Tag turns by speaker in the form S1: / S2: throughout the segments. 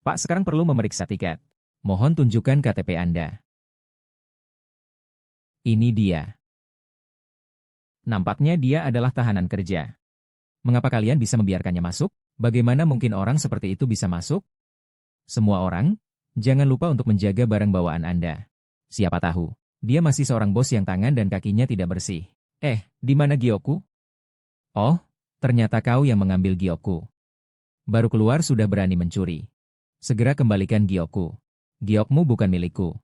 S1: Pak, sekarang perlu memeriksa tiket. Mohon tunjukkan KTP Anda. Ini dia. Nampaknya dia adalah tahanan kerja. Mengapa kalian bisa membiarkannya masuk? Bagaimana mungkin orang seperti itu bisa masuk? Semua orang, jangan lupa untuk menjaga barang bawaan Anda. Siapa tahu, dia masih seorang bos yang tangan dan kakinya tidak bersih. Di mana Gyoku? Oh, ternyata kau yang mengambil Gyoku. Baru keluar sudah berani mencuri. Segera kembalikan Gyoku. Gyokmu bukan milikku.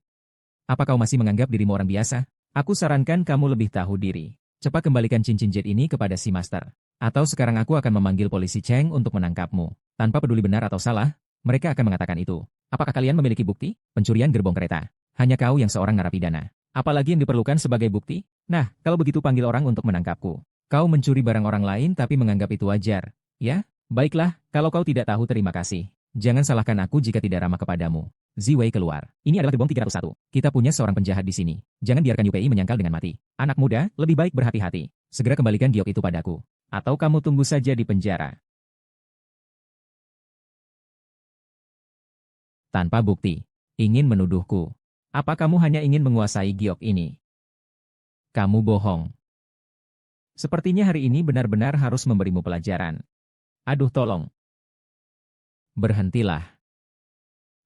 S1: Apa kau masih menganggap dirimu orang biasa? Aku sarankan kamu lebih tahu diri. Cepat kembalikan cincin jet ini kepada si master. Atau sekarang aku akan memanggil polisi Cheng untuk menangkapmu. Tanpa peduli benar atau salah, mereka akan mengatakan itu. Apakah kalian memiliki bukti? Pencurian gerbong kereta. Hanya kau yang seorang narapidana. Apalagi yang diperlukan sebagai bukti? Nah, kalau begitu panggil orang untuk menangkapku. Kau mencuri barang orang lain tapi menganggap itu wajar. Ya? Baiklah, kalau kau tidak tahu terima kasih. Jangan salahkan aku jika tidak ramah kepadamu. Ziwei keluar. Ini adalah gerbong 301. Kita punya seorang penjahat di sini. Jangan biarkan Yupei menyangkal dengan mati. Anak muda, lebih baik berhati-hati. Segera kembalikan giok itu padaku. Atau kamu tunggu saja di penjara. Tanpa bukti. Ingin menuduhku. Apa kamu hanya ingin menguasai giok ini? Kamu bohong. Sepertinya hari ini benar-benar harus memberimu pelajaran. Aduh tolong. Berhentilah.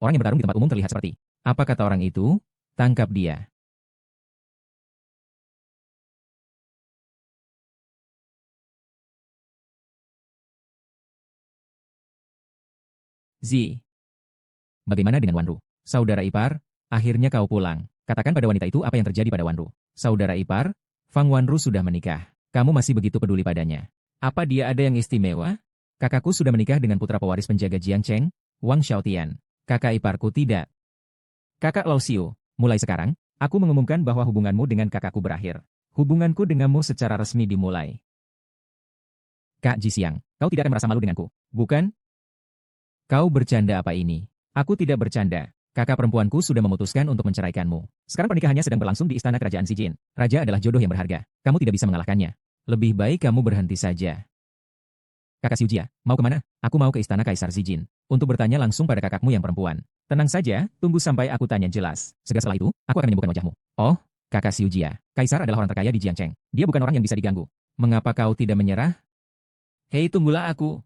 S1: Orang yang bertarung di tempat umum terlihat seperti. Apa kata orang itu? Tangkap dia. Zi. Bagaimana dengan Wanru? Saudara ipar, akhirnya kau pulang. Katakan pada wanita itu apa yang terjadi pada Wanru. Saudara ipar, Fang Wanru sudah menikah. Kamu masih begitu peduli padanya. Apa dia ada yang istimewa? Kakakku sudah menikah dengan putra pewaris penjaga Jiang Cheng, Wang Xiaotian. Kakak iparku tidak. Kakak Lao Xiu, mulai sekarang, aku mengumumkan bahwa hubunganmu dengan kakakku berakhir. Hubunganku denganmu secara resmi dimulai. Kak Ji Xiang, kau tidak akan merasa malu denganku, bukan? Kau bercanda apa ini? Aku tidak bercanda. Kakak perempuanku sudah memutuskan untuk menceraikanmu. Sekarang pernikahannya sedang berlangsung di istana kerajaan Zijin. Raja adalah jodoh yang berharga. Kamu tidak bisa mengalahkannya. Lebih baik kamu berhenti saja. Kakak Xiujia, mau kemana? Aku mau ke istana Kaisar Zijin. Untuk bertanya langsung pada kakakmu yang perempuan. Tenang saja, tunggu sampai aku tanya jelas. Segera setelah itu, aku akan menyembuhkan wajahmu. Oh, kakak Xiujia. Kaisar adalah orang terkaya di Jiangcheng. Dia bukan orang yang bisa diganggu. Mengapa kau tidak menyerah? Hei, tunggulah aku.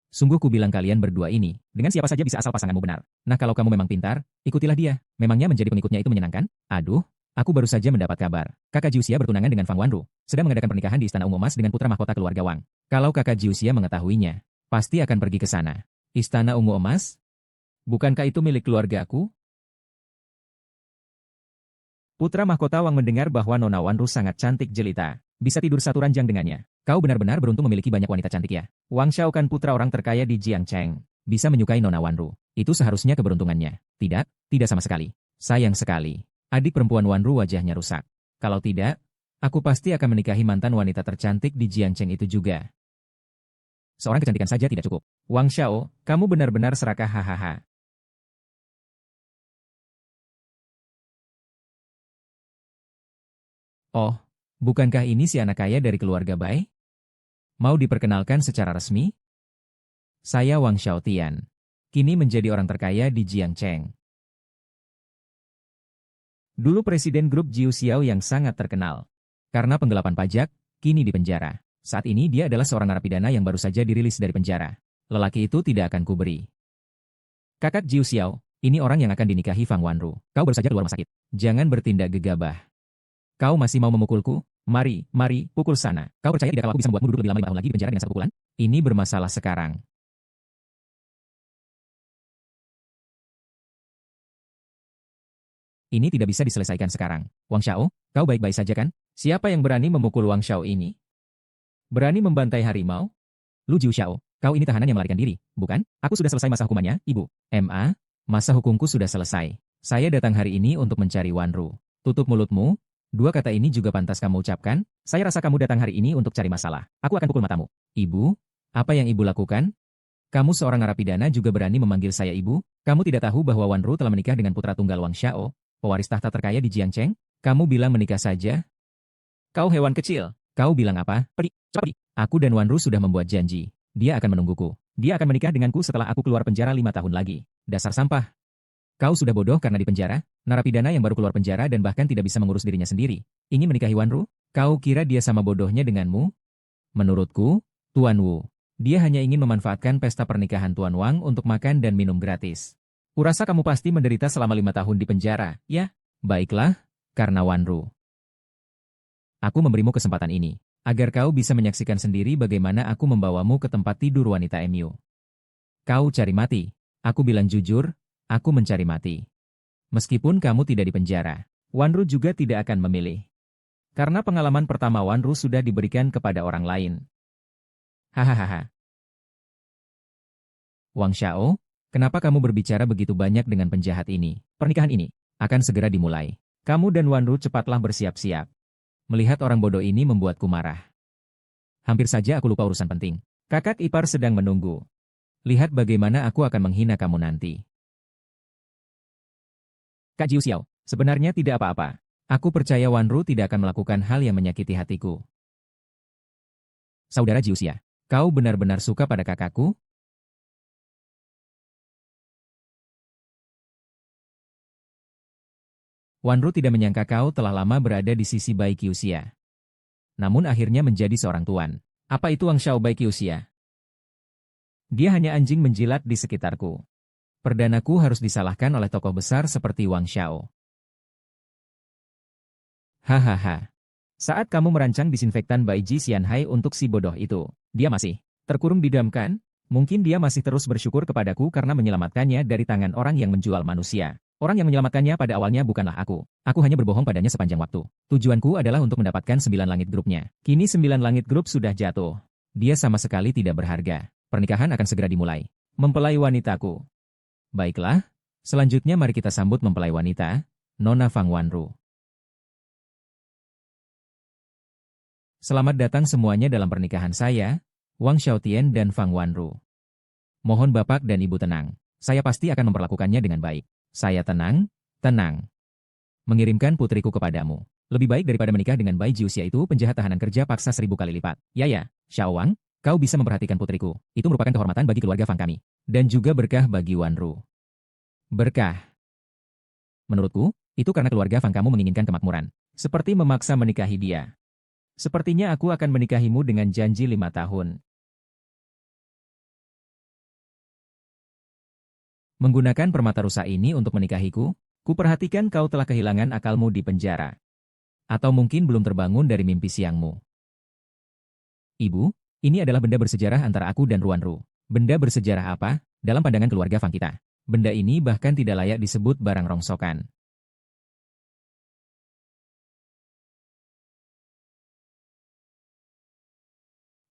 S1: Sungguh ku bilang kalian berdua ini, dengan siapa saja bisa asal pasanganmu benar. Nah kalau kamu memang pintar, ikutilah dia. Memangnya menjadi pengikutnya itu menyenangkan? Aduh, aku baru saja mendapat kabar. Kakak Jiuxia bertunangan dengan Fang Wanru. Sedang mengadakan pernikahan di Istana Ungu Emas dengan putra mahkota keluarga Wang. Kalau kakak Jiuxia mengetahuinya, pasti akan pergi ke sana. Istana Ungu Emas? Bukankah itu milik keluarga aku? Putra mahkota Wang mendengar bahwa Nona Wanru sangat cantik jelita. Bisa tidur satu ranjang dengannya. Kau benar-benar beruntung memiliki banyak wanita cantik ya. Wang Xiao kan putra orang terkaya di Jiangcheng. Bisa menyukai Nona Wanru. Itu seharusnya keberuntungannya. Tidak, tidak sama sekali. Sayang sekali. Adik perempuan Wanru wajahnya rusak. Kalau tidak, aku pasti akan menikahi mantan wanita tercantik di Jiangcheng itu juga. Seorang kecantikan saja tidak cukup. Wang Xiao, kamu benar-benar serakah hahaha. Oh, bukankah ini si anak kaya dari keluarga Bai? Mau diperkenalkan secara resmi? Saya Wang Xiaotian. Kini menjadi orang terkaya di Jiangcheng. Dulu presiden grup Jiu Xiao yang sangat terkenal. Karena penggelapan pajak, kini di penjara. Saat ini dia adalah seorang narapidana yang baru saja dirilis dari penjara. Lelaki itu tidak akan kuberi. Kakak Jiu Xiao, ini orang yang akan dinikahi Fang Wanru. Kau baru saja keluar rumah sakit. Jangan bertindak gegabah. Kau masih mau memukulku? Mari, pukul sana. Kau percaya tidak kalau aku bisa membuatmu duduk lebih lama 5 tahun lagi di penjara dengan satu pukulan? Ini bermasalah sekarang. Ini tidak bisa diselesaikan sekarang. Wang Xiao, kau baik-baik saja kan? Siapa yang berani memukul Wang Xiao ini? Berani membantai harimau? Lu Jiu Xiao, kau ini tahanan yang melarikan diri, bukan? Aku sudah selesai masa hukumannya, Ibu. Masa hukumku sudah selesai. Saya datang hari ini untuk mencari Wanru. Tutup mulutmu. Dua kata ini juga pantas kamu ucapkan. Saya rasa kamu datang hari ini untuk cari masalah. Aku akan pukul matamu. Ibu, apa yang ibu lakukan? Kamu seorang narapidana juga berani memanggil saya ibu? Kamu tidak tahu bahwa Wanru telah menikah dengan putra tunggal Wang Xiao, pewaris tahta terkaya di Jiangcheng? Kamu bilang menikah saja? Kau hewan kecil. Kau bilang apa? Pergi, cepat pergi. Aku dan Wanru sudah membuat janji. Dia akan menungguku. Dia akan menikah denganku setelah aku keluar penjara 5 tahun lagi. Dasar sampah. Kau sudah bodoh karena dipenjara, narapidana yang baru keluar penjara dan bahkan tidak bisa mengurus dirinya sendiri. Ingin menikahi Wanru? Kau kira dia sama bodohnya denganmu? Menurutku, Tuan Wu, dia hanya ingin memanfaatkan pesta pernikahan Tuan Wang untuk makan dan minum gratis. Kurasa kamu pasti menderita selama 5 tahun di penjara, ya? Baiklah, karena Wanru. Aku memberimu kesempatan ini, agar kau bisa menyaksikan sendiri bagaimana aku membawamu ke tempat tidur wanita MU. Kau cari mati. Aku bilang jujur, aku mencari mati. Meskipun kamu tidak dipenjara, Wanru juga tidak akan memilih. Karena pengalaman pertama Wanru sudah diberikan kepada orang lain. Hahaha. Wang Xiao, kenapa kamu berbicara begitu banyak dengan penjahat ini? Pernikahan ini akan segera dimulai. Kamu dan Wanru cepatlah bersiap-siap. Melihat orang bodoh ini membuatku marah. Hampir saja aku lupa urusan penting. Kakak ipar sedang menunggu. Lihat bagaimana aku akan menghina kamu nanti. Kak Jiu Xiao, sebenarnya tidak apa-apa. Aku percaya Wanru tidak akan melakukan hal yang menyakiti hatiku. Saudara Jiu Xia, kau benar-benar suka pada kakakku? Wanru tidak menyangka kau telah lama berada di sisi baik Xia. Namun akhirnya menjadi seorang tuan. Apa itu Wang Xiao baik Xia? Dia hanya anjing menjilat di sekitarku. Perdanaku harus disalahkan oleh tokoh besar seperti Wang Xiao. Hahaha. Saat kamu merancang disinfektan Baiji Xianhai untuk si bodoh itu, dia masih terkurung di dalam kan? Mungkin dia masih terus bersyukur kepadaku karena menyelamatkannya dari tangan orang yang menjual manusia. Orang yang menyelamatkannya pada awalnya bukanlah aku. Aku hanya berbohong padanya sepanjang waktu. Tujuanku adalah untuk mendapatkan 9 langit grupnya. Kini 9 langit grup sudah jatuh. Dia sama sekali tidak berharga. Pernikahan akan segera dimulai. Mempelai wanitaku. Baiklah, selanjutnya mari kita sambut mempelai wanita, Nona Fang Wanru. Selamat datang semuanya dalam pernikahan saya, Wang Xiaotian dan Fang Wanru. Mohon Bapak dan Ibu tenang. Saya pasti akan memperlakukannya dengan baik. Saya tenang, tenang. Mengirimkan putriku kepadamu. Lebih baik daripada menikah dengan Bai Jiuxia itu penjahat tahanan kerja paksa 1000 kali lipat. Ya, Xiao Wang, kau bisa memperhatikan putriku. Itu merupakan kehormatan bagi keluarga Fang kami. Dan juga berkah bagi Wanru. Berkah. Menurutku, itu karena keluarga Fang kamu menginginkan kemakmuran. Seperti memaksa menikahi dia. Sepertinya aku akan menikahimu dengan janji 5 tahun. Menggunakan permata rusa ini untuk menikahiku, kuperhatikan kau telah kehilangan akalmu di penjara. Atau mungkin belum terbangun dari mimpi siangmu. Ibu, ini adalah benda bersejarah antara aku dan Ruanru. Benda bersejarah apa? Dalam pandangan keluarga Fang kita. Benda ini bahkan tidak layak disebut barang rongsokan.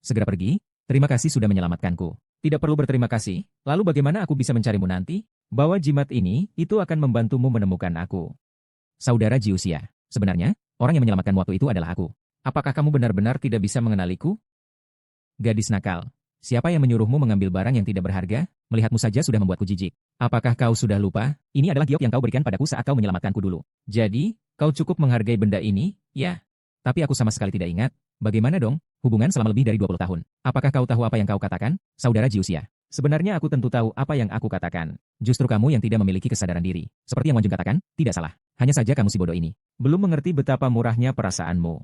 S1: Segera pergi, terima kasih sudah menyelamatkanku. Tidak perlu berterima kasih, lalu bagaimana aku bisa mencarimu nanti? Bawa jimat ini, itu akan membantumu menemukan aku. Saudara Jiuxia, sebenarnya, orang yang menyelamatkan waktu itu adalah aku. Apakah kamu benar-benar tidak bisa mengenaliku? Gadis nakal, siapa yang menyuruhmu mengambil barang yang tidak berharga? Melihatmu saja sudah membuatku jijik. Apakah kau sudah lupa? Ini adalah giok yang kau berikan padaku saat kau menyelamatkanku dulu. Jadi, kau cukup menghargai benda ini, ya? Tapi aku sama sekali tidak ingat. Bagaimana dong? Hubungan selama lebih dari 20 tahun. Apakah kau tahu apa yang kau katakan, saudara Jiuxia? Sebenarnya aku tentu tahu apa yang aku katakan. Justru kamu yang tidak memiliki kesadaran diri. Seperti yang Wanjun katakan, tidak salah. Hanya saja kamu si bodoh ini. Belum mengerti betapa murahnya perasaanmu.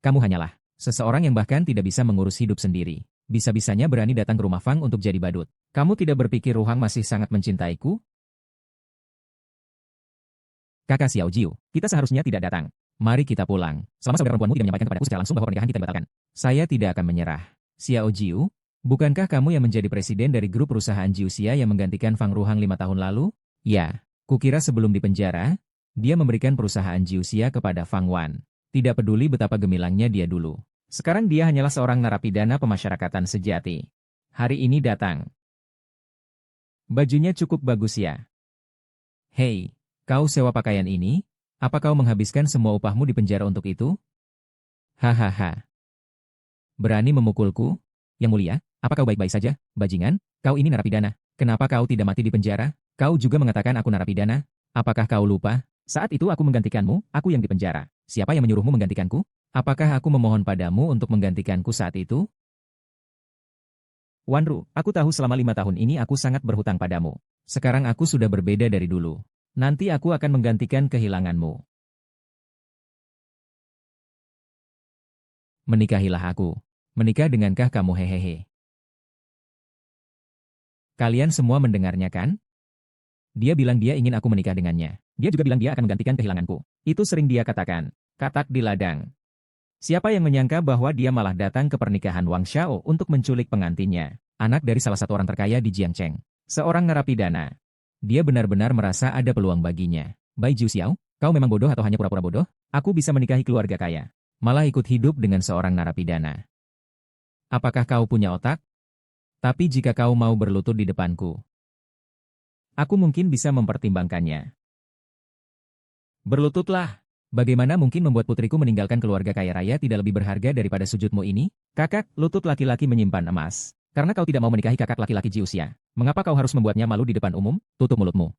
S1: Kamu hanyalah seseorang yang bahkan tidak bisa mengurus hidup sendiri. Bisa-bisanya berani datang ke rumah Fang untuk jadi badut. Kamu tidak berpikir Ruhang masih sangat mencintaiku? Kakak Xiao Jiu, kita seharusnya tidak datang. Mari kita pulang. Selama saudara perempuanmu tidak menyampaikan kepadaku secara langsung bahwa pernikahan kita dibatalkan. Saya tidak akan menyerah. Xiao Jiu, bukankah kamu yang menjadi presiden dari grup perusahaan Jiuxia yang menggantikan Fang Ruhang 5 tahun lalu? Ya, kukira sebelum dipenjara, dia memberikan perusahaan Jiuxia kepada Fang Wan. Tidak peduli betapa gemilangnya dia dulu. Sekarang dia hanyalah seorang narapidana pemasyarakatan sejati. Hari ini datang. Bajunya cukup bagus ya. Hei, kau sewa pakaian ini? Apa kau menghabiskan semua upahmu di penjara untuk itu? Hahaha. Berani memukulku? Yang mulia, apa kau baik-baik saja, bajingan? Kau ini narapidana. Kenapa kau tidak mati di penjara? Kau juga mengatakan aku narapidana? Apakah kau lupa? Saat itu aku menggantikanmu, aku yang di penjara. Siapa yang menyuruhmu menggantikanku? Apakah aku memohon padamu untuk menggantikanku saat itu? Wanru, aku tahu selama 5 tahun ini aku sangat berhutang padamu. Sekarang aku sudah berbeda dari dulu. Nanti aku akan menggantikan kehilanganmu. Menikahilah aku. Menikah dengankah kamu hehehe? Kalian semua mendengarnya kan? Dia bilang dia ingin aku menikah dengannya. Dia juga bilang dia akan menggantikan kehilanganku. Itu sering dia katakan. Katak di ladang. Siapa yang menyangka bahwa dia malah datang ke pernikahan Wang Xiao untuk menculik pengantinnya, anak dari salah satu orang terkaya di Jiangcheng, seorang narapidana. Dia benar-benar merasa ada peluang baginya. Bai Jiu Xiao, kau memang bodoh atau hanya pura-pura bodoh? Aku bisa menikahi keluarga kaya. Malah ikut hidup dengan seorang narapidana. Apakah kau punya otak? Tapi jika kau mau berlutut di depanku, aku mungkin bisa mempertimbangkannya. Berlututlah. Bagaimana mungkin membuat putriku meninggalkan keluarga kaya raya tidak lebih berharga daripada sujudmu ini? Kakak, lutut laki-laki menyimpan emas. Karena kau tidak mau menikahi kakak laki-laki Jiuxia. Mengapa kau harus membuatnya malu di depan umum? Tutup mulutmu.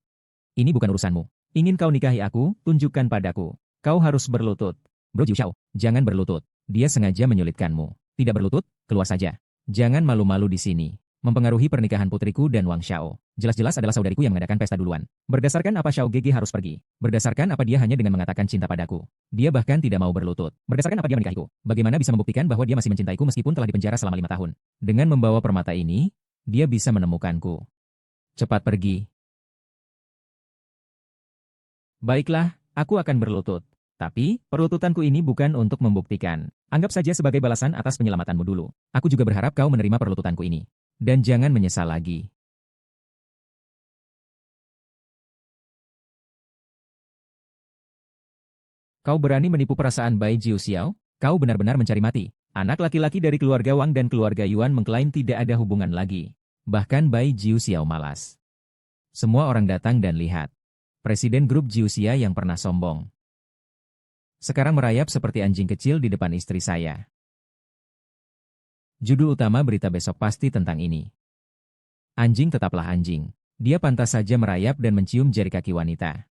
S1: Ini bukan urusanmu. Ingin kau nikahi aku, tunjukkan padaku. Kau harus berlutut. Bro Jiuxiao, jangan berlutut. Dia sengaja menyulitkanmu. Tidak berlutut, keluar saja. Jangan malu-malu di sini. Mempengaruhi pernikahan putriku dan Wang Xiao. Jelas-jelas adalah saudariku yang mengadakan pesta duluan. Berdasarkan apa Xiao Gege harus pergi? Berdasarkan apa dia hanya dengan mengatakan cinta padaku? Dia bahkan tidak mau berlutut. Berdasarkan apa dia menikahiku? Bagaimana bisa membuktikan bahwa dia masih mencintaiku meskipun telah dipenjara selama 5 tahun? Dengan membawa permata ini, dia bisa menemukanku. Cepat pergi. Baiklah, aku akan berlutut. Tapi, perlututanku ini bukan untuk membuktikan. Anggap saja sebagai balasan atas penyelamatanmu dulu. Aku juga berharap kau menerima perlututanku ini. Dan jangan menyesal lagi. Kau berani menipu perasaan Bai Jiu Xiao? Kau benar-benar mencari mati. Anak laki-laki dari keluarga Wang dan keluarga Yuan mengklaim tidak ada hubungan lagi. Bahkan Bai Jiu Xiao malas. Semua orang datang dan lihat. Presiden grup Jiu Xia yang pernah sombong. Sekarang merayap seperti anjing kecil di depan istri saya. Judul utama berita besok pasti tentang ini. Anjing tetaplah anjing. Dia pantas saja merayap dan mencium jari kaki wanita.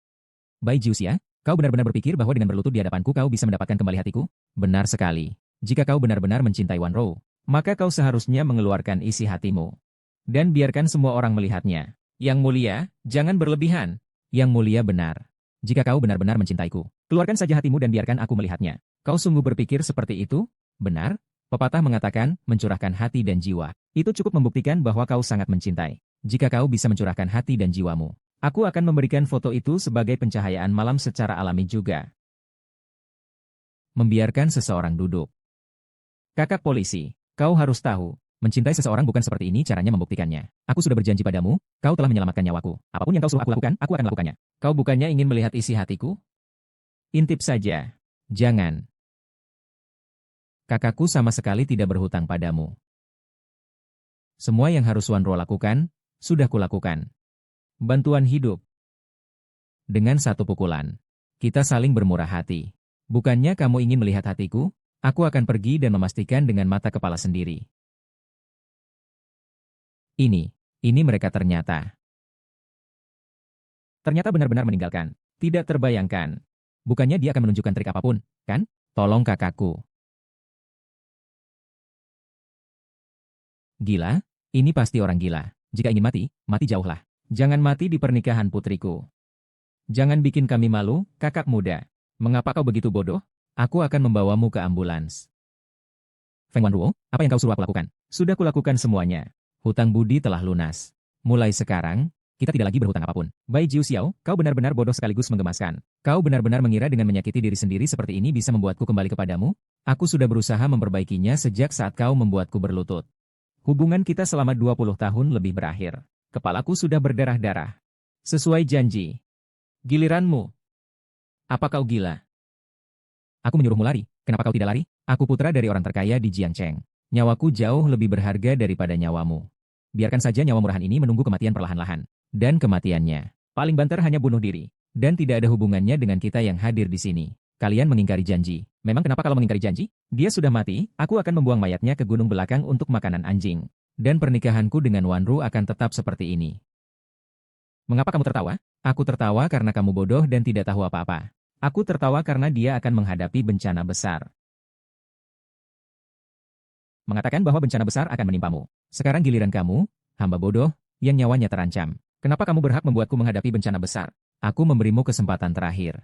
S1: Bai Jiuxia, kau benar-benar berpikir bahwa dengan berlutut di hadapanku kau bisa mendapatkan kembali hatiku? Benar sekali. Jika kau benar-benar mencintai Wanro, maka kau seharusnya mengeluarkan isi hatimu. Dan biarkan semua orang melihatnya. Yang mulia, jangan berlebihan. Yang mulia benar. Jika kau benar-benar mencintaiku, keluarkan saja hatimu dan biarkan aku melihatnya. Kau sungguh berpikir seperti itu? Benar? Pepatah mengatakan, mencurahkan hati dan jiwa. Itu cukup membuktikan bahwa kau sangat mencintai. Jika kau bisa mencurahkan hati dan jiwamu, aku akan memberikan foto itu sebagai pencahayaan malam secara alami juga. Membiarkan seseorang duduk. Kakak polisi, kau harus tahu, mencintai seseorang bukan seperti ini caranya membuktikannya. Aku sudah berjanji padamu, kau telah menyelamatkan nyawaku. Apapun yang kau suruh aku lakukan, aku akan melakukannya. Kau bukannya ingin melihat isi hatiku? Intip saja. Jangan. Kakakku sama sekali tidak berhutang padamu. Semua yang harus Wanro lakukan, sudah kulakukan. Bantuan hidup. Dengan satu pukulan, kita saling bermurah hati. Bukannya kamu ingin melihat hatiku? Aku akan pergi dan memastikan dengan mata kepala sendiri. Ini mereka ternyata. Ternyata benar-benar meninggalkan. Tidak terbayangkan. Bukannya dia akan menunjukkan trik apapun, kan? Tolong kakakku. Gila? Ini pasti orang gila. Jika ingin mati, mati jauhlah. Jangan mati di pernikahan putriku. Jangan bikin kami malu, kakak muda. Mengapa kau begitu bodoh? Aku akan membawamu ke ambulans. Feng Wanruo, apa yang kau suruh aku lakukan? Sudah kulakukan semuanya. Hutang budi telah lunas. Mulai sekarang, kita tidak lagi berhutang apapun. Bai Jiu Xiao, kau benar-benar bodoh sekaligus menggemaskan. Kau benar-benar mengira dengan menyakiti diri sendiri seperti ini bisa membuatku kembali kepadamu? Aku sudah berusaha memperbaikinya sejak saat kau membuatku berlutut. Hubungan kita selama 20 tahun lebih berakhir. Kepalaku sudah berdarah-darah. Sesuai janji. Giliranmu. Apa kau gila? Aku menyuruhmu lari. Kenapa kau tidak lari? Aku putra dari orang terkaya di Jiangcheng. Nyawaku jauh lebih berharga daripada nyawamu. Biarkan saja nyawa murahan ini menunggu kematian perlahan-lahan. Dan kematiannya, paling banter hanya bunuh diri. Dan tidak ada hubungannya dengan kita yang hadir di sini. Kalian mengingkari janji. Memang kenapa kalau mengingkari janji? Dia sudah mati, aku akan membuang mayatnya ke gunung belakang untuk makanan anjing. Dan pernikahanku dengan Wanru akan tetap seperti ini. Mengapa kamu tertawa? Aku tertawa karena kamu bodoh dan tidak tahu apa-apa. Aku tertawa karena dia akan menghadapi bencana besar. mengatakan bahwa bencana besar akan menimpamu. Sekarang giliran kamu, hamba bodoh, yang nyawanya terancam. Kenapa kamu berhak membuatku menghadapi bencana besar? Aku memberimu kesempatan terakhir.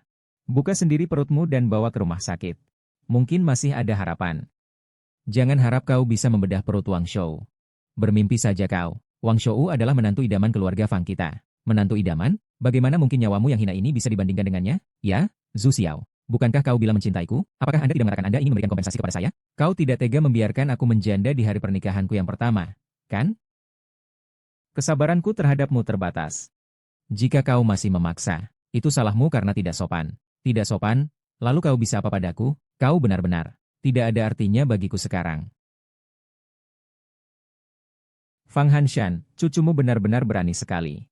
S1: Buka sendiri perutmu dan bawa ke rumah sakit. Mungkin masih ada harapan. Jangan harap kau bisa membedah perut Wang Shou. Bermimpi saja kau. Wang Shou adalah menantu idaman keluarga Fang kita. Menantu idaman? Bagaimana mungkin nyawamu yang hina ini bisa dibandingkan dengannya? Ya, Zhu Xiao. Bukankah kau bilang mencintaiku? Apakah Anda tidak mengatakan Anda ingin memberikan kompensasi kepada saya? Kau tidak tega membiarkan aku menjanda di hari pernikahanku yang pertama, kan? Kesabaranku terhadapmu terbatas. Jika kau masih memaksa, itu salahmu karena tidak sopan. Tidak sopan, lalu kau bisa apa padaku? Kau benar-benar tidak ada artinya bagiku sekarang. Fang Hanshan, cucumu benar-benar berani sekali.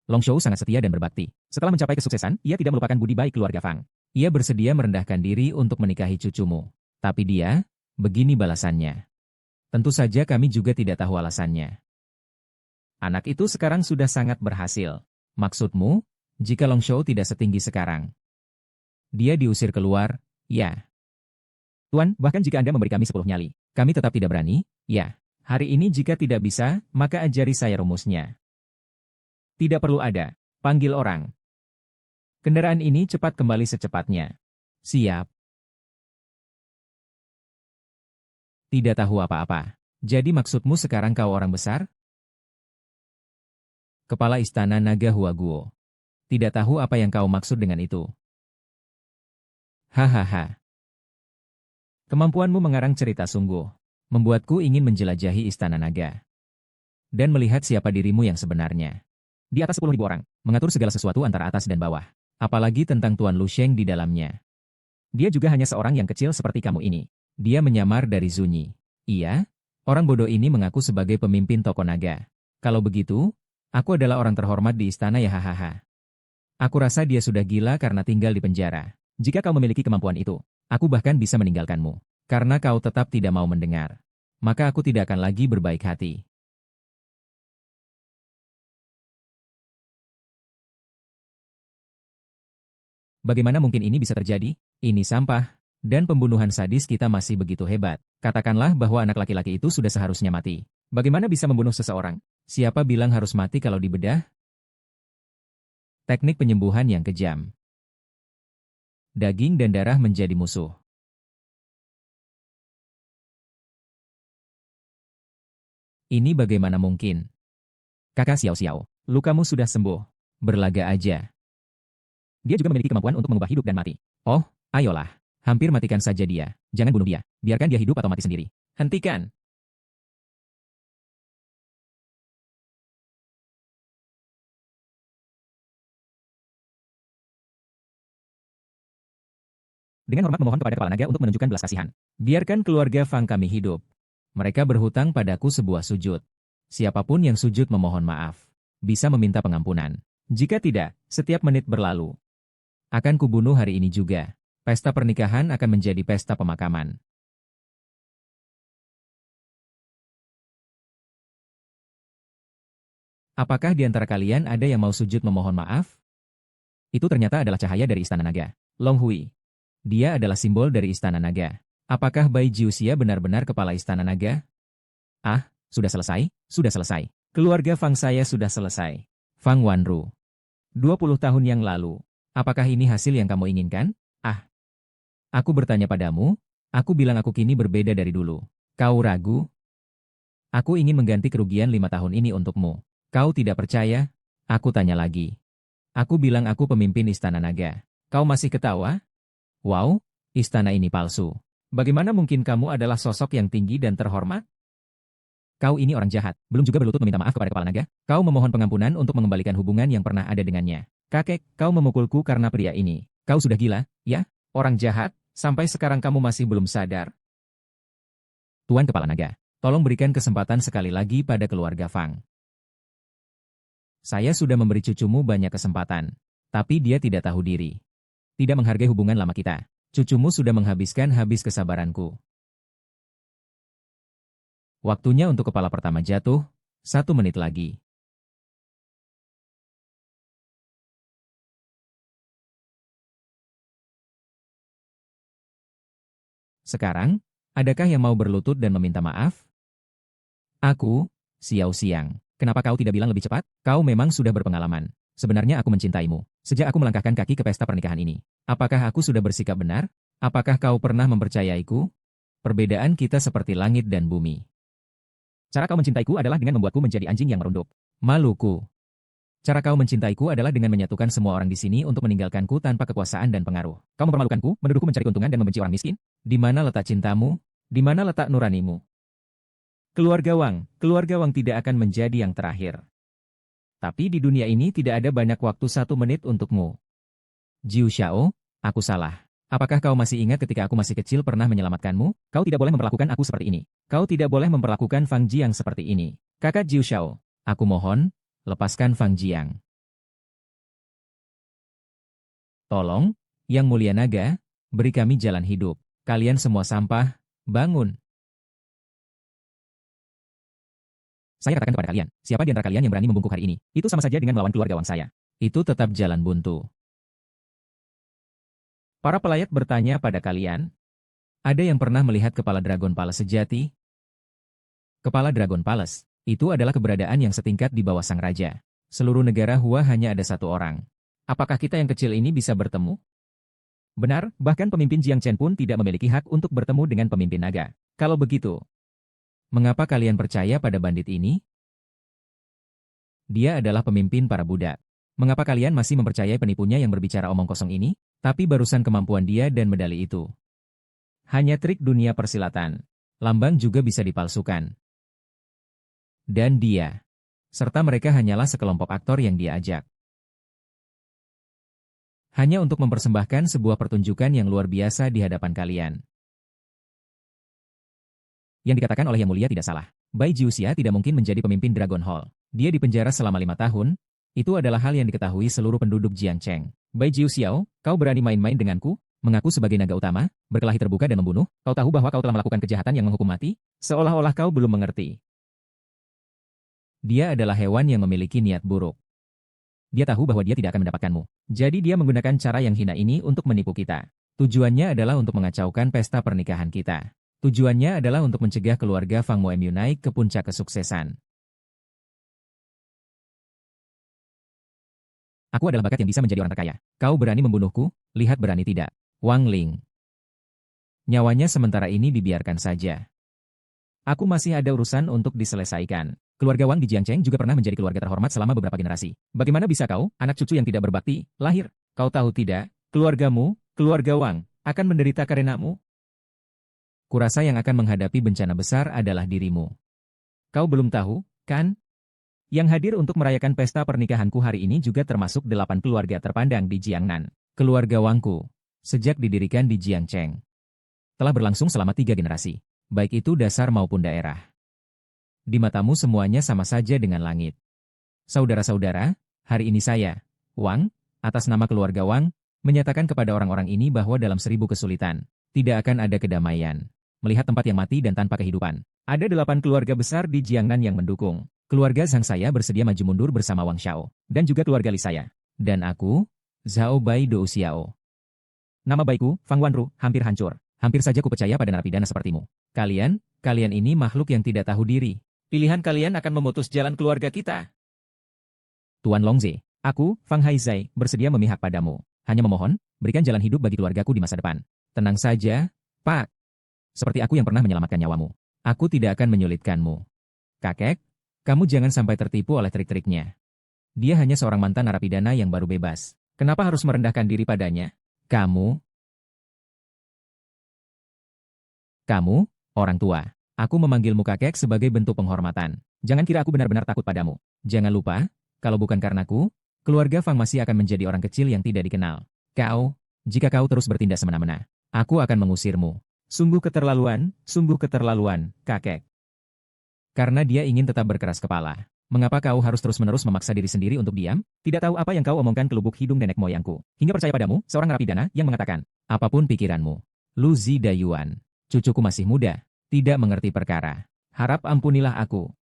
S1: Long Shou sangat setia dan berbakti. Setelah mencapai kesuksesan, ia tidak melupakan budi baik keluarga Fang. Ia bersedia merendahkan diri untuk menikahi cucumu. Tapi dia, begini balasannya. Tentu saja kami juga tidak tahu alasannya. Anak itu sekarang sudah sangat berhasil. Maksudmu, jika Long Shou tidak setinggi sekarang? Dia diusir keluar, ya. Tuan, bahkan jika Anda memberi kami 10 nyali, kami tetap tidak berani, ya. Hari ini jika tidak bisa, maka ajari saya rumusnya. Tidak perlu ada. Panggil orang. Kendaraan ini cepat kembali secepatnya. Siap. Tidak tahu apa-apa. Jadi maksudmu sekarang kau orang besar? Kepala Istana Naga Huaguo. Tidak tahu apa yang kau maksud dengan itu. Hahaha. Kemampuanmu mengarang cerita sungguh. Membuatku ingin menjelajahi Istana Naga. Dan melihat siapa dirimu yang sebenarnya. Di atas 10.000 orang, mengatur segala sesuatu antara atas dan bawah. Apalagi tentang Tuan Lu Sheng di dalamnya. Dia juga hanya seorang yang kecil seperti kamu ini. Dia menyamar dari Zunyi. Iya, orang bodoh ini mengaku sebagai pemimpin toko naga. Kalau begitu, aku adalah orang terhormat di istana ya hahaha. Aku rasa dia sudah gila karena tinggal di penjara. Jika kau memiliki kemampuan itu, aku bahkan bisa meninggalkanmu. Karena kau tetap tidak mau mendengar. Maka aku tidak akan lagi berbaik hati. Bagaimana mungkin ini bisa terjadi? Ini sampah. Dan pembunuhan sadis kita masih begitu hebat. Katakanlah bahwa anak laki-laki itu sudah seharusnya mati. Bagaimana bisa membunuh seseorang? Siapa bilang harus mati kalau dibedah? Teknik penyembuhan yang kejam. Daging dan darah menjadi musuh. Ini bagaimana mungkin? Kakak Xiao Xiao, lukamu sudah sembuh. Berlaga aja. Dia juga memiliki kemampuan untuk mengubah hidup dan mati. Oh, ayolah. Hampir matikan saja dia. Jangan bunuh dia. Biarkan dia hidup atau mati sendiri. Hentikan. Dengan hormat memohon kepada kepala naga untuk menunjukkan belas kasihan. Biarkan keluarga Fang kami hidup. Mereka berhutang padaku sebuah sujud. Siapapun yang sujud memohon maaf. Bisa meminta pengampunan. Jika tidak, setiap menit berlalu. Akan kubunuh hari ini juga. Pesta pernikahan akan menjadi pesta pemakaman. Apakah di antara kalian ada yang mau sujud memohon maaf? Itu ternyata adalah cahaya dari Istana Naga. Long Hui. Dia adalah simbol dari Istana Naga. Apakah Bai Jiuxia benar-benar kepala Istana Naga? Ah, sudah selesai? Sudah selesai. Keluarga Fang saya sudah selesai. Fang Wanru. 20 tahun yang lalu. Apakah ini hasil yang kamu inginkan? Ah, aku bertanya padamu, aku bilang aku kini berbeda dari dulu. Kau ragu? Aku ingin mengganti kerugian 5 tahun ini untukmu. Kau tidak percaya? Aku tanya lagi. Aku bilang aku pemimpin Istana Naga. Kau masih ketawa? Wow, istana ini palsu. Bagaimana mungkin kamu adalah sosok yang tinggi dan terhormat? Kau ini orang jahat, belum juga berlutut meminta maaf kepada kepala naga. Kau memohon pengampunan untuk mengembalikan hubungan yang pernah ada dengannya. Kakek, kau memukulku karena pria ini. Kau sudah gila, ya? Orang jahat, sampai sekarang kamu masih belum sadar. Tuan Kepala Naga, tolong berikan kesempatan sekali lagi pada keluarga Fang. Saya sudah memberi cucumu banyak kesempatan, tapi dia tidak tahu diri. Tidak menghargai hubungan lama kita. Cucumu sudah menghabiskan habis kesabaranku. Waktunya untuk kepala pertama jatuh, 1 menit lagi. Sekarang, Adakah yang mau berlutut dan meminta maaf? Aku, Xiao Xiang. Kenapa kau tidak bilang lebih cepat? Kau memang sudah berpengalaman. Sebenarnya aku mencintaimu. Sejak aku melangkahkan kaki ke pesta pernikahan ini. Apakah aku sudah bersikap benar? Apakah kau pernah mempercayaiku? Perbedaan kita seperti langit dan bumi. Cara kau mencintaiku adalah dengan membuatku menjadi anjing yang merunduk. Maluku. Cara kau mencintaiku adalah dengan menyatukan semua orang di sini untuk meninggalkanku tanpa kekuasaan dan pengaruh. Kau mempermalukanku, menuduhku mencari keuntungan dan membenci orang miskin? Di mana letak cintamu? Di mana letak nuranimu? Keluarga Wang tidak akan menjadi yang terakhir. Tapi di dunia ini tidak ada banyak waktu 1 menit untukmu. Jiu Xiao, aku salah. Apakah kau masih ingat ketika aku masih kecil pernah menyelamatkanmu? Kau tidak boleh memperlakukan aku seperti ini. Kau tidak boleh memperlakukan Fang Jiang seperti ini. Kakak Jiu Xiao, aku mohon, lepaskan Fang Jiang. Tolong, Yang Mulia Naga, beri kami jalan hidup. Kalian semua sampah, bangun. Saya katakan kepada kalian, siapa di antara kalian yang berani membungkuk hari ini? Itu sama saja dengan melawan keluarga Wang saya. Itu tetap jalan buntu. Para pelayat bertanya pada kalian, ada yang pernah melihat kepala Dragon Palace sejati? Kepala Dragon Palace, itu adalah keberadaan yang setingkat di bawah sang raja. Seluruh negara Hua hanya ada 1 orang. Apakah kita yang kecil ini bisa bertemu? Benar, bahkan pemimpin Jiang Chen pun tidak memiliki hak untuk bertemu dengan pemimpin naga. Kalau begitu, mengapa kalian percaya pada bandit ini? Dia adalah pemimpin para budak. Mengapa kalian masih mempercayai penipunya yang berbicara omong kosong ini? Tapi barusan kemampuan dia dan medali itu. Hanya trik dunia persilatan. Lambang juga bisa dipalsukan. Dan dia. Serta mereka hanyalah sekelompok aktor yang dia ajak. Hanya untuk mempersembahkan sebuah pertunjukan yang luar biasa di hadapan kalian. Yang dikatakan oleh Yang Mulia tidak salah. Bai Jiuxia tidak mungkin menjadi pemimpin Dragon Hall. Dia dipenjara selama 5 tahun. Itu adalah hal yang diketahui seluruh penduduk Jiangcheng. Bai Jiuxiao, kau berani main-main denganku? Mengaku sebagai naga utama, berkelahi terbuka dan membunuh? Kau tahu bahwa kau telah melakukan kejahatan yang menghukum mati? Seolah-olah kau belum mengerti. Dia adalah hewan yang memiliki niat buruk. Dia tahu bahwa dia tidak akan mendapatkanmu. Jadi dia menggunakan cara yang hina ini untuk menipu kita. Tujuannya adalah untuk mengacaukan pesta pernikahan kita. Tujuannya adalah untuk mencegah keluarga Fang Moemyu naik ke puncak kesuksesan. Aku adalah bakat yang bisa menjadi orang terkaya. Kau berani membunuhku? Lihat berani tidak. Wang Ling. Nyawanya sementara ini dibiarkan saja. Aku masih ada urusan untuk diselesaikan. Keluarga Wang di Jiangcheng juga pernah menjadi keluarga terhormat selama beberapa generasi. Bagaimana bisa kau, anak cucu yang tidak berbakti, lahir? Kau tahu tidak, keluargamu, keluarga Wang, akan menderita karenamu? Kurasa yang akan menghadapi bencana besar adalah dirimu. Kau belum tahu, kan? Yang hadir untuk merayakan pesta pernikahanku hari ini juga termasuk 8 keluarga terpandang di Jiangnan. Keluarga Wangku, sejak didirikan di Jiangcheng, telah berlangsung selama 3 generasi, baik itu dasar maupun daerah. Di matamu semuanya sama saja dengan langit. Saudara-saudara, hari ini saya, Wang, atas nama keluarga Wang, menyatakan kepada orang-orang ini bahwa dalam 1000 kesulitan, tidak akan ada kedamaian. Melihat tempat yang mati dan tanpa kehidupan, ada 8 keluarga besar di Jiangnan yang mendukung. Keluarga Zhang saya bersedia maju mundur bersama Wang Xiao, dan juga keluarga Li saya. Dan aku, Zhao Bai Dou Xiao. Nama baikku, Fang Wanru, hampir hancur. Hampir saja ku percaya pada narapidana sepertimu. Kalian ini makhluk yang tidak tahu diri. Pilihan kalian akan memutus jalan keluarga kita. Tuan Longze, aku, Fang Haizai, bersedia memihak padamu. Hanya memohon, berikan jalan hidup bagi keluargaku di masa depan. Tenang saja, Pak. Seperti aku yang pernah menyelamatkan nyawamu. Aku tidak akan menyulitkanmu. Kakek, kamu jangan sampai tertipu oleh trik-triknya. Dia hanya seorang mantan narapidana yang baru bebas. Kenapa harus merendahkan diri padanya? Kamu, orang tua. Aku memanggilmu kakek sebagai bentuk penghormatan. Jangan kira aku benar-benar takut padamu. Jangan lupa, kalau bukan karenaku, keluarga Fang masih akan menjadi orang kecil yang tidak dikenal. Jika kau terus bertindak semena-mena, aku akan mengusirmu. Sungguh keterlaluan, kakek. Karena dia ingin tetap berkeras kepala. Mengapa kau harus terus-menerus memaksa diri sendiri untuk diam? Tidak tahu apa yang kau omongkan ke lubuk hidung nenek moyangku. Hingga percaya padamu, seorang narapidana yang mengatakan, apapun pikiranmu. Lu Zidayuan, cucuku masih muda, tidak mengerti perkara. Harap ampunilah aku.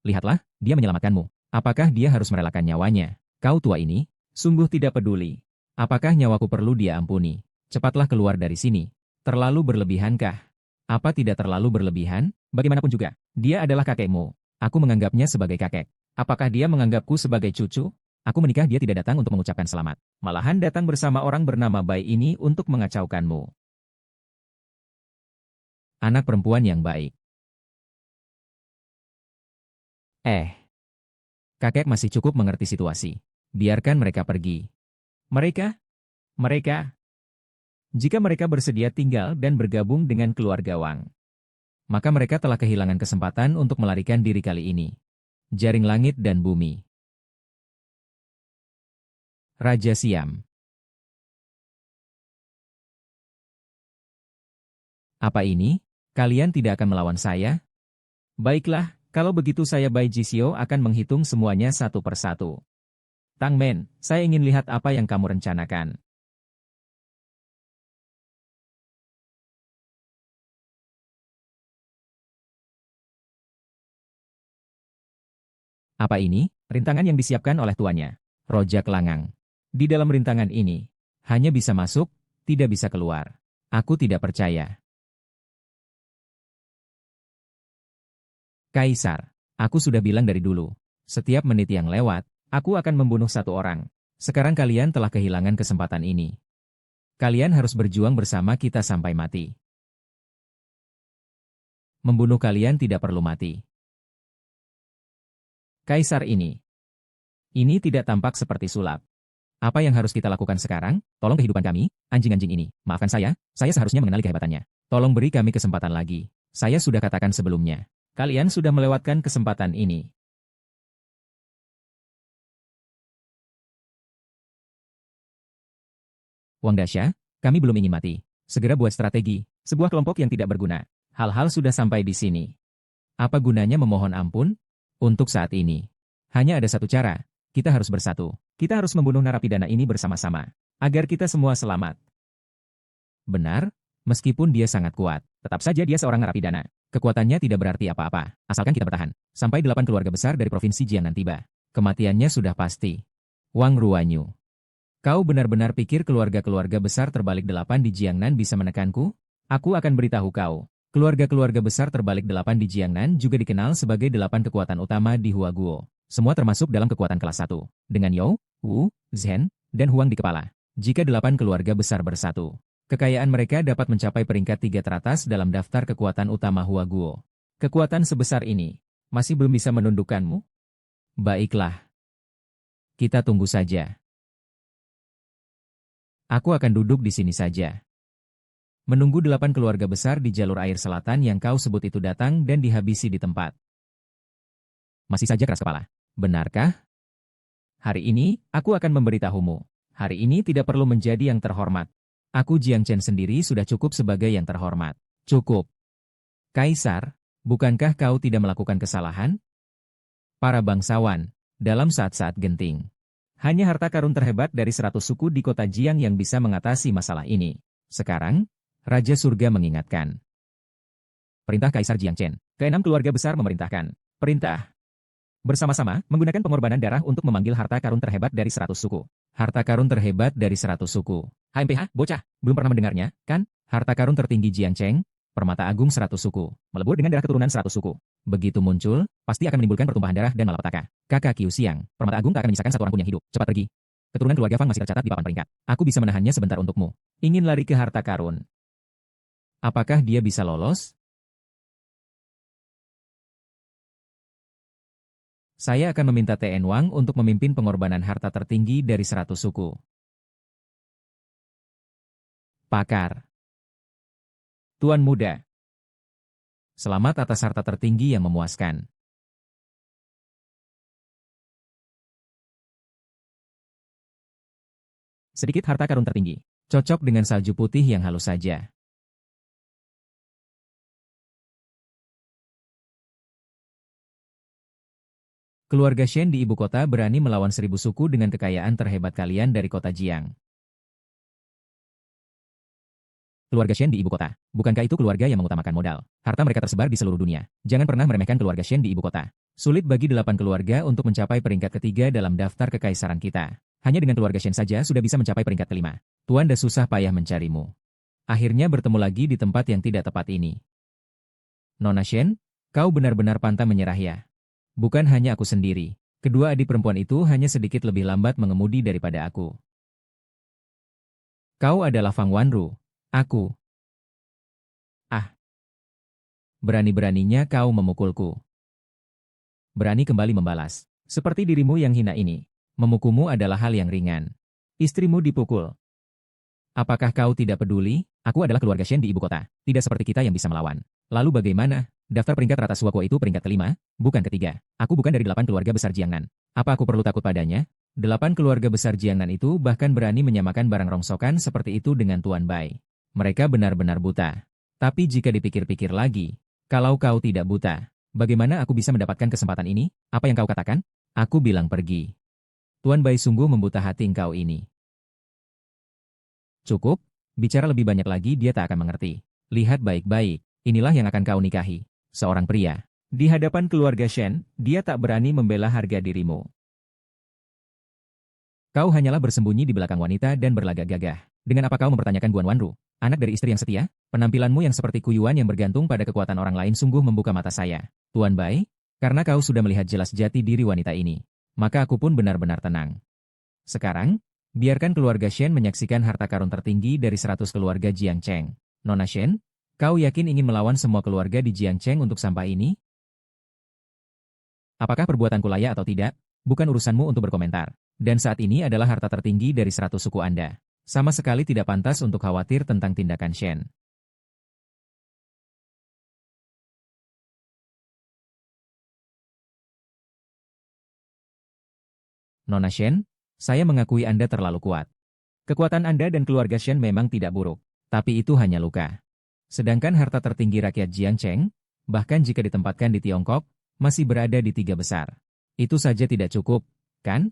S1: Lihatlah, dia menyelamatkanmu. Apakah dia harus merelakan nyawanya? Kau tua ini, sungguh tidak peduli. Apakah nyawaku perlu dia ampuni? Cepatlah keluar dari sini. Terlalu berlebihankah? Apa tidak terlalu berlebihan? Bagaimanapun juga, dia adalah kakekmu. Aku menganggapnya sebagai kakek. Apakah dia menganggapku sebagai cucu? Aku menikah dia tidak datang untuk mengucapkan selamat. Malahan datang bersama orang bernama Bai ini untuk mengacaukanmu. Anak perempuan yang baik. Kakek masih cukup mengerti situasi. Biarkan mereka pergi. Mereka, jika mereka bersedia tinggal dan bergabung dengan keluarga Wang, maka mereka telah kehilangan kesempatan untuk melarikan diri kali ini. Jaring langit dan bumi. Raja Siam. Apa ini? Kalian tidak akan melawan saya? Baiklah, kalau begitu saya Bai Jisio akan menghitung semuanya satu persatu. Tang Men, saya ingin lihat apa yang kamu rencanakan. Apa ini? Rintangan yang disiapkan oleh tuannya. Rojak Langang. Di dalam rintangan ini, hanya bisa masuk, tidak bisa keluar. Aku tidak percaya. Kaisar, aku sudah bilang dari dulu. Setiap menit yang lewat, aku akan membunuh satu orang. Sekarang kalian telah kehilangan kesempatan ini. Kalian harus berjuang bersama kita sampai mati. Membunuh kalian tidak perlu mati. Kaisar ini tidak tampak seperti sulap. Apa yang harus kita lakukan sekarang? Tolong kehidupan kami, anjing-anjing ini. Maafkan saya seharusnya mengenali kehebatannya. Tolong beri kami kesempatan lagi. Saya sudah katakan sebelumnya. Kalian sudah melewatkan kesempatan ini. Wang Dasya, kami belum ingin mati. Segera buat strategi, sebuah kelompok yang tidak berguna. Hal-hal sudah sampai di sini. Apa gunanya memohon ampun? Untuk saat ini, hanya ada satu cara. Kita harus bersatu. Kita harus membunuh narapidana ini bersama-sama. Agar kita semua selamat. Benar, meskipun dia sangat kuat, tetap saja dia seorang narapidana. Kekuatannya tidak berarti apa-apa, asalkan kita bertahan. Sampai 8 keluarga besar dari Provinsi Jiangnan tiba. Kematiannya sudah pasti. Wang Ruanyu. Kau benar-benar pikir keluarga-keluarga besar terbalik 8 di Jiangnan bisa menekanku? Aku akan beritahu kau. Keluarga-keluarga besar terbalik 8 di Jiangnan juga dikenal sebagai 8 kekuatan utama di Huaguo. Semua termasuk dalam kekuatan kelas 1. Dengan You, Wu, Zhen, dan Huang di kepala. Jika 8 keluarga besar bersatu, kekayaan mereka dapat mencapai peringkat 3 teratas dalam daftar kekuatan utama Huaguo. Kekuatan sebesar ini masih belum bisa menundukkanmu? Baiklah. Kita tunggu saja. Aku akan duduk di sini saja. Menunggu 8 keluarga besar di jalur air selatan yang kau sebut itu datang dan dihabisi di tempat. Masih saja keras kepala. Benarkah? Hari ini, aku akan memberitahumu. Hari ini tidak perlu menjadi yang terhormat. Aku Jiang Chen sendiri sudah cukup sebagai yang terhormat. Cukup. Kaisar, bukankah kau tidak melakukan kesalahan? Para bangsawan, dalam saat-saat genting. Hanya harta karun terhebat dari 100 suku di kota Jiang yang bisa mengatasi masalah ini. Sekarang, Raja Surga mengingatkan. Perintah Kaisar Jiang Chen. Keenam keluarga besar memerintahkan. Perintah. Bersama-sama, menggunakan pengorbanan darah untuk memanggil harta karun terhebat dari 100 suku. Harta karun terhebat dari 100 suku. HMPH, bocah, belum pernah mendengarnya, kan? Harta karun tertinggi Jiang Cheng, permata agung 100 suku. Melebur dengan darah keturunan 100 suku. Begitu muncul, pasti akan menimbulkan pertumpahan darah dan malapetaka. Kakak Qiu Xiang, permata agung tak akan menyisakan satu orang pun yang hidup. Cepat pergi. Keturunan keluarga Fang masih tercatat di papan peringkat. Aku bisa menahannya sebentar untukmu. Ingin lari ke harta karun. Apakah dia bisa lolos? Saya akan meminta TN Wang untuk memimpin pengorbanan harta tertinggi dari 100 suku. Pakar. Tuan Muda. Selamat atas harta tertinggi yang memuaskan. Sedikit harta karun tertinggi. Cocok dengan salju putih yang halus saja. Keluarga Shen di ibu kota berani melawan 1000 suku dengan kekayaan terhebat kalian dari kota Jiang. Keluarga Shen di ibu kota. Bukankah itu keluarga yang mengutamakan modal? Harta mereka tersebar di seluruh dunia. Jangan pernah meremehkan keluarga Shen di ibu kota. Sulit bagi 8 keluarga untuk mencapai peringkat ketiga dalam daftar kekaisaran kita. Hanya dengan keluarga Shen saja sudah bisa mencapai peringkat kelima. Tuan dah susah payah mencarimu. Akhirnya bertemu lagi di tempat yang tidak tepat ini. Nona Shen, kau benar-benar pantang menyerah ya. Bukan hanya aku sendiri. Kedua adik perempuan itu hanya sedikit lebih lambat mengemudi daripada aku. Kau adalah Fang Wanru. Aku. Ah, berani-beraninya kau memukulku. Berani kembali membalas. Seperti dirimu yang hina ini. Memukulmu adalah hal yang ringan. Istrimu dipukul. Apakah kau tidak peduli? Aku adalah keluarga Shen di ibu kota. Tidak seperti kita yang bisa melawan. Lalu bagaimana? Daftar peringkat rata Suakuo itu peringkat kelima, bukan ketiga. Aku bukan dari 8 keluarga besar Jiangnan. Apa aku perlu takut padanya? 8 keluarga besar Jiangnan itu bahkan berani menyamakan barang rongsokan seperti itu dengan Tuan Bai. Mereka benar-benar buta. Tapi jika dipikir-pikir lagi, kalau kau tidak buta, bagaimana aku bisa mendapatkan kesempatan ini? Apa yang kau katakan? Aku bilang pergi. Tuan Bai sungguh membuta hati engkau ini. Cukup, bicara lebih banyak lagi dia tak akan mengerti. Lihat baik-baik, inilah yang akan kau nikahi. Seorang pria. Di hadapan keluarga Shen, dia tak berani membela harga dirimu. Kau hanyalah bersembunyi di belakang wanita dan berlagak gagah. Dengan apa kau mempertanyakan Guan Wanru? Anak dari istri yang setia? Penampilanmu yang seperti kuyuan yang bergantung pada kekuatan orang lain sungguh membuka mata saya. Tuan Bai, karena kau sudah melihat jelas jati diri wanita ini, maka aku pun benar-benar tenang. Sekarang, biarkan keluarga Shen menyaksikan harta karun tertinggi dari 100 keluarga Jiang Cheng. Nona Shen, kau yakin ingin melawan semua keluarga di Jiang Cheng untuk sampah ini? Apakah perbuatanku layak atau tidak? Bukan urusanmu untuk berkomentar. Dan saat ini adalah harta tertinggi dari 100 suku Anda. Sama sekali tidak pantas untuk khawatir tentang tindakan Shen. Nona Shen, saya mengakui Anda terlalu kuat. Kekuatan Anda dan keluarga Shen memang tidak buruk. Tapi itu hanya luka. Sedangkan harta tertinggi rakyat Jiangcheng, bahkan jika ditempatkan di Tiongkok, masih berada di 3 besar. Itu saja tidak cukup, kan?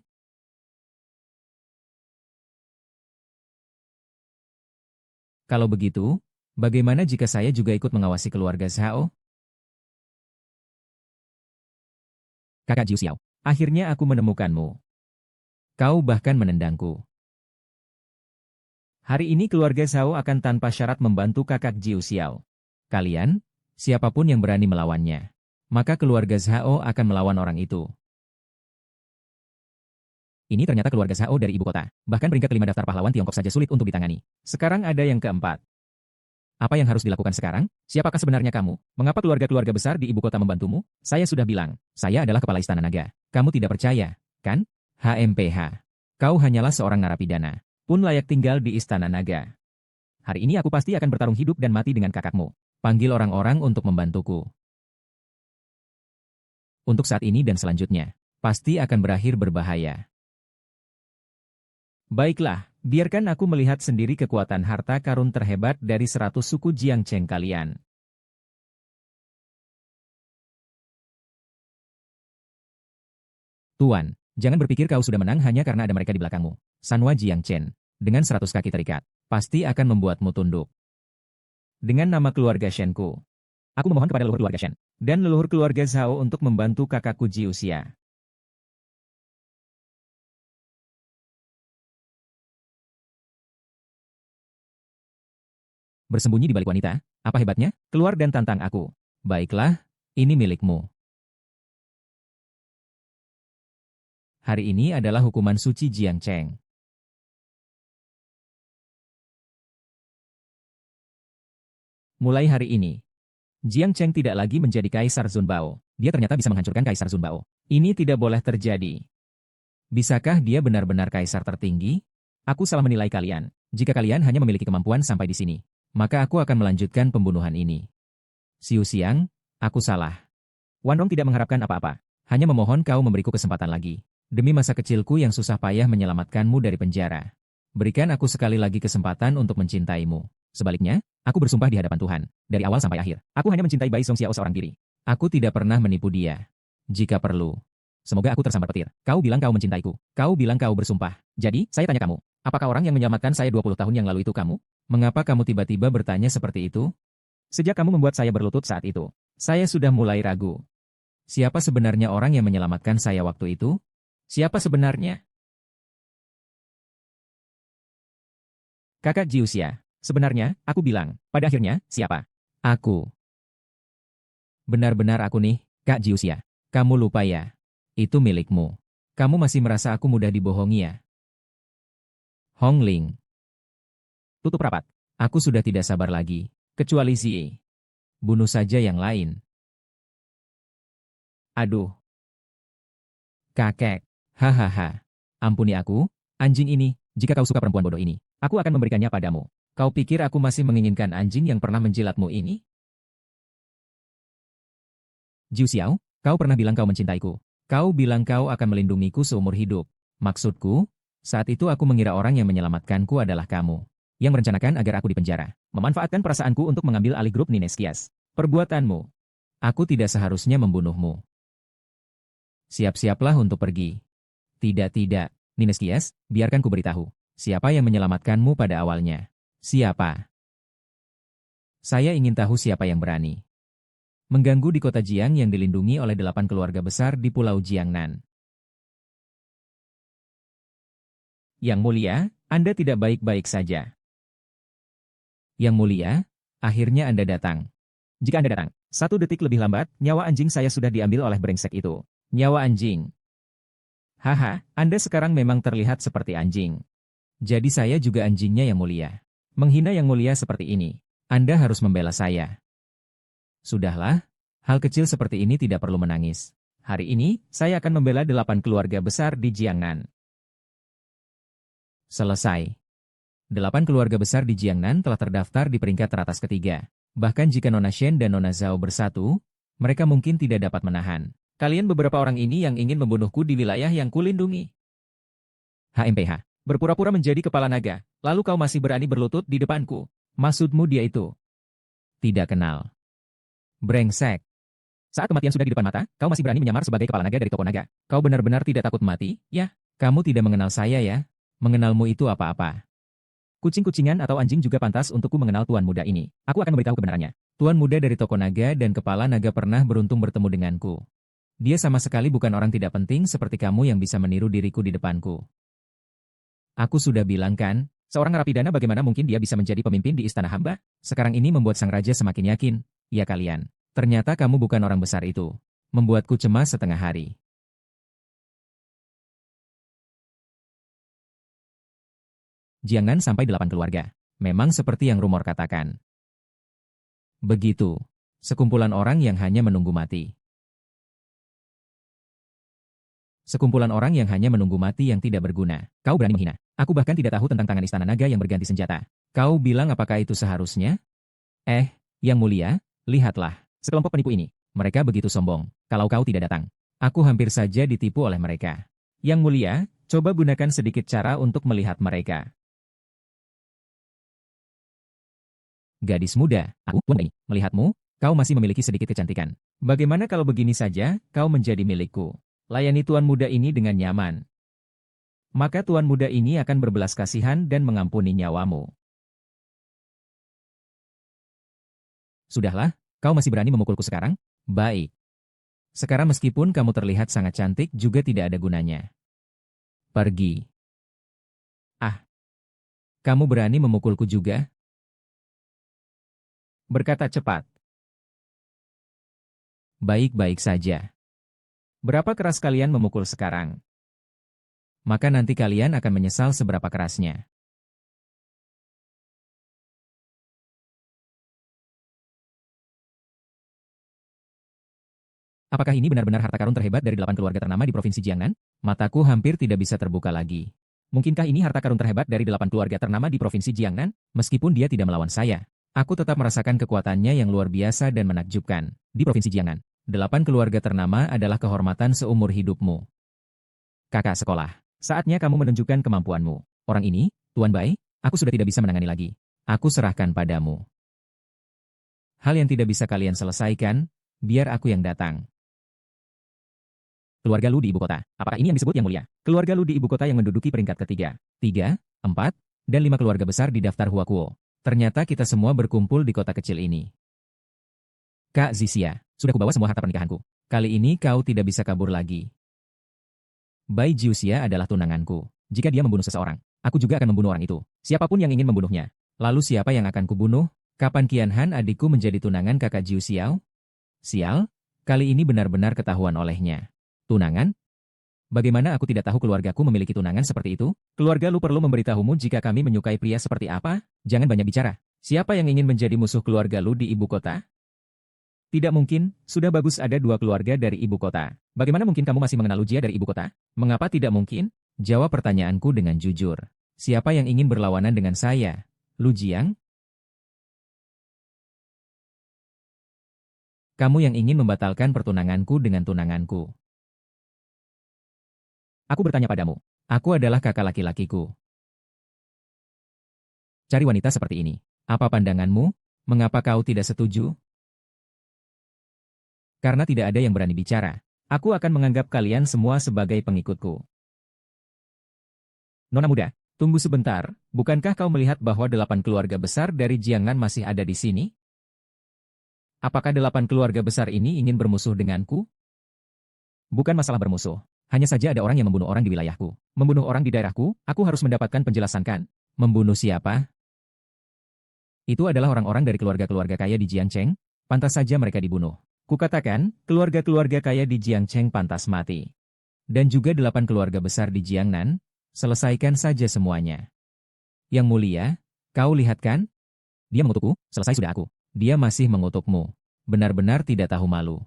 S1: Kalau begitu, bagaimana jika saya juga ikut mengawasi keluarga Zhao? Kakak Jiu Xiao, akhirnya aku menemukanmu. Kau bahkan menendangku. Hari ini keluarga Zhao akan tanpa syarat membantu kakak Jiu Xiao. Kalian, siapapun yang berani melawannya, maka keluarga Zhao akan melawan orang itu. Ini ternyata keluarga Zhao dari ibu kota. Bahkan peringkat kelima daftar pahlawan Tiongkok saja sulit untuk ditangani. Sekarang ada yang keempat. Apa yang harus dilakukan sekarang? Siapakah sebenarnya kamu? Mengapa keluarga-keluarga besar di ibu kota membantumu? Saya sudah bilang, saya adalah kepala istana naga. Kamu tidak percaya, kan? HMPH. Kau hanyalah seorang narapidana, pun layak tinggal di istana naga. Hari ini aku pasti akan bertarung hidup dan mati dengan kakakmu. Panggil orang-orang untuk membantuku. Untuk saat ini dan selanjutnya, pasti akan berakhir berbahaya. Baiklah, biarkan aku melihat sendiri kekuatan harta karun terhebat dari 100 suku Jiangcheng kalian. Tuan, jangan berpikir kau sudah menang hanya karena ada mereka di belakangmu. Sanwa Jiangchen, dengan 100 kaki terikat, pasti akan membuatmu tunduk. Dengan nama keluarga Shenku, aku memohon kepada leluhur keluarga Shen, dan leluhur keluarga Zhao untuk membantu kakakku Ji Usia. Bersembunyi di balik wanita, apa hebatnya? Keluar dan tantang aku. Baiklah, ini milikmu. Hari ini adalah hukuman suci Jiangcheng. Mulai hari ini, Jiangcheng tidak lagi menjadi Kaisar Zunbao. Dia ternyata bisa menghancurkan Kaisar Zunbao. Ini tidak boleh terjadi. Bisakah dia benar-benar Kaisar tertinggi? Aku salah menilai kalian. Jika kalian hanya memiliki kemampuan sampai di sini, maka aku akan melanjutkan pembunuhan ini. Xiu Xiang, aku salah. Wan Rong tidak mengharapkan apa-apa. Hanya memohon kau memberiku kesempatan lagi. Demi masa kecilku yang susah payah menyelamatkanmu dari penjara. Berikan aku sekali lagi kesempatan untuk mencintaimu. Sebaliknya, aku bersumpah di hadapan Tuhan. Dari awal sampai akhir, aku hanya mencintai Bai Song Xiao seorang diri. Aku tidak pernah menipu dia. Jika perlu. Semoga aku tersambar petir. Kau bilang kau mencintaiku. Kau bilang kau bersumpah. Jadi, saya tanya kamu. Apakah orang yang menyelamatkan saya 20 tahun yang lalu itu kamu? Mengapa kamu tiba-tiba bertanya seperti itu? Sejak kamu membuat saya berlutut saat itu, saya sudah mulai ragu. Siapa sebenarnya orang yang menyelamatkan saya waktu itu? Siapa sebenarnya? Kakak Jiuxia. Sebenarnya, aku bilang, pada akhirnya, siapa? Aku. Benar-benar aku nih, Kak Jiuxia. Kamu lupa ya? Itu milikmu. Kamu masih merasa aku mudah dibohongi ya? Hong Ling. Tutup rapat. Aku sudah tidak sabar lagi. Kecuali Zie. Bunuh saja yang lain. Aduh. Kakek. Hahaha. Ampuni aku, anjing ini, jika kau suka perempuan bodoh ini, aku akan memberikannya padamu. Kau pikir aku masih menginginkan anjing yang pernah menjilatmu ini? Jiu Xiao, kau pernah bilang kau mencintaiku. Kau bilang kau akan melindungiku seumur hidup. Maksudku, saat itu aku mengira orang yang menyelamatkanku adalah kamu. Yang merencanakan agar aku dipenjara. Memanfaatkan perasaanku untuk mengambil alih grup Nineskias. Perbuatanmu. Aku tidak seharusnya membunuhmu. Siap-siaplah untuk pergi. Tidak, Nineskias, biarkan ku beritahu. Siapa yang menyelamatkanmu pada awalnya? Siapa? Saya ingin tahu siapa yang berani mengganggu di kota Jiang yang dilindungi oleh 8 keluarga besar di Pulau Jiangnan. Yang mulia, Anda tidak baik-baik saja. Yang mulia, akhirnya Anda datang. Jika Anda datang 1 detik lebih lambat, nyawa anjing saya sudah diambil oleh brengsek itu. Nyawa anjing. Haha, Anda sekarang memang terlihat seperti anjing. Jadi saya juga anjingnya yang mulia. Menghina yang mulia seperti ini. Anda harus membela saya. Sudahlah, hal kecil seperti ini tidak perlu menangis. Hari ini, saya akan membela 8 keluarga besar di Jiangnan. Selesai. 8 keluarga besar di Jiangnan telah terdaftar di peringkat teratas ketiga. Bahkan jika Nona Shen dan Nona Zhao bersatu, mereka mungkin tidak dapat menahan. Kalian beberapa orang ini yang ingin membunuhku di wilayah yang kulindungi. HMPH, berpura-pura menjadi kepala naga, lalu kau masih berani berlutut di depanku. Maksudmu dia itu? Tidak kenal. Brengsek. Saat kematian sudah di depan mata, kau masih berani menyamar sebagai kepala naga dari toko naga. Kau benar-benar tidak takut mati, ya? Kamu tidak mengenal saya ya? Mengenalmu itu apa-apa? Kucing-kucingan atau anjing juga pantas untukku mengenal tuan muda ini. Aku akan memberitahu kebenarannya. Tuan muda dari toko naga dan kepala naga pernah beruntung bertemu denganku. Dia sama sekali bukan orang tidak penting seperti kamu yang bisa meniru diriku di depanku. Aku sudah bilang kan, seorang narapidana bagaimana mungkin dia bisa menjadi pemimpin di istana hamba? Sekarang ini membuat sang raja semakin yakin. Ya kalian, ternyata kamu bukan orang besar itu. Membuatku cemas setengah hari. Jiangnan sampai 8 keluarga. Memang seperti yang rumor katakan. Begitu. Sekumpulan orang yang hanya menunggu mati. Sekumpulan orang yang hanya menunggu mati yang tidak berguna. Kau berani menghina. Aku bahkan tidak tahu tentang tangan istana naga yang berganti senjata. Kau bilang apakah itu seharusnya? Yang mulia, lihatlah. Sekelompok penipu ini. Mereka begitu sombong. Kalau kau tidak datang, aku hampir saja ditipu oleh mereka. Yang mulia, coba gunakan sedikit cara untuk melihat mereka. Gadis muda, aku, Tuan ini, melihatmu, kau masih memiliki sedikit kecantikan. Bagaimana kalau begini saja, kau menjadi milikku? Layani tuan muda ini dengan nyaman. Maka tuan muda ini akan berbelas kasihan dan mengampuni nyawamu. Sudahlah, kau masih berani memukulku sekarang? Baik. Sekarang meskipun kamu terlihat sangat cantik juga tidak ada gunanya. Pergi. Kamu berani memukulku juga? Berkata cepat. Baik-baik saja. Berapa keras kalian memukul sekarang? Maka nanti kalian akan menyesal seberapa kerasnya. Apakah ini benar-benar harta karun terhebat dari 8 keluarga ternama di Provinsi Jiangnan? Mataku hampir tidak bisa terbuka lagi. Mungkinkah ini harta karun terhebat dari 8 keluarga ternama di Provinsi Jiangnan? Meskipun dia tidak melawan saya, aku tetap merasakan kekuatannya yang luar biasa dan menakjubkan. Di Provinsi Jiangnan, 8 keluarga ternama adalah kehormatan seumur hidupmu. Kakak sekolah, saatnya kamu menunjukkan kemampuanmu. Orang ini, Tuan Bai, aku sudah tidak bisa menangani lagi. Aku serahkan padamu. Hal yang tidak bisa kalian selesaikan, biar aku yang datang. Keluarga Lu di ibu kota. Apakah ini yang disebut yang mulia? Keluarga Lu di ibu kota yang menduduki peringkat ketiga, 3, 4, dan 5 keluarga besar di daftar Huakuo. Ternyata kita semua berkumpul di kota kecil ini. Kak Zixia, sudah kubawa semua harta pernikahanku. Kali ini kau tidak bisa kabur lagi. Bai Jiuxia adalah tunanganku. Jika dia membunuh seseorang, aku juga akan membunuh orang itu. Siapapun yang ingin membunuhnya. Lalu siapa yang akan kubunuh? Kapan Qian Han adikku menjadi tunangan kakak Jiu Xiao? Sial, kali ini benar-benar ketahuan olehnya. Tunangan? Bagaimana aku tidak tahu keluargaku memiliki tunangan seperti itu? Keluarga Lu perlu memberitahumu jika kami menyukai pria seperti apa? Jangan banyak bicara. Siapa yang ingin menjadi musuh keluarga Lu di ibu kota? Tidak mungkin, sudah bagus ada dua keluarga dari ibu kota. Bagaimana mungkin kamu masih mengenal Lujia dari ibu kota? Mengapa tidak mungkin? Jawab pertanyaanku dengan jujur. Siapa yang ingin berlawanan dengan saya? Lujiang? Kamu yang ingin membatalkan pertunanganku dengan tunanganku. Aku bertanya padamu. Aku adalah kakak laki-lakiku. Cari wanita seperti ini. Apa pandanganmu? Mengapa kau tidak setuju? Karena tidak ada yang berani bicara. Aku akan menganggap kalian semua sebagai pengikutku. Nona muda, tunggu sebentar. Bukankah kau melihat bahwa 8 keluarga besar dari Jiangnan masih ada di sini? Apakah 8 keluarga besar ini ingin bermusuh denganku? Bukan masalah bermusuh. Hanya saja ada orang yang membunuh orang di wilayahku. Membunuh orang di daerahku, aku harus mendapatkan penjelasan kan? Membunuh siapa? Itu adalah orang-orang dari keluarga-keluarga kaya di Jiangcheng. Pantas saja mereka dibunuh. Kukatakan, keluarga-keluarga kaya di Jiangcheng pantas mati. Dan juga 8 keluarga besar di Jiangnan, selesaikan saja semuanya. Yang mulia, kau lihat kan? Dia mengutukku, selesai sudah aku. Dia masih mengutukmu. Benar-benar tidak tahu malu.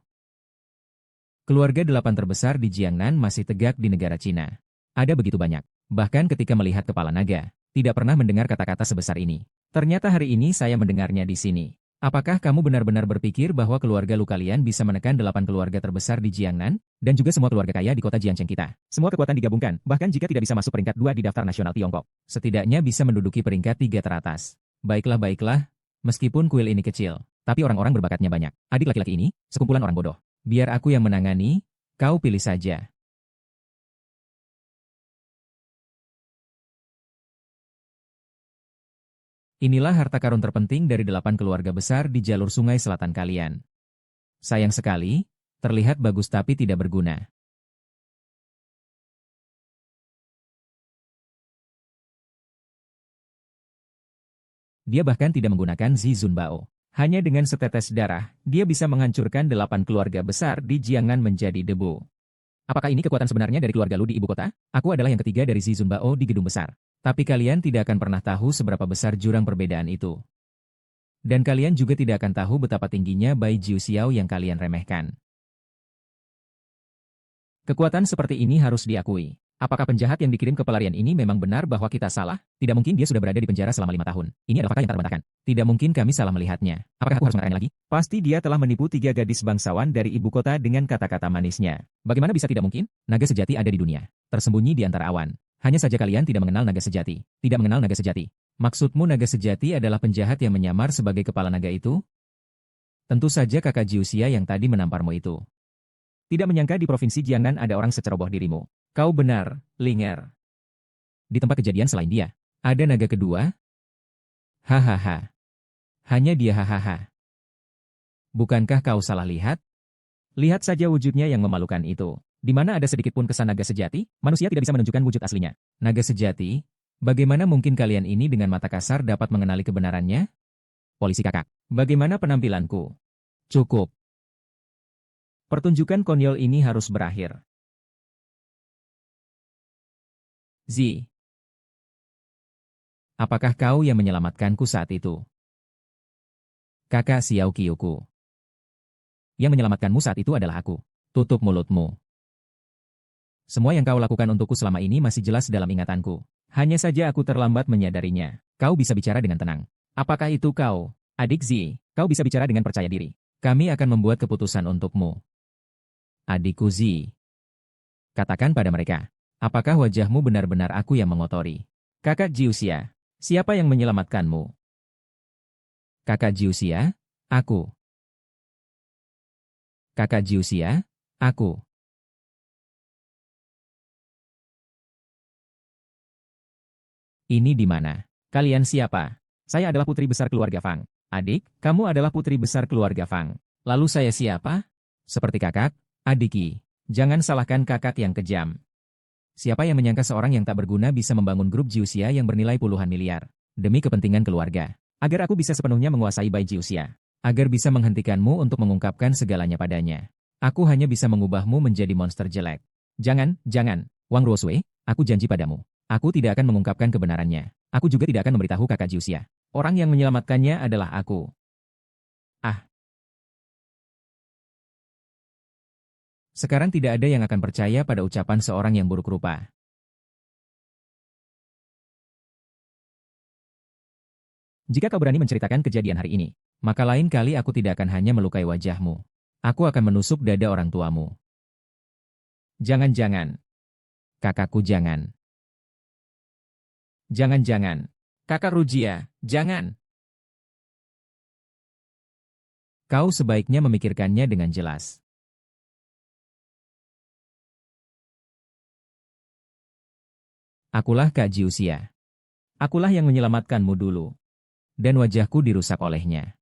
S1: Keluarga 8 terbesar di Jiangnan masih tegak di negara Cina. Ada begitu banyak. Bahkan ketika melihat kepala naga, tidak pernah mendengar kata-kata sebesar ini. Ternyata hari ini saya mendengarnya di sini. Apakah kamu benar-benar berpikir bahwa keluarga Lu kalian bisa menekan 8 keluarga terbesar di Jiangnan? Dan juga semua keluarga kaya di kota Jiangcheng kita. Semua kekuatan digabungkan, bahkan jika tidak bisa masuk peringkat 2 di daftar nasional Tiongkok. Setidaknya bisa menduduki peringkat 3 teratas. Baiklah. Meskipun kuil ini kecil, tapi orang-orang berbakatnya banyak. Adik laki-laki ini, sekumpulan orang bodoh. Biar aku yang menangani, kau pilih saja. Inilah harta karun terpenting dari 8 keluarga besar di jalur sungai selatan kalian. Sayang sekali, terlihat bagus tapi tidak berguna. Dia bahkan tidak menggunakan Zizun Bao. Hanya dengan setetes darah, dia bisa menghancurkan 8 keluarga besar di Jiangnan menjadi debu. Apakah ini kekuatan sebenarnya dari keluarga Lu di ibu kota? Aku adalah yang ketiga dari Zizun Bao di gedung besar. Tapi kalian tidak akan pernah tahu seberapa besar jurang perbedaan itu. Dan kalian juga tidak akan tahu betapa tingginya Bai Jiu Xiao yang kalian remehkan. Kekuatan seperti ini harus diakui. Apakah penjahat yang dikirim ke pelarian ini memang benar bahwa kita salah? Tidak mungkin dia sudah berada di penjara selama 5 tahun. Ini adalah fakta yang tak terbantahkan. Tidak mungkin kami salah melihatnya. Apakah aku harus mengatakannya lagi? Pasti dia telah menipu 3 gadis bangsawan dari ibu kota dengan kata-kata manisnya. Bagaimana bisa tidak mungkin? Naga sejati ada di dunia. Tersembunyi di antara awan. Hanya saja kalian tidak mengenal naga sejati. Tidak mengenal naga sejati. Maksudmu naga sejati adalah penjahat yang menyamar sebagai kepala naga itu? Tentu saja kakak Jiuxia yang tadi menamparmu itu. Tidak menyangka di provinsi Jiangnan ada orang seceroboh dirimu. Kau benar, Linger. Di tempat kejadian selain dia, ada naga kedua? Hahaha. Hanya dia hahaha. Bukankah kau salah lihat? Lihat saja wujudnya yang memalukan itu. Di mana ada sedikit pun kesan naga sejati, manusia tidak bisa menunjukkan wujud aslinya. Naga sejati? Bagaimana mungkin kalian ini dengan mata kasar dapat mengenali kebenarannya? Polisi kakak, bagaimana penampilanku? Cukup. Pertunjukan konyol ini harus berakhir. Zi. Apakah kau yang menyelamatkanku saat itu? Kakak Xiao Qiuku. Yang menyelamatkanmu saat itu adalah aku. Tutup mulutmu. Semua yang kau lakukan untukku selama ini masih jelas dalam ingatanku. Hanya saja aku terlambat menyadarinya. Kau bisa bicara dengan tenang. Apakah itu kau? Adik Zi, kau bisa bicara dengan percaya diri. Kami akan membuat keputusan untukmu. Adikku Zi. Katakan pada mereka. Apakah wajahmu benar-benar aku yang mengotori? Kakak Jiuxia, siapa yang menyelamatkanmu? Kakak Jiuxia, aku. Kakak Jiuxia, aku. Ini di mana? Kalian siapa? Saya adalah putri besar keluarga Fang. Adik, kamu adalah putri besar keluarga Fang. Lalu saya siapa? Seperti kakak, adiki. Jangan salahkan kakak yang kejam. Siapa yang menyangka seorang yang tak berguna bisa membangun grup Jiuxia yang bernilai puluhan miliar. Demi kepentingan keluarga. Agar aku bisa sepenuhnya menguasai Bai Jiuxia. agar bisa menghentikanmu untuk mengungkapkan segalanya padanya. Aku hanya bisa mengubahmu menjadi monster jelek. Jangan, jangan, Wang Ruosui, aku janji padamu. Aku tidak akan mengungkapkan kebenarannya. Aku juga tidak akan memberitahu kakak Jiuxia. Orang yang menyelamatkannya adalah aku. Ah, sekarang tidak ada yang akan percaya pada ucapan seorang yang buruk rupa. Jika kau berani menceritakan kejadian hari ini, maka lain kali aku tidak akan hanya melukai wajahmu. Aku akan menusuk dada orang tuamu. Jangan-jangan. Kakakku jangan. Jangan-jangan. Kakak Rujia, jangan. Kau sebaiknya memikirkannya dengan jelas. Akulah Kak Jiuxia. Akulah yang menyelamatkanmu dulu. Dan wajahku dirusak olehnya.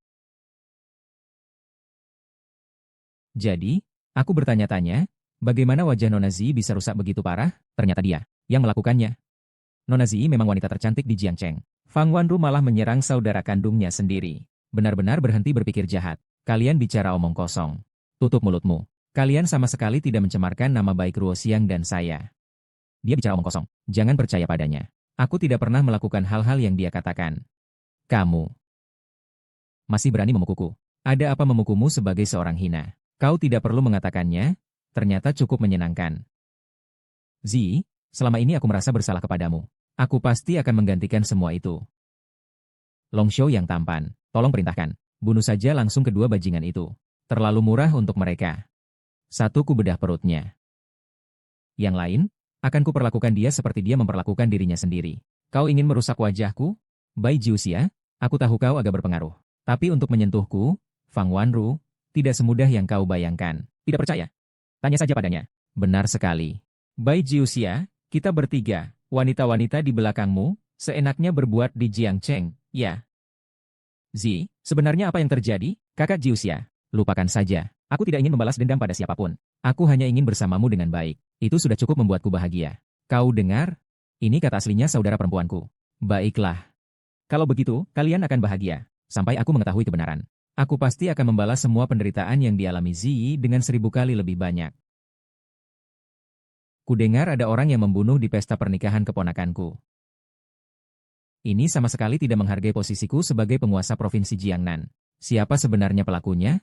S1: Jadi, aku bertanya-tanya, bagaimana wajah Nona Zi bisa rusak begitu parah? Ternyata dia yang melakukannya. Nona Zi memang wanita tercantik di Jiangcheng. Fang Wanru malah menyerang saudara kandungnya sendiri. Benar-benar berhenti berpikir jahat. Kalian bicara omong kosong. Tutup mulutmu. Kalian sama sekali tidak mencemarkan nama baik Ruo Xiang dan saya. Dia bicara omong kosong. Jangan percaya padanya. Aku tidak pernah melakukan hal-hal yang dia katakan. Kamu masih berani memukuku. Ada apa memukumu sebagai seorang hina? Kau tidak perlu mengatakannya, ternyata cukup menyenangkan. Zi, selama ini aku merasa bersalah kepadamu. Aku pasti akan menggantikan semua itu. Longshu yang tampan, tolong perintahkan. Bunuh saja langsung kedua bajingan itu. Terlalu murah untuk mereka. Satu ku bedah perutnya. Yang lain, akan kuperlakukan dia seperti dia memperlakukan dirinya sendiri. Kau ingin merusak wajahku? Bai Jiuxia, aku tahu kau agak berpengaruh. Tapi untuk menyentuhku, Fang Wanru, tidak semudah yang kau bayangkan. Tidak percaya? Tanya saja padanya. Benar sekali. Bai Jiuxia, kita bertiga, wanita-wanita di belakangmu, seenaknya berbuat di Jiangcheng, ya. Zi, sebenarnya apa yang terjadi? Kakak Jiuxia, lupakan saja. Aku tidak ingin membalas dendam pada siapapun. Aku hanya ingin bersamamu dengan baik. Itu sudah cukup membuatku bahagia. Kau dengar? Ini kata aslinya saudara perempuanku. Baiklah. Kalau begitu, kalian akan bahagia. Sampai aku mengetahui kebenaran. Aku pasti akan membalas semua penderitaan yang dialami Zi dengan 1000 kali lebih banyak. Kudengar ada orang yang membunuh di pesta pernikahan keponakanku. Ini sama sekali tidak menghargai posisiku sebagai penguasa provinsi Jiangnan. Siapa sebenarnya pelakunya?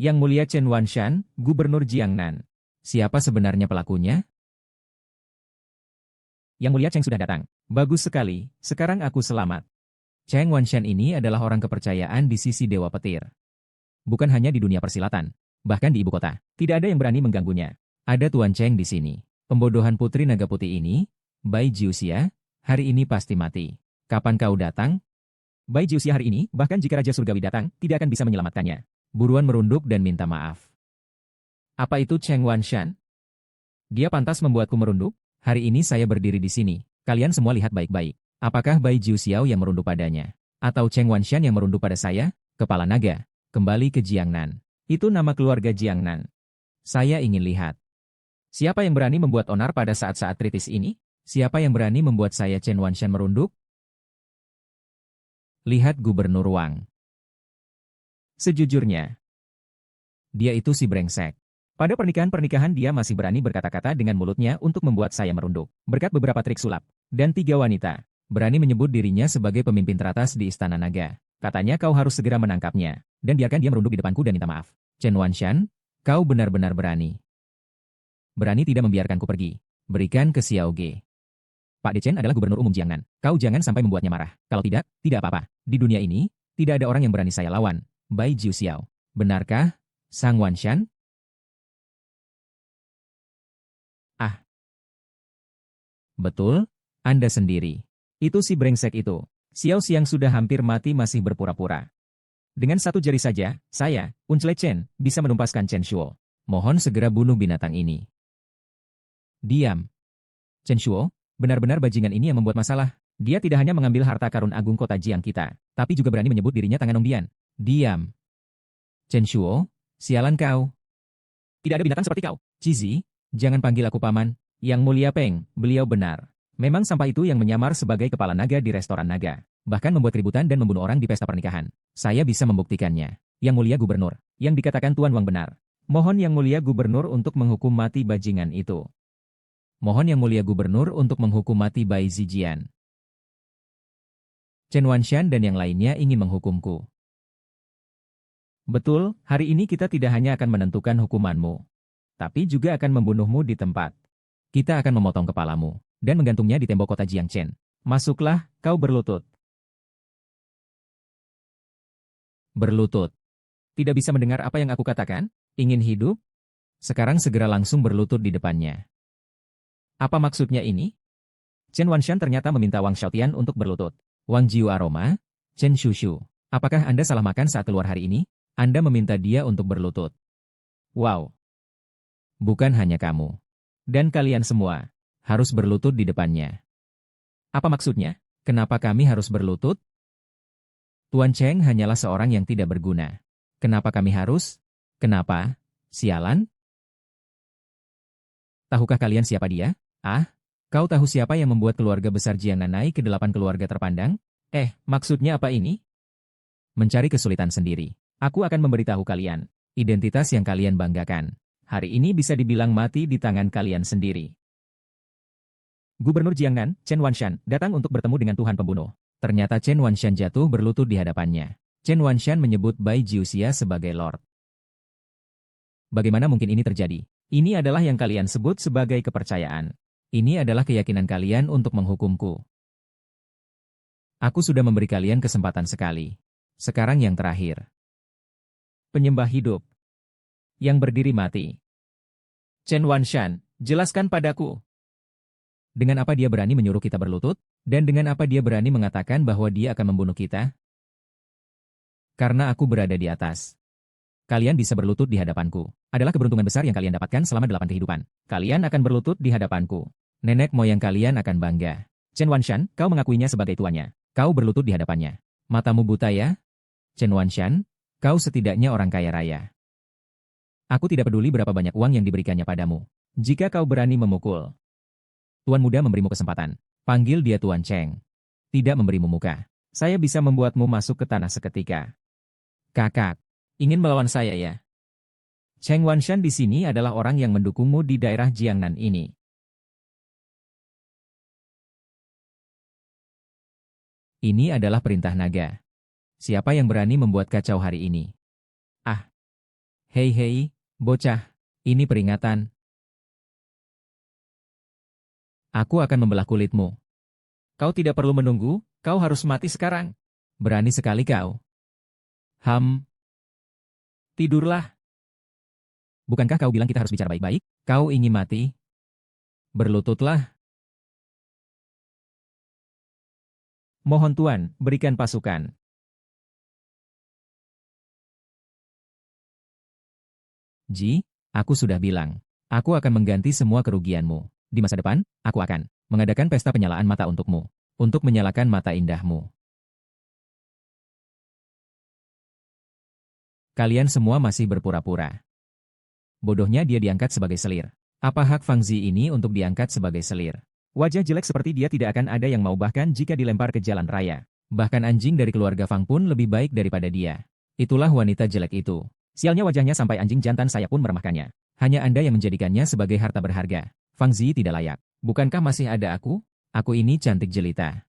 S1: Yang Mulia Chen Wanshan, Gubernur Jiangnan. Siapa sebenarnya pelakunya? Yang Mulia Cheng sudah datang. Bagus sekali, sekarang aku selamat. Cheng Wanshan ini adalah orang kepercayaan di sisi Dewa Petir. Bukan hanya di dunia persilatan, bahkan di ibu kota. Tidak ada yang berani mengganggunya. Ada Tuan Cheng di sini. Pembodohan Putri Naga Putih ini, Bai Jiuxia, hari ini pasti mati. Kapan kau datang? Bai Jiuxia hari ini, bahkan jika Raja Surgawi datang, tidak akan bisa menyelamatkannya. Buruan merunduk dan minta maaf. Apa itu Cheng Wanshan? Dia pantas membuatku merunduk? Hari ini saya berdiri di sini. Kalian semua lihat baik-baik. Apakah Bai Jiuxiao yang merunduk padanya? Atau Cheng Wanshan yang merunduk pada saya? Kepala naga. Kembali ke Jiangnan. Itu nama keluarga Jiangnan. Saya ingin lihat. Siapa yang berani membuat onar pada saat-saat kritis ini? Siapa yang berani membuat saya Chen Wanshan merunduk? Lihat Gubernur Wang. Sejujurnya, dia itu si brengsek. Pada pernikahan-pernikahan dia masih berani berkata-kata dengan mulutnya untuk membuat saya merunduk. Berkat beberapa trik sulap. Dan 3 wanita. Berani menyebut dirinya sebagai pemimpin teratas di Istana Naga. Katanya kau harus segera menangkapnya. Dan biarkan dia merunduk di depanku dan minta maaf. Chen Wanshan, kau benar-benar berani. Berani tidak membiarkanku pergi. Berikan ke Xiao Ge. Pak Dechen adalah gubernur umum Jiangnan. Kau jangan sampai membuatnya marah. Kalau tidak, tidak apa-apa. Di dunia ini, tidak ada orang yang berani saya lawan. Bai Jiuxiao. Benarkah, Sang Wanshan? Ah. Betul, Anda sendiri. Itu si brengsek itu. Xiao Xiang sudah hampir mati masih berpura-pura. Dengan satu jari saja, saya, Uncle Chen, bisa menumpaskan Chen Shuo. Mohon segera bunuh binatang ini. Diam. Chen Shuo, benar-benar bajingan ini yang membuat masalah. Dia tidak hanya mengambil harta karun agung kota Jiang kita, tapi juga berani menyebut dirinya Tangan Nongbian. Diam. Chen Shuo, sialan kau. Tidak ada binatang seperti kau. Cizi, jangan panggil aku paman. Yang Mulia Peng, beliau benar. Memang sampah itu yang menyamar sebagai kepala naga di restoran naga. Bahkan membuat keributan dan membunuh orang di pesta pernikahan. Saya bisa membuktikannya. Yang mulia gubernur, yang dikatakan Tuan Wang benar. Mohon yang mulia gubernur untuk menghukum mati bajingan itu. Mohon yang mulia gubernur untuk menghukum mati Bai Zijian. Chen Wanshan dan yang lainnya ingin menghukumku. Betul, hari ini kita tidak hanya akan menentukan hukumanmu, tapi juga akan membunuhmu di tempat. Kita akan memotong kepalamu dan menggantungnya di tembok kota Jiangchen. Masuklah, kau berlutut. Berlutut. Tidak bisa mendengar apa yang aku katakan? Ingin hidup? Sekarang segera langsung berlutut di depannya. Apa maksudnya ini? Chen Wanshan ternyata meminta Wang Xiaotian untuk berlutut. Wang Jiu Aroma, Chen Shushu. Apakah Anda salah makan saat keluar hari ini? Anda meminta dia untuk berlutut. Wow. Bukan hanya kamu. Dan kalian semua harus berlutut di depannya. Apa maksudnya? Kenapa kami harus berlutut? Tuan Cheng hanyalah seorang yang tidak berguna. Kenapa kami harus? Kenapa? Sialan? Tahukah kalian siapa dia? Ah, kau tahu siapa yang membuat keluarga besar Jiangnan naik ke 8 keluarga terpandang? Maksudnya apa ini? Mencari kesulitan sendiri. Aku akan memberitahu kalian. Identitas yang kalian banggakan. Hari ini bisa dibilang mati di tangan kalian sendiri. Gubernur Jiangnan, Chen Wanshan, datang untuk bertemu dengan Tuhan Pembunuh. Ternyata Chen Wanshan jatuh berlutut di hadapannya. Chen Wanshan menyebut Bai Jiuxia sebagai Lord. Bagaimana mungkin ini terjadi? Ini adalah yang kalian sebut sebagai kepercayaan. Ini adalah keyakinan kalian untuk menghukumku. Aku sudah memberi kalian kesempatan sekali. Sekarang yang terakhir. Penyembah hidup. Yang berdiri mati. Chen Wanshan, jelaskan padaku. Dengan apa dia berani menyuruh kita berlutut? Dan dengan apa dia berani mengatakan bahwa dia akan membunuh kita? Karena aku berada di atas. Kalian bisa berlutut di hadapanku. Adalah keberuntungan besar yang kalian dapatkan selama 8 kehidupan. Kalian akan berlutut di hadapanku. Nenek moyang kalian akan bangga. Chen Wanshan, kau mengakuinya sebagai tuannya. Kau berlutut di hadapannya. Matamu buta ya? Chen Wanshan, kau setidaknya orang kaya raya. Aku tidak peduli berapa banyak uang yang diberikannya padamu. Jika kau berani memukul. Tuan muda memberimu kesempatan. Panggil dia Tuan Cheng. Tidak memberimu muka. Saya bisa membuatmu masuk ke tanah seketika. Kakak, ingin melawan saya ya? Chen Wanshan di sini adalah orang yang mendukungmu di daerah Jiangnan ini. Ini adalah perintah naga. Siapa yang berani membuat kacau hari ini? Ah. Hei, bocah. Ini peringatan. Aku akan membelah kulitmu. Kau tidak perlu menunggu, kau harus mati sekarang. Berani sekali kau. Tidurlah. Bukankah kau bilang kita harus bicara baik-baik? Kau ingin mati? Berlututlah. Mohon Tuan, berikan pasukan. Ji, aku sudah bilang. Aku akan mengganti semua kerugianmu. Di masa depan, aku akan mengadakan pesta penyalaan mata untukmu. Untuk menyalakan mata indahmu. Kalian semua masih berpura-pura. Bodohnya dia diangkat sebagai selir. Apa hak Fang Zi ini untuk diangkat sebagai selir? Wajah jelek seperti dia tidak akan ada yang mau bahkan jika dilempar ke jalan raya. Bahkan anjing dari keluarga Fang pun lebih baik daripada dia. Itulah wanita jelek itu. Sialnya wajahnya sampai anjing jantan saya pun meremahkannya. Hanya Anda yang menjadikannya sebagai harta berharga. Fang Zi tidak layak. Bukankah masih ada aku? Aku ini cantik jelita.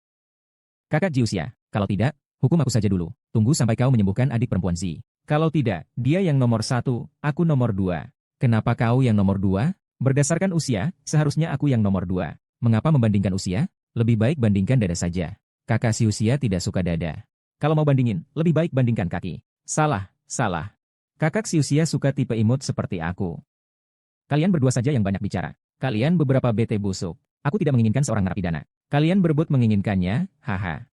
S1: Kakak Jiuxia, kalau tidak, hukum aku saja dulu. Tunggu sampai kau menyembuhkan adik perempuan Zi. Kalau tidak, dia yang nomor 1, aku nomor 2. Kenapa kau yang nomor 2? Berdasarkan usia, seharusnya aku yang nomor 2. Mengapa membandingkan usia? Lebih baik bandingkan dada saja. Kakak si usia tidak suka dada. Kalau mau bandingin, lebih baik bandingkan kaki. Salah. Kakak si usia suka tipe imut seperti aku. Kalian berdua saja yang banyak bicara. Kalian beberapa bete busuk. Aku tidak menginginkan seorang narapidana. Kalian berebut menginginkannya, haha.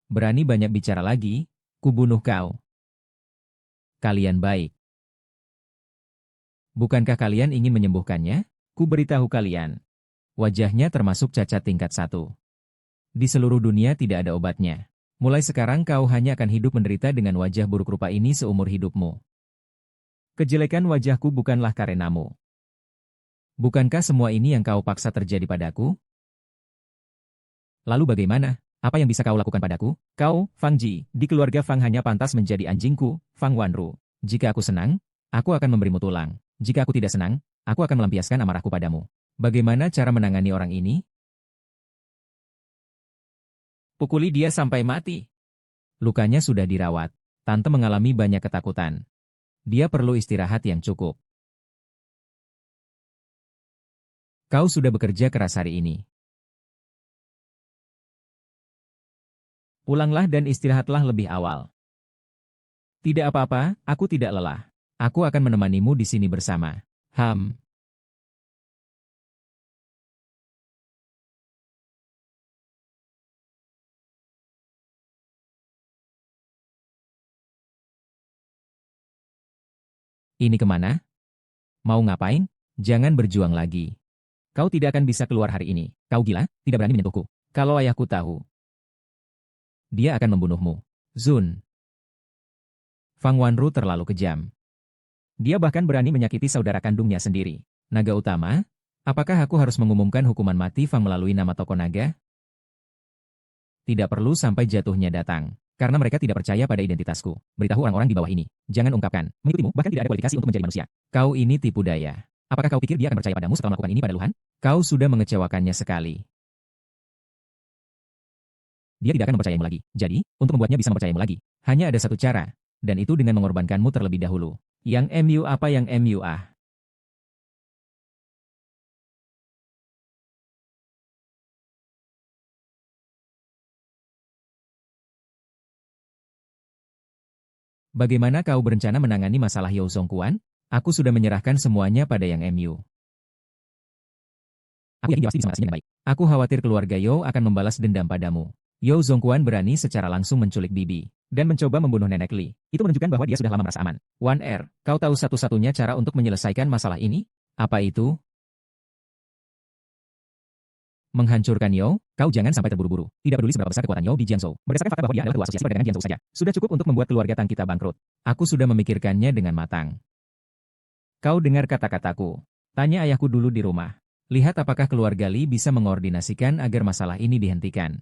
S1: Berani banyak bicara lagi, kubunuh kau. Kalian baik. Bukankah kalian ingin menyembuhkannya? Ku beritahu kalian. Wajahnya termasuk cacat tingkat 1. Di seluruh dunia tidak ada obatnya. Mulai sekarang kau hanya akan hidup menderita dengan wajah buruk rupa ini seumur hidupmu. Kejelekan wajahku bukanlah karenamu. Bukankah semua ini yang kau paksa terjadi padaku? Lalu bagaimana? Apa yang bisa kau lakukan padaku? Kau, Fang Ji, di keluarga Fang hanya pantas menjadi anjingku, Fang Wanru. Jika aku senang, aku akan memberimu tulang. Jika aku tidak senang, aku akan melampiaskan amarahku padamu. Bagaimana cara menangani orang ini? Pukuli dia sampai mati. Lukanya sudah dirawat. Tante mengalami banyak ketakutan. Dia perlu istirahat yang cukup. Kau sudah bekerja keras hari ini. Pulanglah dan istirahatlah lebih awal. Tidak apa-apa, aku tidak lelah. Aku akan menemanimu di sini bersama. Ini kemana? Mau ngapain? Jangan berjuang lagi. Kau tidak akan bisa keluar hari ini. Kau gila, tidak berani menyentuhku. Kalau ayahku tahu, dia akan membunuhmu. Zun. Fang Wanru terlalu kejam. Dia bahkan berani menyakiti saudara kandungnya sendiri. Naga utama, apakah aku harus mengumumkan hukuman mati Fang melalui nama toko naga? Tidak perlu sampai jatuhnya datang. Karena mereka tidak percaya pada identitasku. Beritahu orang-orang di bawah ini. Jangan ungkapkan. Mengikutimu bahkan tidak ada kualifikasi untuk menjadi manusia. Kau ini tipu daya. Apakah kau pikir dia akan percaya padamu setelah melakukan ini pada Luhan? Kau sudah mengecewakannya sekali. Dia tidak akan mempercayaimu lagi. Jadi, untuk membuatnya bisa mempercayaimu lagi, hanya ada satu cara. Dan itu dengan mengorbankanmu terlebih dahulu. Yang MU apa yang MU ah? Bagaimana kau berencana menangani masalah Yao Zongquan? Aku sudah menyerahkan semuanya pada yang MU. Aku yakin dia pasti bisa mengatasinya dengan baik. Aku khawatir keluarga Yao akan membalas dendam padamu. Yao Zongquan berani secara langsung menculik Bibi dan mencoba membunuh Nenek Li. Itu menunjukkan bahwa dia sudah lama merasa aman. Wan Er, kau tahu satu-satunya cara untuk menyelesaikan masalah ini? Apa itu? Menghancurkan Yao? Kau jangan sampai terburu-buru. Tidak peduli seberapa besar kekuatan Yao di Jiangzhou. Berdasarkan fakta bahwa dia adalah ketua asosiasi perdagangan Jiangzhou saja, sudah cukup untuk membuat keluarga Tang kita bangkrut. Aku sudah memikirkannya dengan matang. Kau dengar kata-kataku. Tanya ayahku dulu di rumah. Lihat apakah keluarga Li bisa mengordinasikan agar masalah ini dihentikan.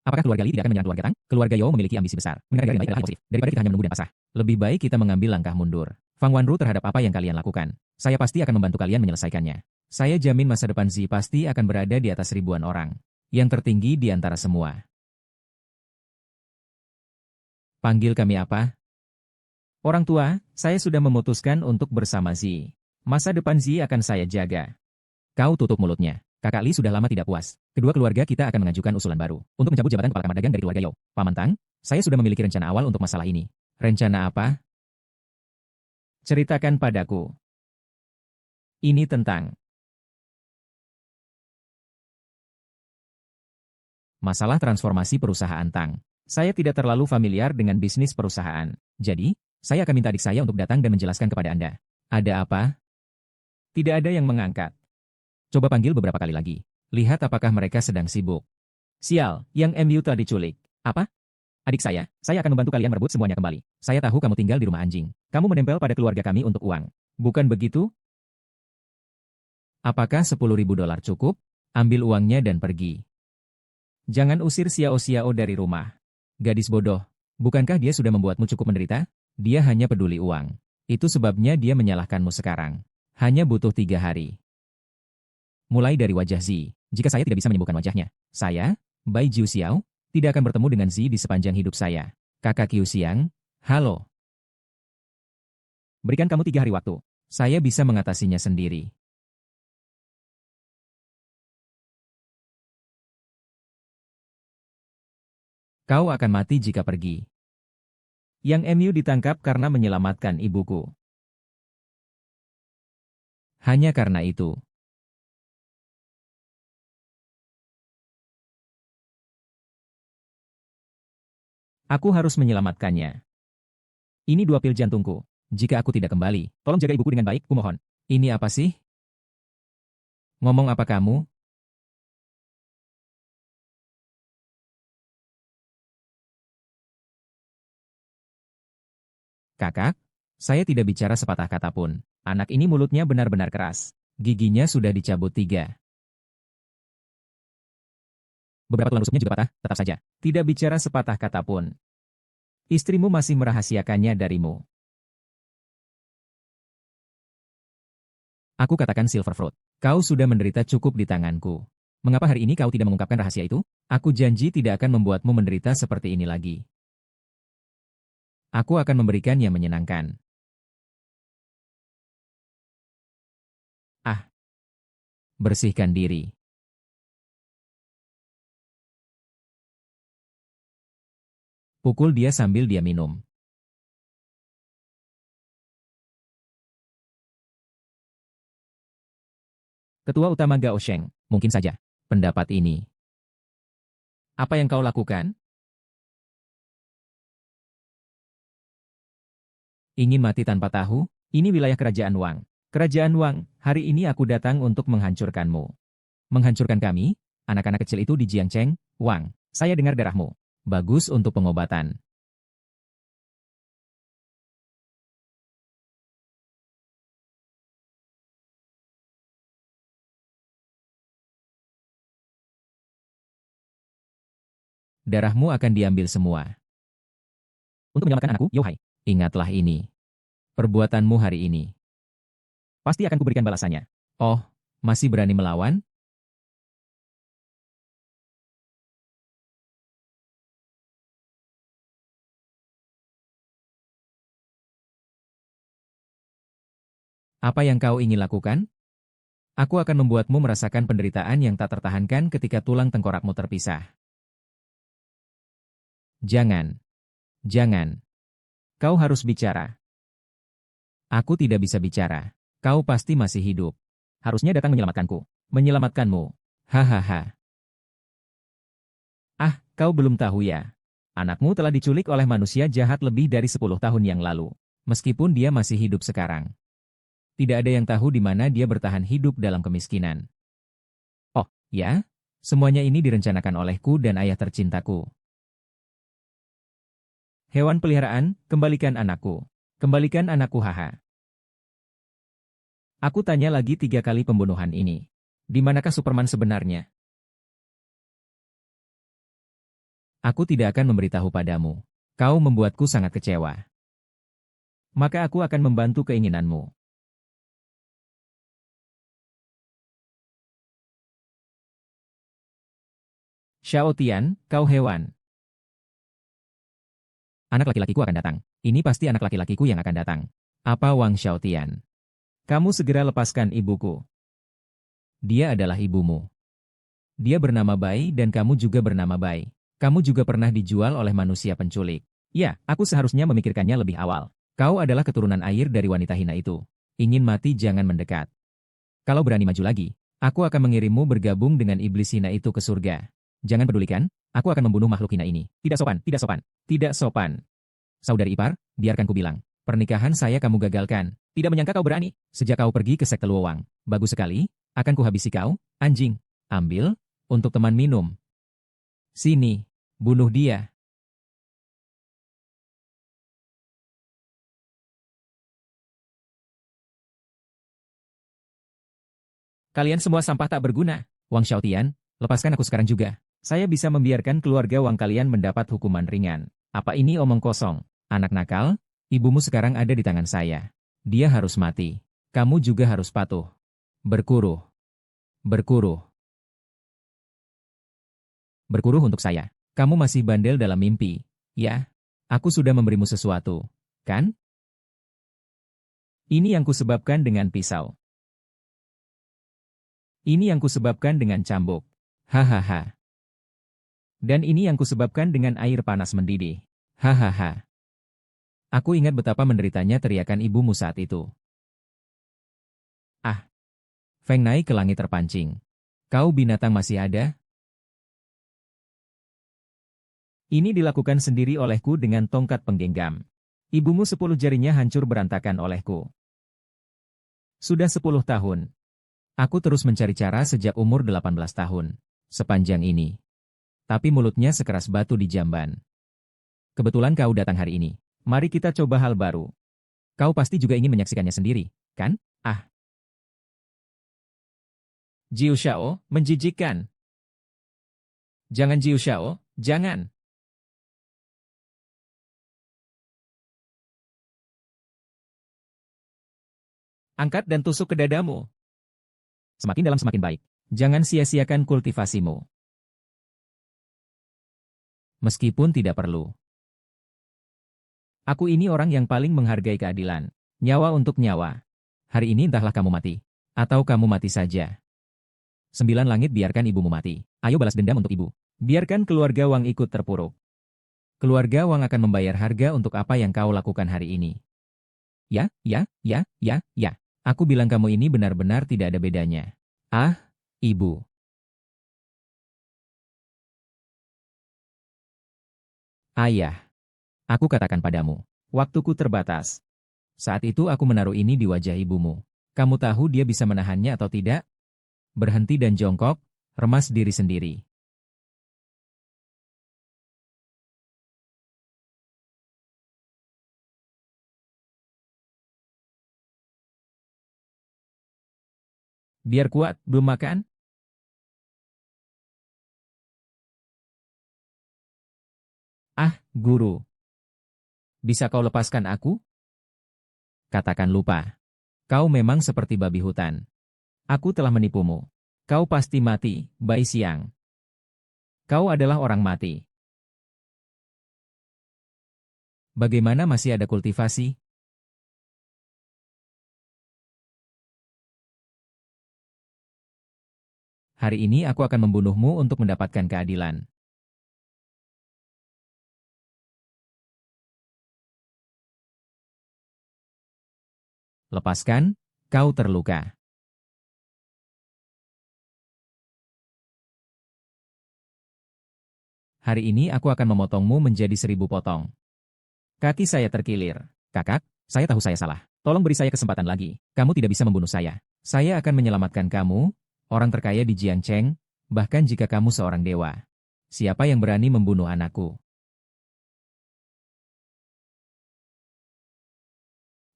S1: Apakah keluarga Li tidak akan menyerang keluarga Tang? Keluarga Yao memiliki ambisi besar. Mendengar yang baik adalah impulsif. Daripada kita hanya menunggu dan pasrah. Lebih baik kita mengambil langkah mundur. Fang Wanru terhadap apa yang kalian lakukan. Saya pasti akan membantu kalian menyelesaikannya. Saya jamin masa depan Zi pasti akan berada di atas ribuan orang. Yang tertinggi di antara semua. Panggil kami apa? Orang tua, saya sudah memutuskan untuk bersama Zi. Masa depan Zi akan saya jaga. Kau tutup mulutnya. Kakak Li sudah lama tidak puas. Kedua keluarga kita akan mengajukan usulan baru untuk mencabut jabatan kepala kamar dagang dari keluarga Yao. Paman Tang, saya sudah memiliki rencana awal untuk masalah ini. Rencana apa? Ceritakan padaku. Ini tentang masalah transformasi perusahaan Tang. Saya tidak terlalu familiar dengan bisnis perusahaan. Jadi, saya akan minta adik saya untuk datang dan menjelaskan kepada Anda. Ada apa? Tidak ada yang mengangkat. Coba panggil beberapa kali lagi. Lihat apakah mereka sedang sibuk. Sial, yang MU telah diculik. Apa? Adik saya akan membantu kalian merebut semuanya kembali. Saya tahu kamu tinggal di rumah anjing. Kamu menempel pada keluarga kami untuk uang. Bukan begitu? Apakah 10.000 dolar cukup? Ambil uangnya dan pergi. Jangan usir Xiao Xiao dari rumah. Gadis bodoh. Bukankah dia sudah membuatmu cukup menderita? Dia hanya peduli uang. Itu sebabnya dia menyalahkanmu sekarang. Hanya butuh 3 hari. Mulai dari wajah Zi. Jika saya tidak bisa menyembuhkan wajahnya, saya, Bai Jiu Xiao, tidak akan bertemu dengan Zi di sepanjang hidup saya. Kakak Qiu Xiang, halo. Berikan kamu 3 hari waktu. Saya bisa mengatasinya sendiri. Kau akan mati jika pergi. Yang MU ditangkap karena menyelamatkan ibuku. Hanya karena itu. Aku harus menyelamatkannya. Ini 2 pil jantungku. Jika aku tidak kembali, tolong jaga ibuku dengan baik, kumohon. Ini apa sih? Ngomong apa kamu? Kakak? Saya tidak bicara sepatah kata pun. Anak ini mulutnya benar-benar keras. Giginya sudah dicabut 3. Beberapa tulang rusuknya juga patah, tetap saja. Tidak bicara sepatah kata pun. Istrimu masih merahasiakannya darimu. Aku katakan Silverfruit, kau sudah menderita cukup di tanganku. Mengapa hari ini kau tidak mengungkapkan rahasia itu? Aku janji tidak akan membuatmu menderita seperti ini lagi. Aku akan memberikan yang menyenangkan. Ah, bersihkan diri. Pukul dia sambil dia minum. Ketua Utama Gao Sheng, mungkin saja. Pendapat ini. Apa yang kau lakukan? Ingin mati tanpa tahu? Ini wilayah Kerajaan Wang. Kerajaan Wang, hari ini aku datang untuk menghancurkanmu. Menghancurkan kami? Anak-anak kecil itu di Jiangcheng, Wang. Saya dengar darahmu. Bagus untuk pengobatan. Darahmu akan diambil semua. Untuk menyelamatkan anakku, Youhai. Ingatlah ini. Perbuatanmu hari ini. Pasti akan kuberikan balasannya. Oh, masih berani melawan? Apa yang kau ingin lakukan? Aku akan membuatmu merasakan penderitaan yang tak tertahankan ketika tulang tengkorakmu terpisah. Jangan. Jangan. Kau harus bicara. Aku tidak bisa bicara. Kau pasti masih hidup. Harusnya datang menyelamatkanku. Menyelamatkanmu. Hahaha. Ah, kau belum tahu ya. Anakmu telah diculik oleh manusia jahat lebih dari 10 tahun yang lalu. Meskipun dia masih hidup sekarang. Tidak ada yang tahu di mana dia bertahan hidup dalam kemiskinan. Oh, ya? Semuanya ini direncanakan olehku dan ayah tercintaku. Hewan peliharaan, kembalikan anakku. Kembalikan anakku haha. Aku tanya lagi 3 kali pembunuhan ini. Di manakah Superman sebenarnya? Aku tidak akan memberitahu padamu. Kau membuatku sangat kecewa. Maka aku akan membantu keinginanmu. Xiao Tian, kau hewan. Anak laki-lakiku akan datang. Ini pasti anak laki-lakiku yang akan datang. Apa Wang Xiaotian? Kamu segera lepaskan ibuku. Dia adalah ibumu. Dia bernama Bai dan kamu juga bernama Bai. Kamu juga pernah dijual oleh manusia penculik. Ya, aku seharusnya memikirkannya lebih awal. Kau adalah keturunan air dari wanita hina itu. Ingin mati jangan mendekat. Kalau berani maju lagi, aku akan mengirimmu bergabung dengan iblis hina itu ke surga. Jangan pedulikan, aku akan membunuh makhluk hina ini. Tidak sopan, tidak sopan, tidak sopan. Saudari ipar, biarkan ku bilang. Pernikahan saya kamu gagalkan. Tidak menyangka kau berani. Sejak kau pergi ke sekte Luowang. Bagus sekali, akan kuhabisi kau, anjing. Ambil, untuk teman minum. Sini, bunuh dia. Kalian semua sampah tak berguna. Wang Xiaotian, lepaskan aku sekarang juga. Saya bisa membiarkan keluarga Wang kalian mendapat hukuman ringan. Apa ini omong kosong? Anak nakal, ibumu sekarang ada di tangan saya. Dia harus mati. Kamu juga harus patuh. Berkuruh. Berkuruh. Berkuruh untuk saya. Kamu masih bandel dalam mimpi. Ya, aku sudah memberimu sesuatu. Kan? Ini yang kusebabkan dengan pisau. Ini yang kusebabkan dengan cambuk. Hahaha. Dan ini yang kusebabkan dengan air panas mendidih. Hahaha. Aku ingat betapa menderitanya teriakan ibumu saat itu. Ah. Feng naik ke langit terpancing. Kau binatang masih ada? Ini dilakukan sendiri olehku dengan tongkat penggenggam. Ibumu 10 jarinya hancur berantakan olehku. Sudah 10 tahun. Aku terus mencari cara sejak umur 18 tahun. Sepanjang ini. Tapi mulutnya sekeras batu di jamban. Kebetulan kau datang hari ini. Mari kita coba hal baru. Kau pasti juga ingin menyaksikannya sendiri, kan? Ah, Jiu Shao, menjijikkan. Jangan Jiu Shao, jangan. Angkat dan tusuk ke dadamu. Semakin dalam semakin baik. Jangan sia-siakan kultivasimu. Meskipun tidak perlu. Aku ini orang yang paling menghargai keadilan. Nyawa untuk nyawa. Hari ini entahlah kamu mati. Atau kamu mati saja. 9 langit biarkan ibumu mati. Ayo balas dendam untuk ibu. Biarkan keluarga Wang ikut terpuruk. Keluarga Wang akan membayar harga untuk apa yang kau lakukan hari ini. Ya, ya, ya, ya, ya. Aku bilang kamu ini benar-benar tidak ada bedanya. Ah, ibu. Ayah. Aku katakan padamu. Waktuku terbatas. Saat itu aku menaruh ini di wajah ibumu. Kamu tahu dia bisa menahannya atau tidak? Berhenti dan jongkok, remas diri sendiri. Biar kuat, belum makan? Ah, guru. Bisa kau lepaskan aku? Katakan lupa. Kau memang seperti babi hutan. Aku telah menipumu. Kau pasti mati, Bai Siang. Kau adalah orang mati. Bagaimana masih ada kultivasi? Hari ini aku akan membunuhmu untuk mendapatkan keadilan. Lepaskan, kau terluka. Hari ini aku akan memotongmu menjadi 1.000 potong. Kaki saya terkilir. Kakak, saya tahu saya salah. Tolong beri saya kesempatan lagi. Kamu tidak bisa membunuh saya. Saya akan menyelamatkan kamu, orang terkaya di Jiangcheng, bahkan jika kamu seorang dewa. Siapa yang berani membunuh anakku?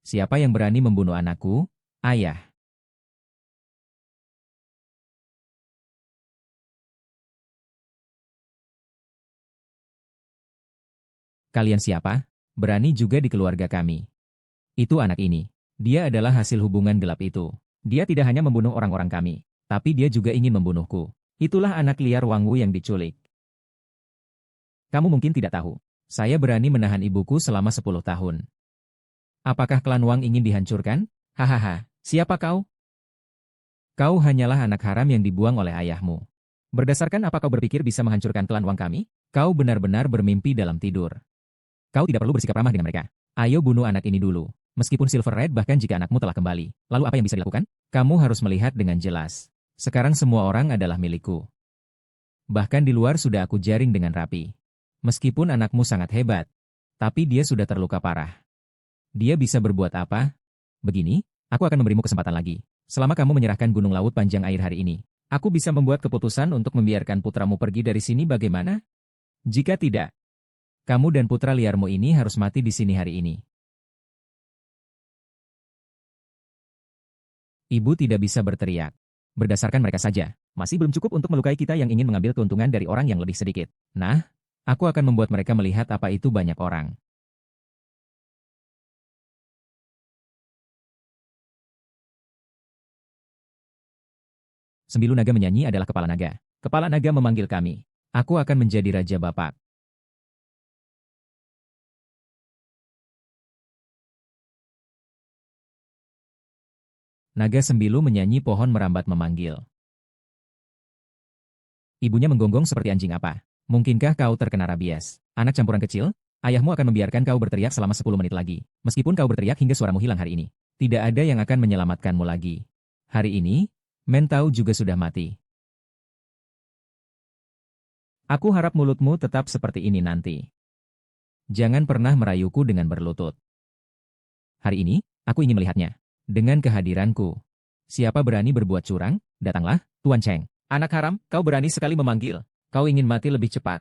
S1: Siapa yang berani membunuh anakku? Ayah. Kalian siapa? Berani juga di keluarga kami. Itu anak ini. Dia adalah hasil hubungan gelap itu. Dia tidak hanya membunuh orang-orang kami, tapi dia juga ingin membunuhku. Itulah anak liar Wang Wu yang diculik. Kamu mungkin tidak tahu. Saya berani menahan ibuku selama 10 tahun. Apakah klan Wang ingin dihancurkan? Hahaha, siapa kau? Kau hanyalah anak haram yang dibuang oleh ayahmu. Berdasarkan apa kau berpikir bisa menghancurkan klan Wang kami? Kau benar-benar bermimpi dalam tidur. Kau tidak perlu bersikap ramah dengan mereka. Ayo bunuh anak ini dulu. Meskipun Silver Red bahkan jika anakmu telah kembali. Lalu apa yang bisa dilakukan? Kamu harus melihat dengan jelas. Sekarang semua orang adalah milikku. Bahkan di luar sudah aku jaring dengan rapi. Meskipun anakmu sangat hebat, tapi dia sudah terluka parah. Dia bisa berbuat apa? Begini, aku akan memberimu kesempatan lagi. Selama kamu menyerahkan gunung laut panjang air hari ini, aku bisa membuat keputusan untuk membiarkan putramu pergi dari sini bagaimana? Jika tidak, kamu dan putra liarmu ini harus mati di sini hari ini. Ibu tidak bisa berteriak. Berdasarkan mereka saja, masih belum cukup untuk melukai kita yang ingin mengambil keuntungan dari orang yang lebih sedikit. Nah, aku akan membuat mereka melihat apa itu banyak orang. Sembilu naga menyanyi adalah kepala naga. Kepala naga memanggil kami. Aku akan menjadi raja Bapak. Naga sembilu menyanyi pohon merambat memanggil. Ibunya menggonggong seperti anjing apa. Mungkinkah kau terkena rabies? Anak campuran kecil, ayahmu akan membiarkan kau berteriak selama 10 menit lagi. Meskipun kau berteriak hingga suaramu hilang hari ini. Tidak ada yang akan menyelamatkanmu lagi. Hari ini, Mentau juga sudah mati. Aku harap mulutmu tetap seperti ini nanti. Jangan pernah merayuku dengan berlutut. Hari ini, aku ingin melihatnya. Dengan kehadiranku. Siapa berani berbuat curang? Datanglah, Tuan Cheng. Anak haram, kau berani sekali memanggil. Kau ingin mati lebih cepat.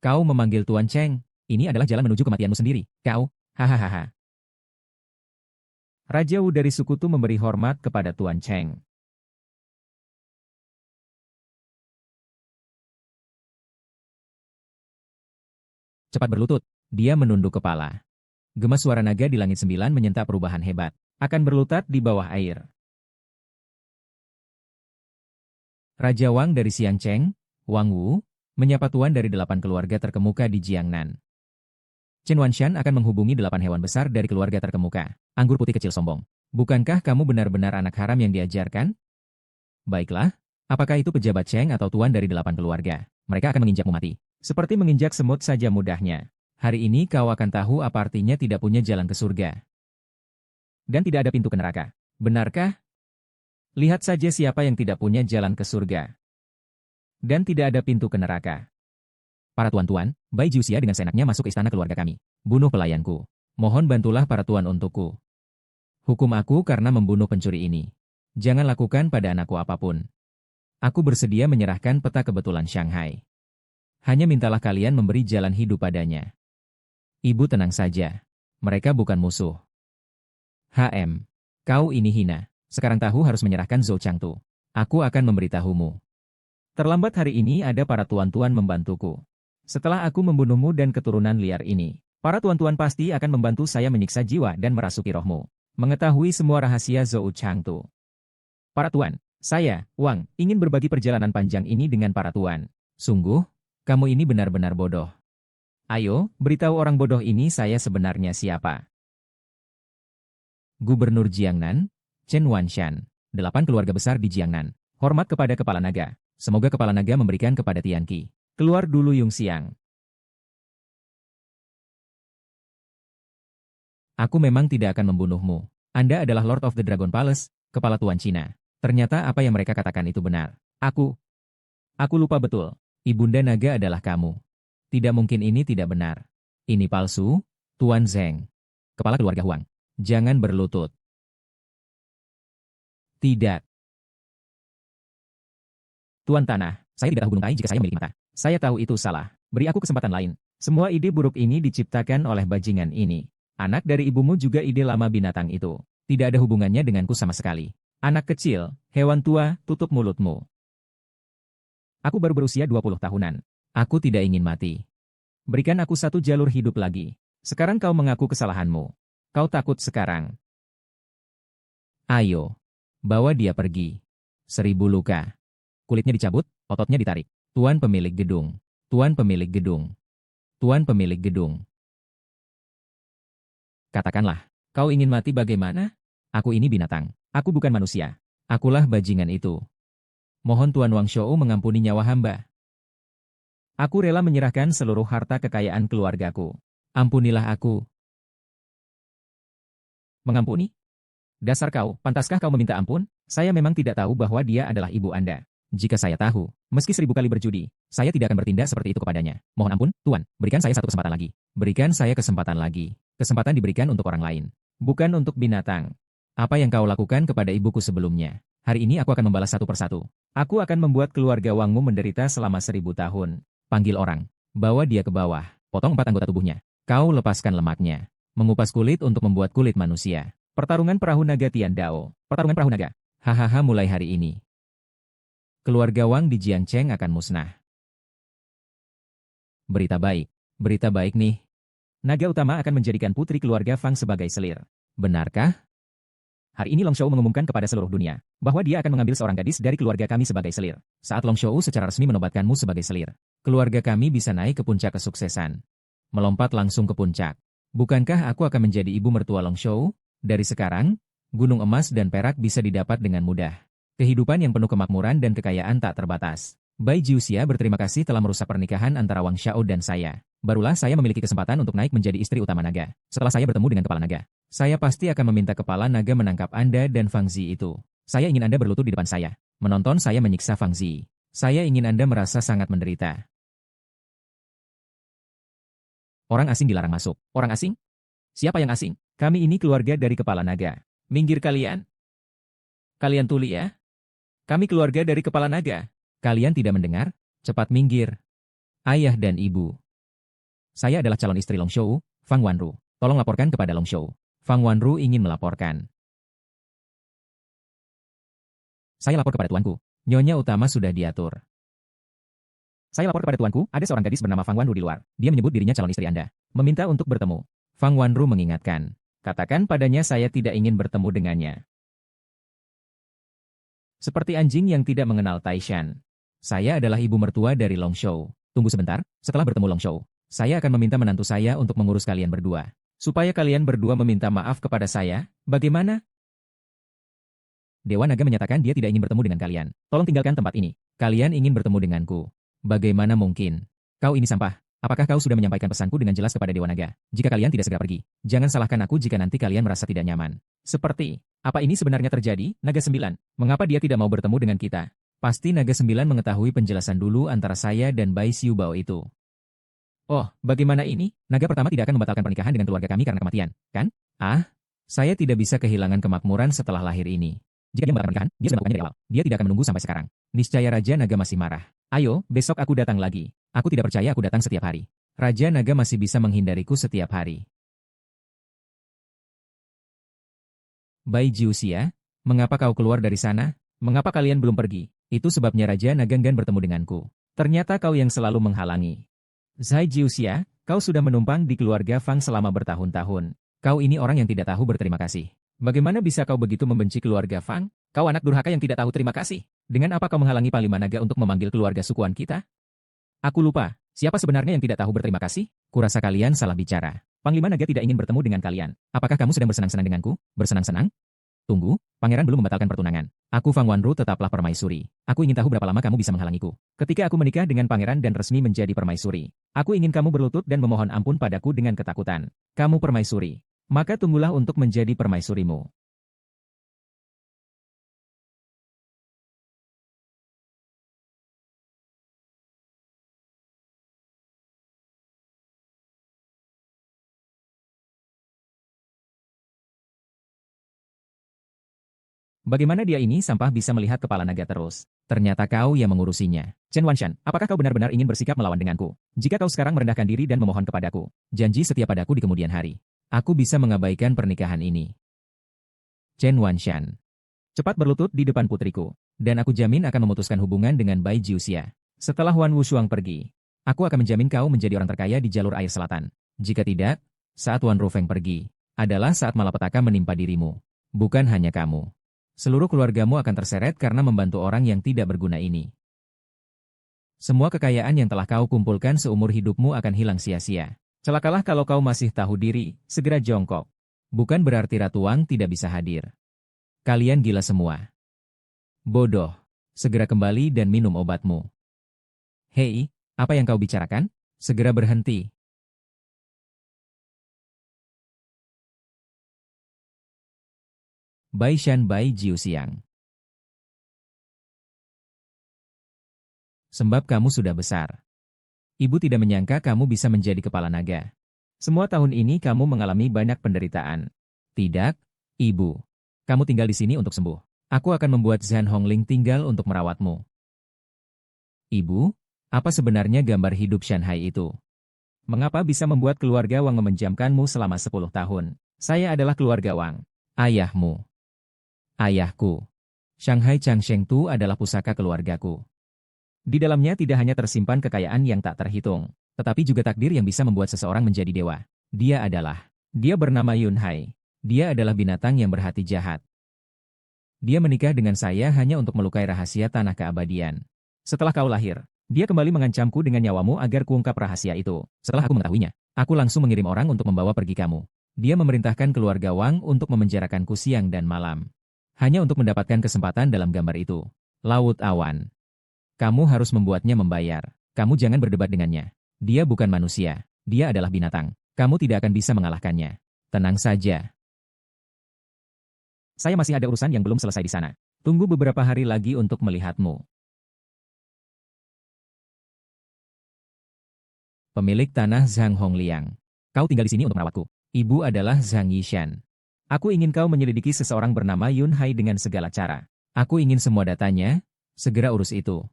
S1: Kau memanggil Tuan Cheng. Ini adalah jalan menuju kematianmu sendiri. Kau, hahaha. Raja Wu dari suku Tu memberi hormat kepada Tuan Cheng. Cepat berlutut. Dia menunduk kepala. Gemas suara naga di langit sembilan menyentap perubahan hebat. Akan berlutat di bawah air. Raja Wang dari Xiang Cheng, Wang Wu, menyapa tuan dari 8 keluarga terkemuka di Jiangnan. Chen Wanshan akan menghubungi 8 hewan besar dari keluarga terkemuka. Anggur putih kecil sombong. Bukankah kamu benar-benar anak haram yang diajarkan? Baiklah, apakah itu pejabat Cheng atau tuan dari 8 keluarga? Mereka akan menginjakmu mati. Seperti menginjak semut saja mudahnya. Hari ini kau akan tahu apa artinya tidak punya jalan ke surga. Dan tidak ada pintu ke neraka. Benarkah? Lihat saja siapa yang tidak punya jalan ke surga. Dan tidak ada pintu ke neraka. Para tuan-tuan, Bai Jiuxia dengan seenaknya masuk ke istana keluarga kami. Bunuh pelayanku. Mohon bantulah para tuan untukku. Hukum aku karena membunuh pencuri ini. Jangan lakukan pada anakku apapun. Aku bersedia menyerahkan peta kebetulan Shanghai. Hanya mintalah kalian memberi jalan hidup padanya. Ibu tenang saja. Mereka bukan musuh. Kau ini hina. Sekarang tahu harus menyerahkan Zhou Changtu. Aku akan memberitahumu. Terlambat hari ini ada para tuan-tuan membantuku. Setelah aku membunuhmu dan keturunan liar ini, para tuan-tuan pasti akan membantu saya menyiksa jiwa dan merasuki rohmu. Mengetahui semua rahasia Zhou Changtu. Para tuan, saya, Wang, ingin berbagi perjalanan panjang ini dengan para tuan. Sungguh, kamu ini benar-benar bodoh. Ayo, beritahu orang bodoh ini saya sebenarnya siapa. Gubernur Jiangnan, Chen Wanshan. 8 keluarga besar di Jiangnan. Hormat kepada Kepala Naga. Semoga Kepala Naga memberikan kepada Tianqi. Keluar dulu Yung Xiang. Aku memang tidak akan membunuhmu. Anda adalah Lord of the Dragon Palace, Kepala Tuan Cina. Ternyata apa yang mereka katakan itu benar. Aku lupa betul. Ibunda Naga adalah kamu. Tidak mungkin ini tidak benar. Ini palsu, Tuan Zheng. Kepala keluarga Huang. Jangan berlutut. Tidak. Tuan Tanah, saya tidak tahu Gunung Tai jika saya memiliki mata. Saya tahu itu salah. Beri aku kesempatan lain. Semua ide buruk ini diciptakan oleh bajingan ini. Anak dari ibumu juga ide lama binatang itu. Tidak ada hubungannya denganku sama sekali. Anak kecil, hewan tua, tutup mulutmu. Aku baru berusia 20 tahunan. Aku tidak ingin mati. Berikan aku satu jalur hidup lagi. Sekarang kau mengaku kesalahanmu. Kau takut sekarang. Ayo. Bawa dia pergi. 1000 luka. Kulitnya dicabut, ototnya ditarik. Tuan pemilik gedung. Tuan pemilik gedung. Tuan pemilik gedung. Katakanlah, kau ingin mati bagaimana? Aku ini binatang. Aku bukan manusia. Akulah bajingan itu. Mohon Tuan Wang Shou mengampuni nyawa hamba. Aku rela menyerahkan seluruh harta kekayaan keluargaku. Ampunilah aku. Mengampuni? Dasar kau, pantaskah kau meminta ampun? Saya memang tidak tahu bahwa dia adalah ibu Anda. Jika saya tahu, meski 1000 kali berjudi, saya tidak akan bertindak seperti itu kepadanya. Mohon ampun, Tuan, berikan saya satu kesempatan lagi. Berikan saya kesempatan lagi. Kesempatan diberikan untuk orang lain, bukan untuk binatang. Apa yang kau lakukan kepada ibuku sebelumnya? Hari ini aku akan membalas satu persatu. Aku akan membuat keluarga Wangmu menderita selama 1000 tahun. Panggil orang. Bawa dia ke bawah. Potong 4 anggota tubuhnya. Kau lepaskan lemaknya. Mengupas kulit untuk membuat kulit manusia. Pertarungan perahu naga Tian Dao. Pertarungan perahu naga. Hahaha mulai hari ini. Keluarga Wang di Jiangcheng akan musnah. Berita baik. Berita baik nih. Naga utama akan menjadikan putri keluarga Fang sebagai selir. Benarkah? Hari ini Long Shou mengumumkan kepada seluruh dunia bahwa dia akan mengambil seorang gadis dari keluarga kami sebagai selir. Saat Long Shou secara resmi menobatkanmu sebagai selir, keluarga kami bisa naik ke puncak kesuksesan. Melompat langsung ke puncak. Bukankah aku akan menjadi ibu mertua Long Shou? Dari sekarang, gunung emas dan perak bisa didapat dengan mudah. Kehidupan yang penuh kemakmuran dan kekayaan tak terbatas. Bai Jiuxia berterima kasih telah merusak pernikahan antara Wang Xiao dan saya. Barulah saya memiliki kesempatan untuk naik menjadi istri utama naga. Setelah saya bertemu dengan kepala naga, saya pasti akan meminta kepala naga menangkap Anda dan Fang Zi itu. Saya ingin Anda berlutut di depan saya, menonton saya menyiksa Fang Zi. Saya ingin Anda merasa sangat menderita. Orang asing dilarang masuk. Orang asing? Siapa yang asing? Kami ini keluarga dari kepala naga. Minggir kalian. Kalian tuli ya? Kami keluarga dari kepala naga. Kalian tidak mendengar? Cepat minggir. Ayah dan ibu. Saya adalah calon istri Long Shou, Fang Wanru. Tolong laporkan kepada Long Shou. Fang Wanru ingin melaporkan. Saya lapor kepada tuanku. Nyonya utama sudah diatur. Saya lapor kepada tuanku, ada seorang gadis bernama Fang Wanru di luar. Dia menyebut dirinya calon istri Anda. Meminta untuk bertemu. Fang Wanru mengingatkan. Katakan padanya saya tidak ingin bertemu dengannya. Seperti anjing yang tidak mengenal Taishan. Saya adalah ibu mertua dari Long Shou. Tunggu sebentar, setelah bertemu Long Shou, saya akan meminta menantu saya untuk mengurus kalian berdua. Supaya kalian berdua meminta maaf kepada saya, bagaimana? Dewa Naga menyatakan dia tidak ingin bertemu dengan kalian. Tolong tinggalkan tempat ini. Kalian ingin bertemu denganku. Bagaimana mungkin? Kau ini sampah. Apakah kau sudah menyampaikan pesanku dengan jelas kepada Dewa Naga? Jika kalian tidak segera pergi, jangan salahkan aku jika nanti kalian merasa tidak nyaman. Seperti, apa ini sebenarnya terjadi, Naga Sembilan? Mengapa dia tidak mau bertemu dengan kita? Pasti Naga Sembilan mengetahui penjelasan dulu antara saya dan Bai Xiu Bao itu. Oh, bagaimana ini? Naga pertama tidak akan membatalkan pernikahan dengan keluarga kami karena kematian, kan? Ah, saya tidak bisa kehilangan kemakmuran setelah lahir ini. Jika dia membatalkan pernikahan, dia sudah melakukannya dari awal. Dia tidak akan menunggu sampai sekarang. Niscaya Raja Naga masih marah. Ayo, besok aku datang lagi. Aku tidak percaya aku datang setiap hari. Raja Naga masih bisa menghindariku setiap hari. Bai Jiuxia, mengapa kau keluar dari sana? Mengapa kalian belum pergi? Itu sebabnya Raja Naga enggan bertemu denganku. Ternyata kau yang selalu menghalangi. Zhai Jiuxia, kau sudah menumpang di keluarga Fang selama bertahun-tahun. Kau ini orang yang tidak tahu berterima kasih. Bagaimana bisa kau begitu membenci keluarga Fang? Kau anak durhaka yang tidak tahu terima kasih. Dengan apa kau menghalangi Panglima Naga untuk memanggil keluarga sukuan kita? Aku lupa, siapa sebenarnya yang tidak tahu berterima kasih? Kurasa kalian salah bicara. Panglima Naga tidak ingin bertemu dengan kalian. Apakah kamu sedang bersenang-senang denganku? Bersenang-senang? Tunggu, pangeran belum membatalkan pertunangan. Aku Fang Wanru tetaplah permaisuri. Aku ingin tahu berapa lama kamu bisa menghalangiku. Ketika aku menikah dengan pangeran dan resmi menjadi permaisuri, aku ingin kamu berlutut dan memohon ampun padaku dengan ketakutan. Kamu permaisuri. Maka tunggulah untuk menjadi permaisurimu. Bagaimana dia ini sampah bisa melihat kepala naga terus? Ternyata kau yang mengurusinya. Chen Wanshan, apakah kau benar-benar ingin bersikap melawan denganku? Jika kau sekarang merendahkan diri dan memohon kepadaku, janji setia padaku di kemudian hari. Aku bisa mengabaikan pernikahan ini. Chen Wanshan. Cepat berlutut di depan putriku. Dan aku jamin akan memutuskan hubungan dengan Bai Jiuxia. Setelah Wan Wushuang pergi, aku akan menjamin kau menjadi orang terkaya di jalur air selatan. Jika tidak, saat Wan Rufeng pergi, adalah saat malapetaka menimpa dirimu. Bukan hanya kamu. Seluruh keluargamu akan terseret karena membantu orang yang tidak berguna ini. Semua kekayaan yang telah kau kumpulkan seumur hidupmu akan hilang sia-sia. Celakalah kalau kau masih tahu diri, segera jongkok. Bukan berarti Ratu Wang tidak bisa hadir. Kalian gila semua. Bodoh. Segera kembali dan minum obatmu. Hei, apa yang kau bicarakan? Segera berhenti. Bai Shan Bai Jiuxiang. Sebab kamu sudah besar. Ibu tidak menyangka kamu bisa menjadi kepala naga. Semua tahun ini kamu mengalami banyak penderitaan. Tidak, Ibu. Kamu tinggal di sini untuk sembuh. Aku akan membuat Zhan Hongling tinggal untuk merawatmu. Ibu, apa sebenarnya gambar hidup Shanghai itu? Mengapa bisa membuat keluarga Wang memenjamkanmu selama 10 tahun? Saya adalah keluarga Wang. Ayahmu. Ayahku. Shanghai Changsheng Tu adalah pusaka keluargaku. Di dalamnya tidak hanya tersimpan kekayaan yang tak terhitung, tetapi juga takdir yang bisa membuat seseorang menjadi dewa. Dia bernama Yun Hai. Dia adalah binatang yang berhati jahat. Dia menikah dengan saya hanya untuk melukai rahasia tanah keabadian. Setelah kau lahir, dia kembali mengancamku dengan nyawamu agar kuungkap rahasia itu. Setelah aku mengetahuinya, aku langsung mengirim orang untuk membawa pergi kamu. Dia memerintahkan keluarga Wang untuk memenjarakanku siang dan malam. Hanya untuk mendapatkan kesempatan dalam gambar itu. Laut awan. Kamu harus membuatnya membayar. Kamu jangan berdebat dengannya. Dia bukan manusia. Dia adalah binatang. Kamu tidak akan bisa mengalahkannya. Tenang saja. Saya masih ada urusan yang belum selesai di sana. Tunggu beberapa hari lagi untuk melihatmu. Pemilik tanah Zhang Hongliang. Kau tinggal di sini untuk merawatku. Ibu adalah Zhang Yishan. Aku ingin kau menyelidiki seseorang bernama Yun Hai dengan segala cara. Aku ingin semua datanya. Segera urus itu.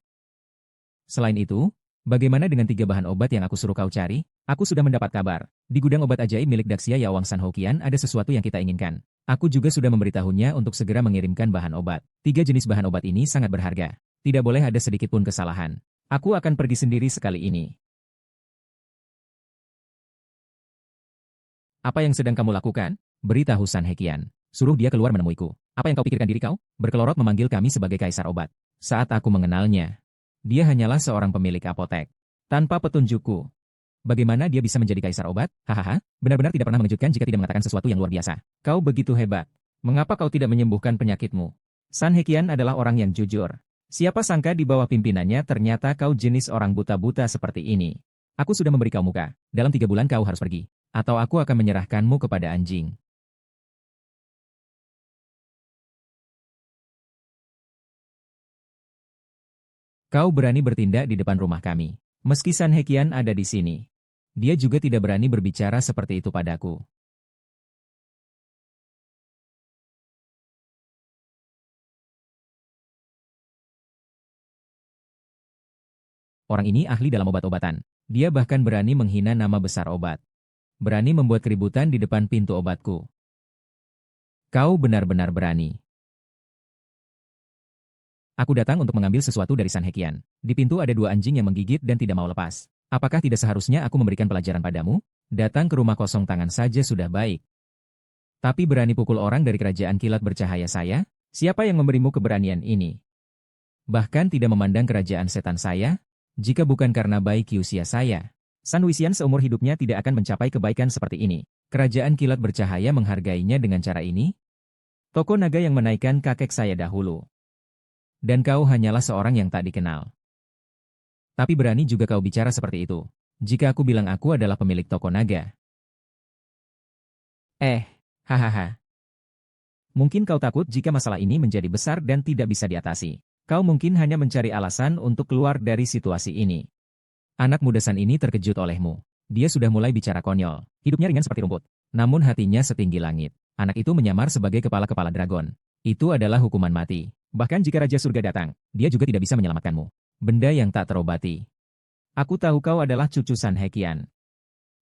S1: Selain itu, bagaimana dengan 3 bahan obat yang aku suruh kau cari? Aku sudah mendapat kabar. Di gudang obat ajaib milik Daxia Yawang San Hokian ada sesuatu yang kita inginkan. Aku juga sudah memberitahunya untuk segera mengirimkan bahan obat. 3 jenis bahan obat ini sangat berharga. Tidak boleh ada sedikit pun kesalahan. Aku akan pergi sendiri sekali ini. Apa yang sedang kamu lakukan? Beritahu San Heqian. Suruh dia keluar menemuiku. Apa yang kau pikirkan diri kau? Berkelorot memanggil kami sebagai kaisar obat. Saat aku mengenalnya, dia hanyalah seorang pemilik apotek. Tanpa petunjukku. Bagaimana dia bisa menjadi kaisar obat? Hahaha, benar-benar tidak pernah mengejutkan jika tidak mengatakan sesuatu yang luar biasa. Kau begitu hebat. Mengapa kau tidak menyembuhkan penyakitmu? San Heqian adalah orang yang jujur. Siapa sangka di bawah pimpinannya ternyata kau jenis orang buta-buta seperti ini. Aku sudah memberi kau muka. Dalam 3 bulan kau harus pergi. Atau aku akan menyerahkanmu kepada anjing. Kau berani bertindak di depan rumah kami. Meski San Heqian ada di sini. Dia juga tidak berani berbicara seperti itu padaku. Orang ini ahli dalam obat-obatan. Dia bahkan berani menghina nama besar obat. Berani membuat keributan di depan pintu obatku. Kau benar-benar berani. Aku datang untuk mengambil sesuatu dari San Heqian. Di pintu ada 2 anjing yang menggigit dan tidak mau lepas. Apakah tidak seharusnya aku memberikan pelajaran padamu? Datang ke rumah kosong tangan saja sudah baik. Tapi berani pukul orang dari kerajaan kilat bercahaya saya? Siapa yang memberimu keberanian ini? Bahkan tidak memandang kerajaan setan saya? Jika bukan karena baik usia saya, San Wisian seumur hidupnya tidak akan mencapai kebaikan seperti ini. Kerajaan kilat bercahaya menghargainya dengan cara ini? Toko naga yang menaikkan kakek saya dahulu. Dan kau hanyalah seorang yang tak dikenal. Tapi berani juga kau bicara seperti itu. Jika aku bilang aku adalah pemilik toko naga. Hahaha. Mungkin kau takut jika masalah ini menjadi besar dan tidak bisa diatasi. Kau mungkin hanya mencari alasan untuk keluar dari situasi ini. Anak muda San ini terkejut olehmu. Dia sudah mulai bicara konyol. Hidupnya ringan seperti rumput. Namun hatinya setinggi langit. Anak itu menyamar sebagai kepala-kepala dragon. Itu adalah hukuman mati. Bahkan jika Raja Surga datang, dia juga tidak bisa menyelamatkanmu. Benda yang tak terobati. Aku tahu kau adalah cucu San Heqian.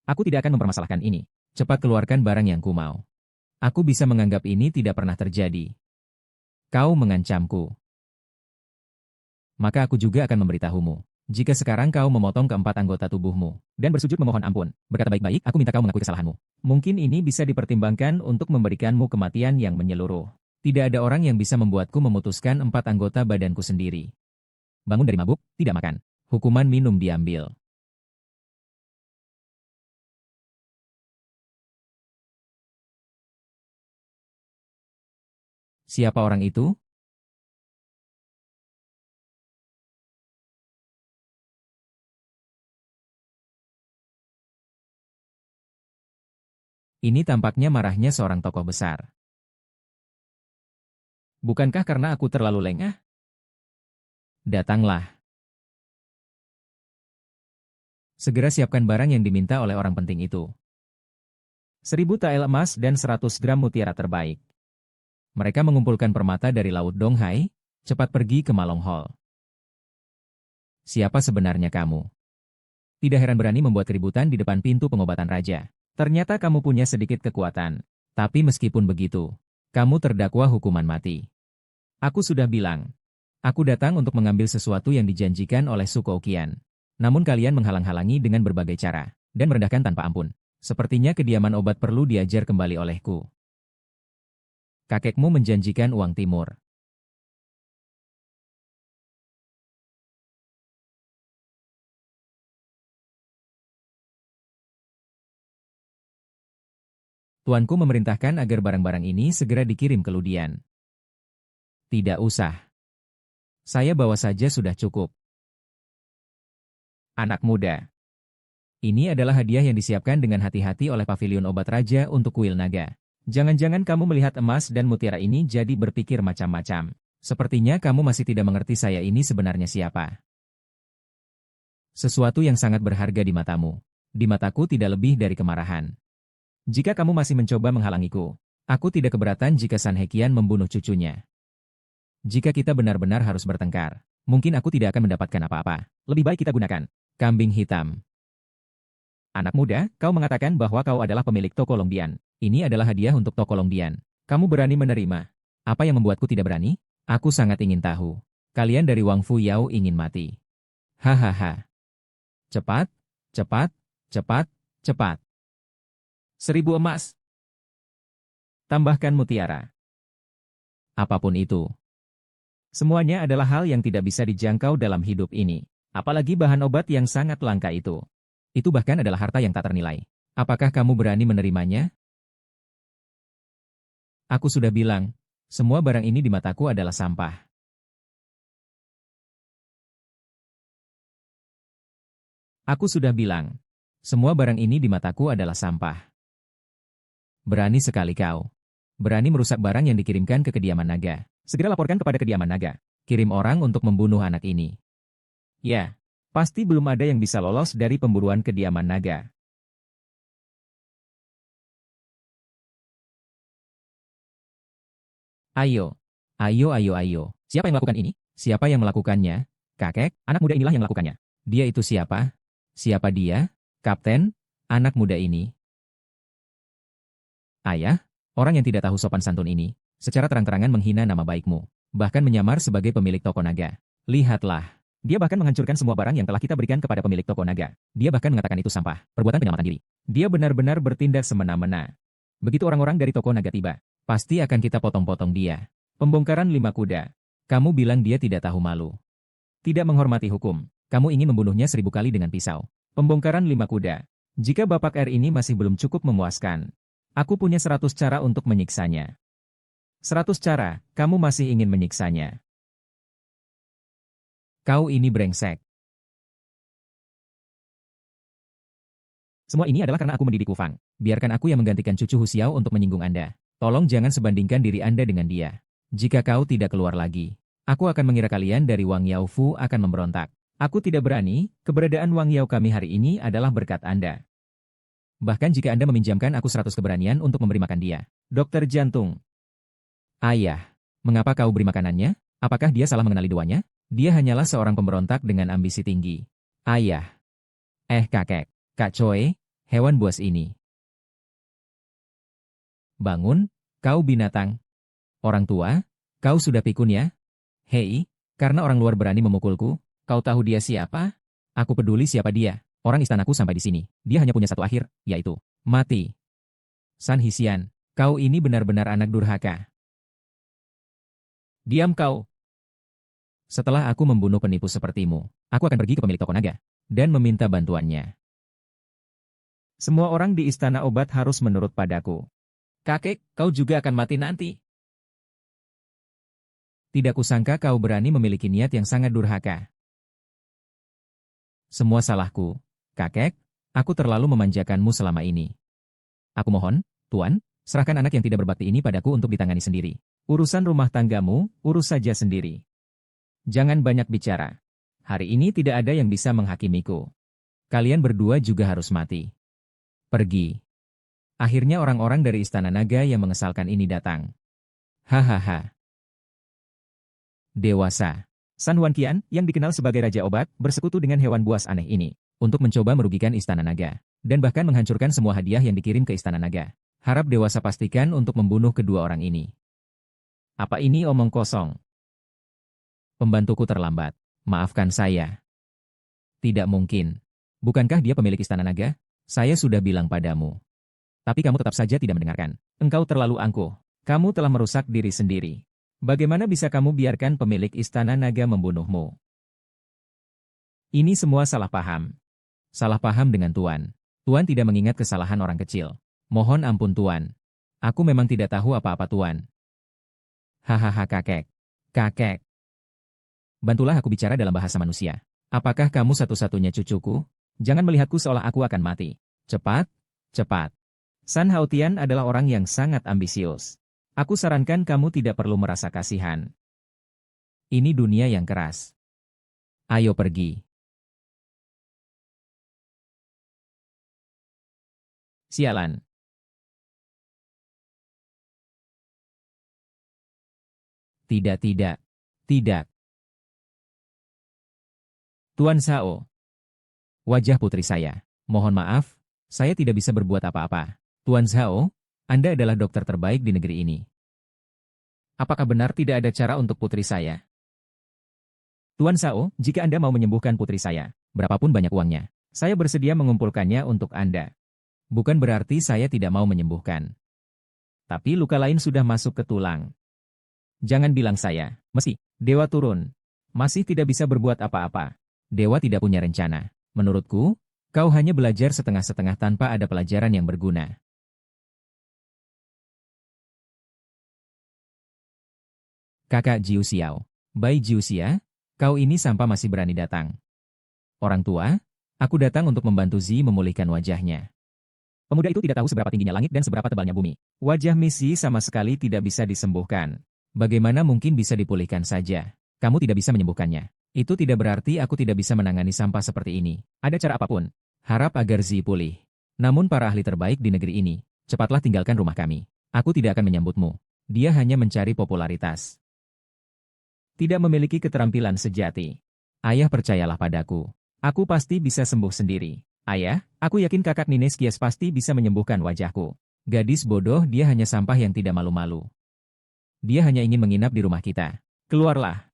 S1: Aku tidak akan mempermasalahkan ini. Cepat keluarkan barang yang ku mau. Aku bisa menganggap ini tidak pernah terjadi. Kau mengancamku. Maka aku juga akan memberitahumu. Jika sekarang kau memotong keempat anggota tubuhmu, dan bersujud memohon ampun, berkata baik-baik, aku minta kau mengakui kesalahanmu. Mungkin ini bisa dipertimbangkan untuk memberikanmu kematian yang menyeluruh. Tidak ada orang yang bisa membuatku memutuskan 4 anggota badanku sendiri. Bangun dari mabuk, tidak makan. Hukuman minum diambil. Siapa orang itu? Ini tampaknya marahnya seorang tokoh besar. Bukankah karena aku terlalu lengah? Datanglah. Segera siapkan barang yang diminta oleh orang penting itu. 1000 tael emas dan 100 gram mutiara terbaik. Mereka mengumpulkan permata dari Laut Donghai, cepat pergi ke Malong Hall. Siapa sebenarnya kamu? Tidak heran berani membuat keributan di depan pintu pengobatan raja. Ternyata kamu punya sedikit kekuatan. Tapi meskipun begitu, kamu terdakwa hukuman mati. Aku sudah bilang. Aku datang untuk mengambil sesuatu yang dijanjikan oleh Suko Qian. Namun kalian menghalang-halangi dengan berbagai cara, dan merendahkan tanpa ampun. Sepertinya kediaman obat perlu diajar kembali olehku. Kakekmu menjanjikan uang timur. Tuanku memerintahkan agar barang-barang ini segera dikirim ke Ludian. Tidak usah. Saya bawa saja sudah cukup. Anak muda. Ini adalah hadiah yang disiapkan dengan hati-hati oleh pavilion obat raja untuk kuil naga. Jangan-jangan kamu melihat emas dan mutiara ini jadi berpikir macam-macam. Sepertinya kamu masih tidak mengerti saya ini sebenarnya siapa. Sesuatu yang sangat berharga di matamu. Di mataku tidak lebih dari kemarahan. Jika kamu masih mencoba menghalangiku, aku tidak keberatan jika San Heqian membunuh cucunya. Jika kita benar-benar harus bertengkar, mungkin aku tidak akan mendapatkan apa-apa. Lebih baik kita gunakan kambing hitam. Anak muda, kau mengatakan bahwa kau adalah pemilik toko Longbian. Ini adalah hadiah untuk toko Longbian. Kamu berani menerima. Apa yang membuatku tidak berani? Aku sangat ingin tahu. Kalian dari Wang Fu Yao ingin mati. Hahaha. Cepat, cepat, cepat, cepat. 1000 emas. Tambahkan mutiara. Apapun itu. Semuanya adalah hal yang tidak bisa dijangkau dalam hidup ini. Apalagi bahan obat yang sangat langka itu. Itu bahkan adalah harta yang tak ternilai. Apakah kamu berani menerimanya? Aku sudah bilang, semua barang ini di mataku adalah sampah. Aku sudah bilang, semua barang ini di mataku adalah sampah. Berani sekali kau. Berani merusak barang yang dikirimkan ke kediaman naga. Segera laporkan kepada kediaman naga. Kirim orang untuk membunuh anak ini. Ya, pasti belum ada yang bisa lolos dari pemburuan kediaman naga. Ayo, ayo, ayo, ayo. Siapa yang melakukan ini? Siapa yang melakukannya? Kakek, anak muda inilah yang melakukannya. Dia itu siapa? Siapa dia? Kapten, anak muda ini. Ayah, orang yang tidak tahu sopan santun ini, secara terang-terangan menghina nama baikmu, bahkan menyamar sebagai pemilik toko naga. Lihatlah, dia bahkan menghancurkan semua barang yang telah kita berikan kepada pemilik toko naga. Dia bahkan mengatakan itu sampah, perbuatan penyelamatan diri. Dia benar-benar bertindak semena-mena. Begitu orang-orang dari toko naga tiba, pasti akan kita potong-potong dia. Pembongkaran 5 kuda. Kamu bilang dia tidak tahu malu. Tidak menghormati hukum. Kamu ingin membunuhnya 1000 kali dengan pisau. Pembongkaran 5 kuda. Jika Bapak R ini masih belum cukup memuaskan, aku punya 100 cara untuk menyiksanya. 100 cara, kamu masih ingin menyiksanya. Kau ini brengsek. Semua ini adalah karena aku mendidik Wu Fang. Biarkan aku yang menggantikan cucu Hu Xiao untuk menyinggung Anda. Tolong jangan sebandingkan diri Anda dengan dia. Jika kau tidak keluar lagi, aku akan mengira kalian dari Wang Yao Fu akan memberontak. Aku tidak berani, keberadaan Wang Yao kami hari ini adalah berkat Anda. Bahkan jika Anda meminjamkan aku 100 keberanian untuk memberi makan dia. Dokter jantung. Ayah, mengapa kau beri makanannya? Apakah dia salah mengenali duanya? Dia hanyalah seorang pemberontak dengan ambisi tinggi. Ayah. Kakek. Kak Choi, hewan buas ini. Bangun, kau binatang. Orang tua, kau sudah pikun ya? Hei, karena orang luar berani memukulku, kau tahu dia siapa? Aku peduli siapa dia. Orang istanaku sampai di sini. Dia hanya punya satu akhir, yaitu mati. San Hisian, kau ini benar-benar anak durhaka. Diam kau. Setelah aku membunuh penipu sepertimu, aku akan pergi ke pemilik toko naga dan meminta bantuannya. Semua orang di istana obat harus menurut padaku. Kakek, kau juga akan mati nanti. Tidak kusangka kau berani memiliki niat yang sangat durhaka. Semua salahku. Kakek, aku terlalu memanjakanmu selama ini. Aku mohon, Tuan, serahkan anak yang tidak berbakti ini padaku untuk ditangani sendiri. Urusan rumah tanggamu, urus saja sendiri. Jangan banyak bicara. Hari ini tidak ada yang bisa menghakimiku. Kalian berdua juga harus mati. Pergi. Akhirnya orang-orang dari Istana Naga yang mengesalkan ini datang. Hahaha. Dewasa. San Wanqian, yang dikenal sebagai Raja Obat, bersekutu dengan hewan buas aneh ini, untuk mencoba merugikan Istana Naga, dan bahkan menghancurkan semua hadiah yang dikirim ke Istana Naga. Harap dewasa pastikan untuk membunuh kedua orang ini. Apa ini omong kosong? Pembantuku terlambat. Maafkan saya. Tidak mungkin. Bukankah dia pemilik Istana Naga? Saya sudah bilang padamu. Tapi kamu tetap saja tidak mendengarkan. Engkau terlalu angkuh. Kamu telah merusak diri sendiri. Bagaimana bisa kamu biarkan pemilik Istana Naga membunuhmu? Ini semua salah paham. Salah paham dengan Tuan. Tuan tidak mengingat kesalahan orang kecil. Mohon ampun Tuan. Aku memang tidak tahu apa-apa Tuan. Hahaha kakek. Kakek. Bantulah aku bicara dalam bahasa manusia. Apakah kamu satu-satunya cucuku? Jangan melihatku seolah aku akan mati. Cepat, cepat. San Haotian adalah orang yang sangat ambisius. Aku sarankan kamu tidak perlu merasa kasihan. Ini dunia yang keras. Ayo pergi. Sialan. Tidak, tidak. Tidak. Tuan Sao. Wajah putri saya. Mohon maaf, saya tidak bisa berbuat apa-apa. Tuan Zhao, Anda adalah dokter terbaik di negeri ini. Apakah benar tidak ada cara untuk putri saya? Tuan Sao, jika Anda mau menyembuhkan putri saya, berapapun banyak uangnya, saya bersedia mengumpulkannya untuk Anda. Bukan berarti saya tidak mau menyembuhkan. Tapi luka lain sudah masuk ke tulang. Jangan bilang saya, meski Dewa turun, masih tidak bisa berbuat apa-apa. Dewa tidak punya rencana. Menurutku, kau hanya belajar setengah-setengah tanpa ada pelajaran yang berguna. Kakak Jiu Xiao, Bai Jiu Xia, kau ini sampah masih berani datang. Orang tua, aku datang untuk membantu Zi memulihkan wajahnya. Pemuda itu tidak tahu seberapa tingginya langit dan seberapa tebalnya bumi. Wajah Miss Yi sama sekali tidak bisa disembuhkan. Bagaimana mungkin bisa dipulihkan saja? Kamu tidak bisa menyembuhkannya. Itu tidak berarti aku tidak bisa menangani sampah seperti ini. Ada cara apapun. Harap agar Zi pulih. Namun para ahli terbaik di negeri ini, cepatlah tinggalkan rumah kami. Aku tidak akan menyambutmu. Dia hanya mencari popularitas. Tidak memiliki keterampilan sejati. Ayah, percayalah padaku. Aku pasti bisa sembuh sendiri. Ayah, aku yakin kakak Nines Kias pasti bisa menyembuhkan wajahku. Gadis bodoh, dia hanya sampah yang tidak malu-malu. Dia hanya ingin menginap di rumah kita. Keluarlah.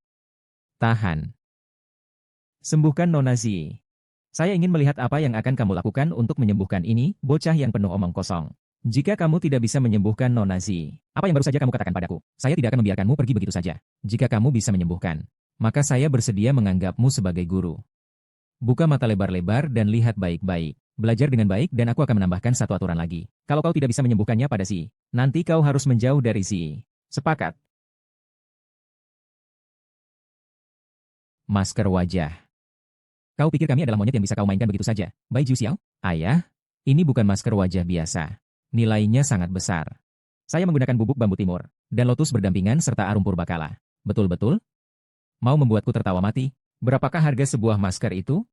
S1: Tahan. Sembuhkan Nona Zi. Saya ingin melihat apa yang akan kamu lakukan untuk menyembuhkan ini, bocah yang penuh omong kosong. Jika kamu tidak bisa menyembuhkan Nona Zi, apa yang baru saja kamu katakan padaku? Saya tidak akan membiarkanmu pergi begitu saja. Jika kamu bisa menyembuhkan, maka saya bersedia menganggapmu sebagai guru. Buka mata lebar-lebar dan lihat baik-baik. Belajar dengan baik dan aku akan menambahkan satu aturan lagi. Kalau kau tidak bisa menyembuhkannya pada Zi, nanti kau harus menjauh dari Zi. Sepakat? Masker wajah. Kau pikir kami adalah monyet yang bisa kau mainkan begitu saja? Bai Jiu Xiao? Ayah, ini bukan masker wajah biasa. Nilainya sangat besar. Saya menggunakan bubuk bambu timur, dan lotus berdampingan serta arum purbakala. Betul-betul? Mau membuatku tertawa mati? Berapakah harga sebuah masker itu?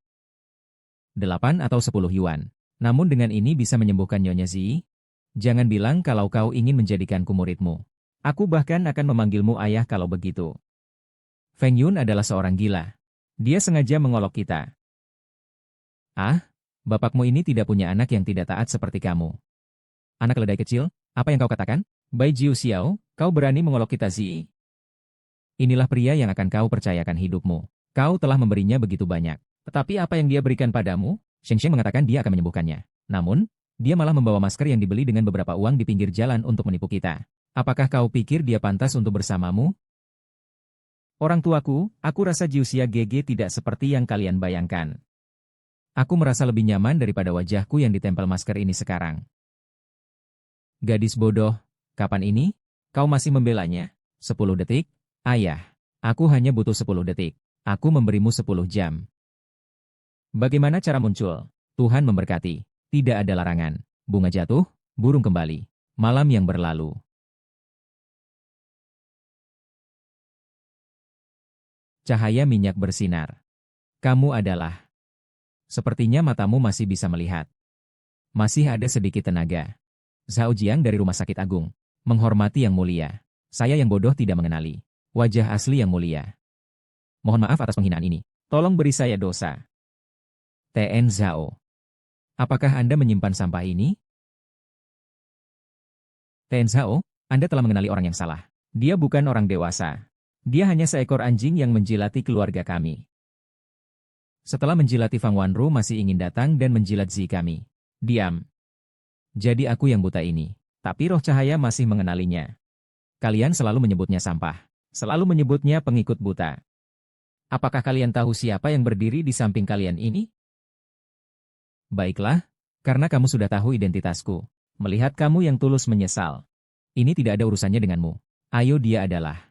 S1: 8 atau 10 yuan. Namun dengan ini bisa menyembuhkan Nyonya Zi? Jangan bilang kalau kau ingin menjadikanku muridmu. Aku bahkan akan memanggilmu ayah kalau begitu. Feng Yun adalah seorang gila. Dia sengaja mengolok kita. Ah, bapakmu ini tidak punya anak yang tidak taat seperti kamu. Anak keledai kecil, apa yang kau katakan? Bai Jiu Xiao, kau berani mengolok kita Zi? Inilah pria yang akan kau percayakan hidupmu. Kau telah memberinya begitu banyak. Tetapi apa yang dia berikan padamu? Sheng Sheng mengatakan dia akan menyembuhkannya. Namun, dia malah membawa masker yang dibeli dengan beberapa uang di pinggir jalan untuk menipu kita. Apakah kau pikir dia pantas untuk bersamamu? Orang tuaku, aku rasa Jiuxia GG tidak seperti yang kalian bayangkan. Aku merasa lebih nyaman daripada wajahku yang ditempel masker ini sekarang. Gadis bodoh, kapan ini? Kau masih membelanya? 10 detik? Ayah, aku hanya butuh 10 detik. Aku memberimu 10 jam. Bagaimana cara muncul? Tuhan memberkati. Tidak ada larangan. Bunga jatuh, burung kembali. Malam yang berlalu. Cahaya minyak bersinar. Kamu adalah. Sepertinya matamu masih bisa melihat. Masih ada sedikit tenaga. Zhao Jiang dari Rumah Sakit Agung. Menghormati yang mulia. Saya yang bodoh tidak mengenali. Wajah asli yang mulia. Mohon maaf atas penghinaan ini. Tolong beri saya dosa. TN Zhao. Apakah Anda menyimpan sampah ini? TN Zhao, Anda telah mengenali orang yang salah. Dia bukan orang dewasa. Dia hanya seekor anjing yang menjilati keluarga kami. Setelah menjilati Fang Wanru masih ingin datang dan menjilat Zi kami. Diam. Jadi aku yang buta ini. Tapi roh cahaya masih mengenalinya. Kalian selalu menyebutnya sampah. Selalu menyebutnya pengikut buta. Apakah kalian tahu siapa yang berdiri di samping kalian ini? Baiklah, karena kamu sudah tahu identitasku. Melihat kamu yang tulus menyesal. Ini tidak ada urusannya denganmu. Ayo, dia adalah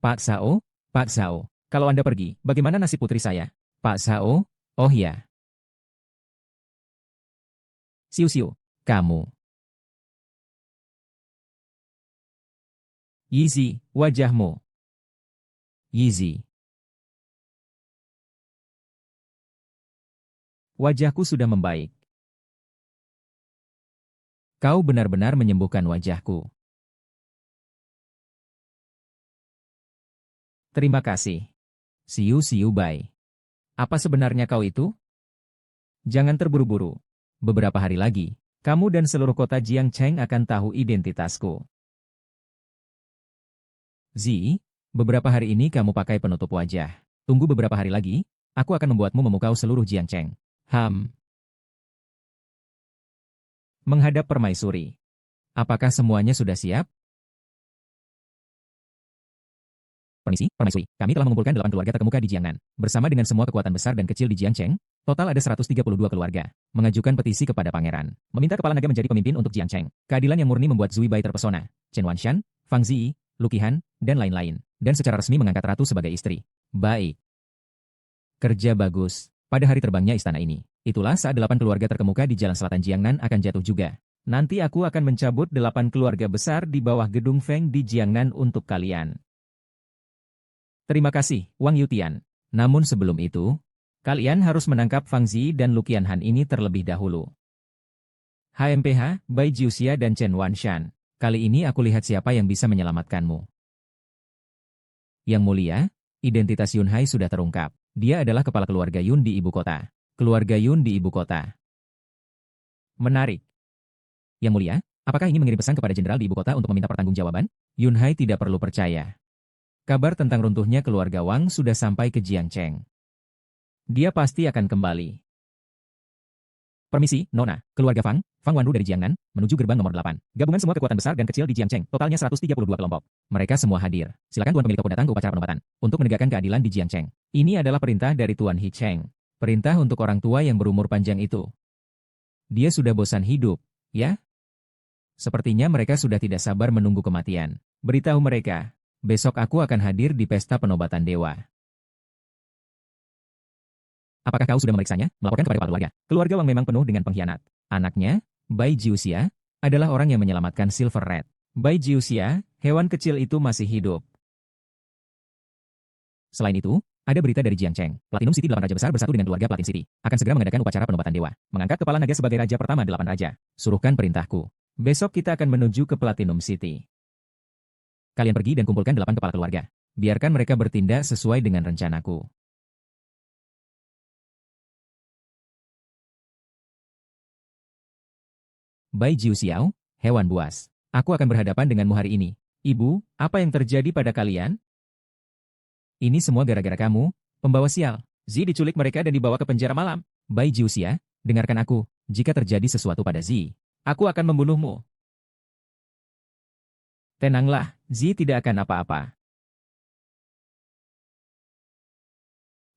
S1: Pak Sao. Pak Sao, kalau Anda pergi, bagaimana nasib putri saya? Pak Sao, oh ya. Siu-siu, kamu. Yizi, wajahmu. Yizi. Wajahku sudah membaik. Kau benar-benar menyembuhkan wajahku. Terima kasih. Siu-siu Bai. Apa sebenarnya kau itu? Jangan terburu-buru. Beberapa hari lagi, kamu dan seluruh kota Jiangcheng akan tahu identitasku. Zi, beberapa hari ini kamu pakai penutup wajah. Tunggu beberapa hari lagi, aku akan membuatmu memukau seluruh Jiangcheng. Menghadap permaisuri. Apakah semuanya sudah siap? Permisi, permaisuri. Kami telah mengumpulkan 8 keluarga terkemuka di Jiangnan. Bersama dengan semua kekuatan besar dan kecil di Jiangcheng, total ada 132 keluarga. Mengajukan petisi kepada pangeran. Meminta kepala naga menjadi pemimpin untuk Jiangcheng. Keadilan yang murni membuat Zui Bai terpesona. Chen Wanshan, Fang Ziyi, Lu Qihan, dan lain-lain. Dan secara resmi mengangkat ratu sebagai istri. Baik. Kerja bagus. Pada hari terbangnya istana ini. Itulah saat 8 keluarga terkemuka di jalan selatan Jiangnan akan jatuh juga. Nanti aku akan mencabut 8 keluarga besar di bawah gedung Feng di Jiangnan untuk kalian. Terima kasih, Wang Yutian. Namun sebelum itu, kalian harus menangkap Fang Zi dan Lu Qianhan ini terlebih dahulu. HMPH, Bai Jiuxia dan Chen Wanshan. Kali ini aku lihat siapa yang bisa menyelamatkanmu. Yang mulia, identitas Yun Hai sudah terungkap. Dia adalah kepala keluarga Yun di ibu kota. Keluarga Yun di ibu kota. Menarik. Yang mulia, apakah ingin mengirim pesan kepada jenderal di ibu kota untuk meminta pertanggungjawaban? Yun Hai tidak perlu percaya. Kabar tentang runtuhnya keluarga Wang sudah sampai ke Jiangcheng. Dia pasti akan kembali. Permisi, Nona, keluarga Fang Wanru dari Jiangnan, menuju gerbang nomor 8. Gabungan semua kekuatan besar dan kecil di Jiangcheng, totalnya 132 kelompok. Mereka semua hadir. Silakan Tuan Pemilik Toko datang ke upacara penobatan, untuk menegakkan keadilan di Jiangcheng. Ini adalah perintah dari Tuan He Cheng. Perintah untuk orang tua yang berumur panjang itu. Dia sudah bosan hidup, ya? Sepertinya mereka sudah tidak sabar menunggu kematian. Beritahu mereka. Besok aku akan hadir di pesta penobatan dewa. Apakah kau sudah memeriksanya? Melaporkan kepada kepala keluarga. Keluarga Wang memang penuh dengan pengkhianat. Anaknya, Bai Jiuxia, adalah orang yang menyelamatkan Silver Red. Bai Jiuxia, hewan kecil itu masih hidup. Selain itu, ada berita dari Jiangcheng. Platinum City 8 Raja Besar bersatu dengan keluarga Platin City. Akan segera mengadakan upacara penobatan dewa. Mengangkat kepala naga sebagai raja pertama 8 raja. Suruhkan perintahku. Besok kita akan menuju ke Platinum City. Kalian pergi dan kumpulkan 8 kepala keluarga. Biarkan mereka bertindak sesuai dengan rencanaku. Bai Jiuxiao, hewan buas. Aku akan berhadapan denganmu hari ini. Ibu, apa yang terjadi pada kalian? Ini semua gara-gara kamu, pembawa sial. Zi diculik mereka dan dibawa ke penjara malam. Bai Jiuxia, dengarkan aku. Jika terjadi sesuatu pada Zi, aku akan membunuhmu. Tenanglah, Zi tidak akan apa-apa.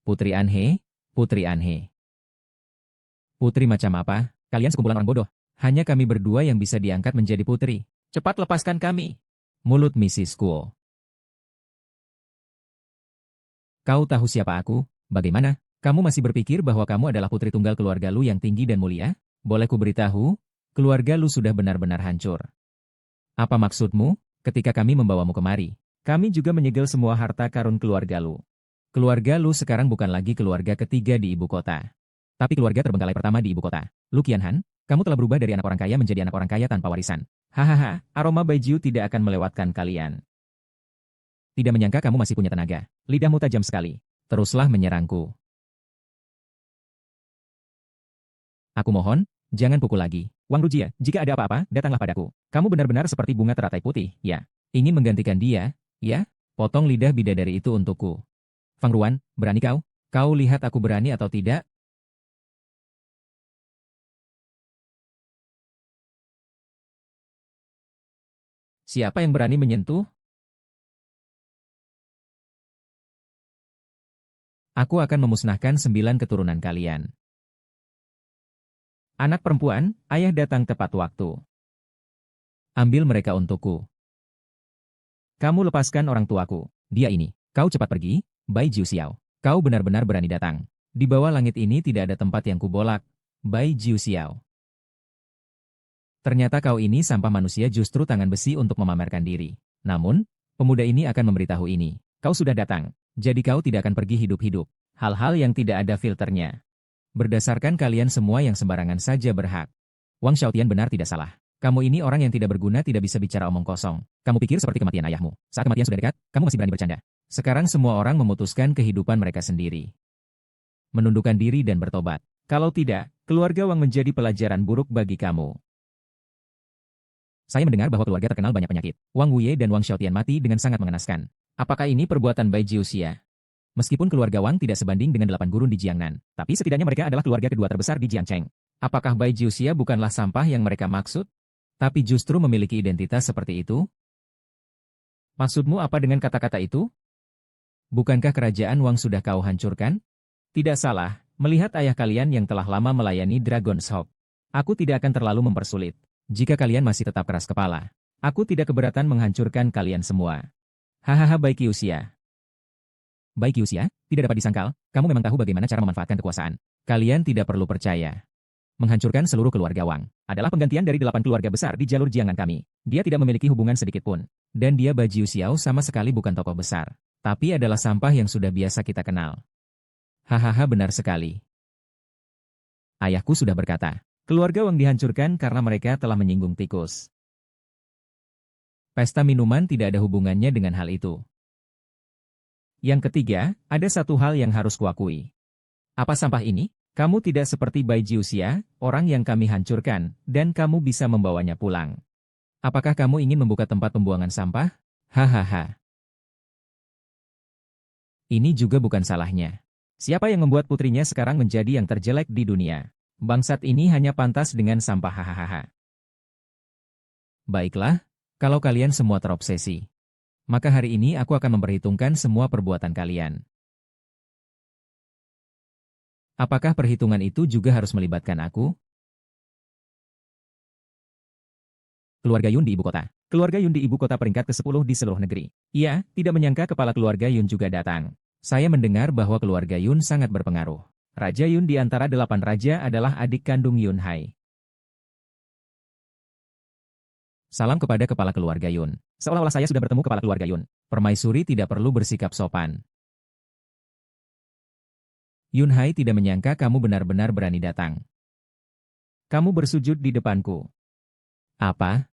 S1: Putri Anhe, Putri Anhe. Putri macam apa? Kalian sekumpulan orang bodoh. Hanya kami berdua yang bisa diangkat menjadi putri. Cepat lepaskan kami. Mulut Mrs. Kuo. Kau tahu siapa aku? Bagaimana? Kamu masih berpikir bahwa kamu adalah putri tunggal keluarga Lu yang tinggi dan mulia? Boleh ku beritahu, keluarga Lu sudah benar-benar hancur. Apa maksudmu? Ketika kami membawamu kemari, kami juga menyegel semua harta karun keluarga Lu. Keluarga Lu sekarang bukan lagi keluarga ketiga di ibu kota, tapi keluarga terbengkalai pertama di ibu kota. Lu Qianhan, kamu telah berubah dari anak orang kaya menjadi anak orang kaya tanpa warisan. Hahaha, aroma baijiu tidak akan melewatkan kalian. Tidak menyangka kamu masih punya tenaga. Lidahmu tajam sekali. Teruslah menyerangku. Aku mohon, jangan pukul lagi. Wang Rujia, jika ada apa-apa, datanglah padaku. Kamu benar-benar seperti bunga teratai putih, ya. Ingin menggantikan dia, ya? Potong lidah bidadari itu untukku. Fang Ruan, berani kau? Kau lihat aku berani atau tidak? Siapa yang berani menyentuh? Aku akan memusnahkan 9 keturunan kalian. Anak perempuan, ayah datang tepat waktu. Ambil mereka untukku. Kamu lepaskan orang tuaku. Dia ini. Kau cepat pergi, Bai Jiuxiao. Kau benar-benar berani datang. Di bawah langit ini tidak ada tempat yang kubolak, Bai Jiuxiao. Ternyata kau ini sampah manusia justru tangan besi untuk memamerkan diri. Namun, pemuda ini akan memberitahu ini. Kau sudah datang, jadi kau tidak akan pergi hidup-hidup. Hal-hal yang tidak ada filternya. Berdasarkan kalian semua yang sembarangan saja berhak. Wang Xiaotian benar tidak salah. Kamu ini orang yang tidak berguna tidak bisa bicara omong kosong. Kamu pikir seperti kematian ayahmu. Saat kematian sudah dekat, kamu masih berani bercanda. Sekarang semua orang memutuskan kehidupan mereka sendiri. Menundukkan diri dan bertobat. Kalau tidak, keluarga Wang menjadi pelajaran buruk bagi kamu. Saya mendengar bahwa keluarga terkenal banyak penyakit. Wang Wuye dan Wang Xiaotian mati dengan sangat mengenaskan. Apakah ini perbuatan Bai Jiuxia? Meskipun keluarga Wang tidak sebanding dengan 8 gurun di Jiangnan, tapi setidaknya mereka adalah keluarga kedua terbesar di Jiangcheng. Apakah Bai Jiuxia bukanlah sampah yang mereka maksud? Tapi justru memiliki identitas seperti itu? Maksudmu apa dengan kata-kata itu? Bukankah kerajaan Wang sudah kau hancurkan? Tidak salah, melihat ayah kalian yang telah lama melayani Dragon's Hope. Aku tidak akan terlalu mempersulit. Jika kalian masih tetap keras kepala, aku tidak keberatan menghancurkan kalian semua. Hahaha Bai Qiuxia. Bai Qiuxia, tidak dapat disangkal, kamu memang tahu bagaimana cara memanfaatkan kekuasaan. Kalian tidak perlu percaya. Menghancurkan seluruh keluarga Wang adalah penggantian dari 8 keluarga besar di jalur Jiangan kami. Dia tidak memiliki hubungan sedikit pun. Dan dia Bai Jiuxiao sama sekali bukan tokoh besar. Tapi adalah sampah yang sudah biasa kita kenal. Hahaha benar sekali. Ayahku sudah berkata, keluarga Wang dihancurkan karena mereka telah menyinggung tikus. Pesta minuman tidak ada hubungannya dengan hal itu. Yang ketiga, ada satu hal yang harus kuakui. Apa sampah ini? Kamu tidak seperti Bai Jiuxia, orang yang kami hancurkan, dan kamu bisa membawanya pulang. Apakah kamu ingin membuka tempat pembuangan sampah? Hahaha. Ini juga bukan salahnya. Siapa yang membuat putrinya sekarang menjadi yang terjelek di dunia? Bangsat ini hanya pantas dengan sampah hahaha. Baiklah, kalau kalian semua terobsesi, maka hari ini aku akan memperhitungkan semua perbuatan kalian. Apakah perhitungan itu juga harus melibatkan aku? Keluarga Yun di ibu kota. Keluarga Yun di ibu kota peringkat ke-10 di seluruh negeri. Ia tidak menyangka kepala keluarga Yun juga datang. Saya mendengar bahwa keluarga Yun sangat berpengaruh. Raja Yun di antara 8 raja adalah adik kandung Yun Hai. Salam kepada kepala keluarga Yun. Seolah-olah saya sudah bertemu kepala keluarga Yun. Permaisuri tidak perlu bersikap sopan. Yun Hai tidak menyangka kamu benar-benar berani datang. Kamu bersujud di depanku. Apa?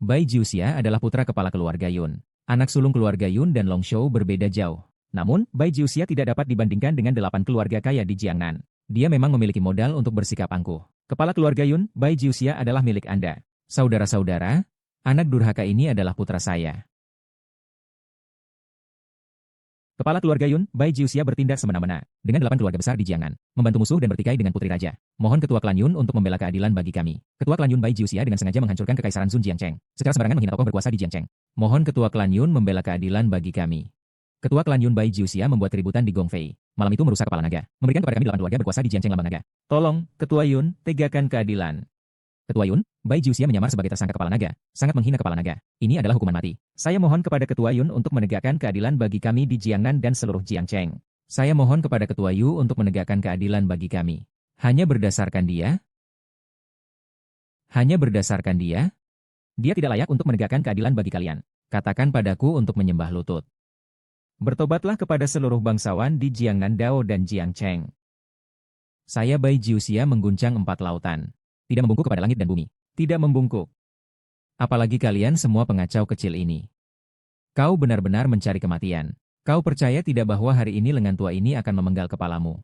S1: Bai Jiuxia adalah putra kepala keluarga Yun. Anak sulung keluarga Yun dan Long Shou berbeda jauh. Namun, Bai Jiuxia tidak dapat dibandingkan dengan 8 keluarga kaya di Jiangnan. Dia memang memiliki modal untuk bersikap angkuh. Kepala keluarga Yun, Bai Jiuxia adalah milik Anda. Saudara-saudara, anak durhaka ini adalah putra saya. Kepala keluarga Yun, Bai Jiuxia bertindak semena-mena dengan 8 keluarga besar di Jiangnan, membantu musuh dan bertikai dengan putri raja. Mohon ketua klan Yun untuk membela keadilan bagi kami. Ketua klan Yun Bai Jiuxia dengan sengaja menghancurkan kekaisaran Sun Jiangcheng, secara sembarangan menghina tokoh berkuasa di Jiangcheng. Mohon ketua klan Yun membela keadilan bagi kami. Ketua klan Yun Bai Jiuxia membuat keributan di Gongfei. Malam itu merusak kepala naga, memberikan kepada kami 8 keluarga berkuasa di Jiangcheng lambang naga. Tolong, ketua Yun, tegakkan keadilan. Ketua Yun, Bai Jiuxia menyamar sebagai tersangka kepala naga, sangat menghina kepala naga. Ini adalah hukuman mati. Saya mohon kepada Ketua Yun untuk menegakkan keadilan bagi kami di Jiangnan dan seluruh Jiangcheng. Saya mohon kepada Ketua Yu untuk menegakkan keadilan bagi kami. Hanya berdasarkan dia? Hanya berdasarkan dia? Dia tidak layak untuk menegakkan keadilan bagi kalian. Katakan padaku untuk menyembah lutut. Bertobatlah kepada seluruh bangsawan di Jiangnan Dao dan Jiangcheng. Saya Bai Jiuxia mengguncang 4 lautan. Tidak membungkuk kepada langit dan bumi. Tidak membungkuk. Apalagi kalian semua pengacau kecil ini. Kau benar-benar mencari kematian. Kau percaya tidak bahwa hari ini lengan tua ini akan memenggal kepalamu?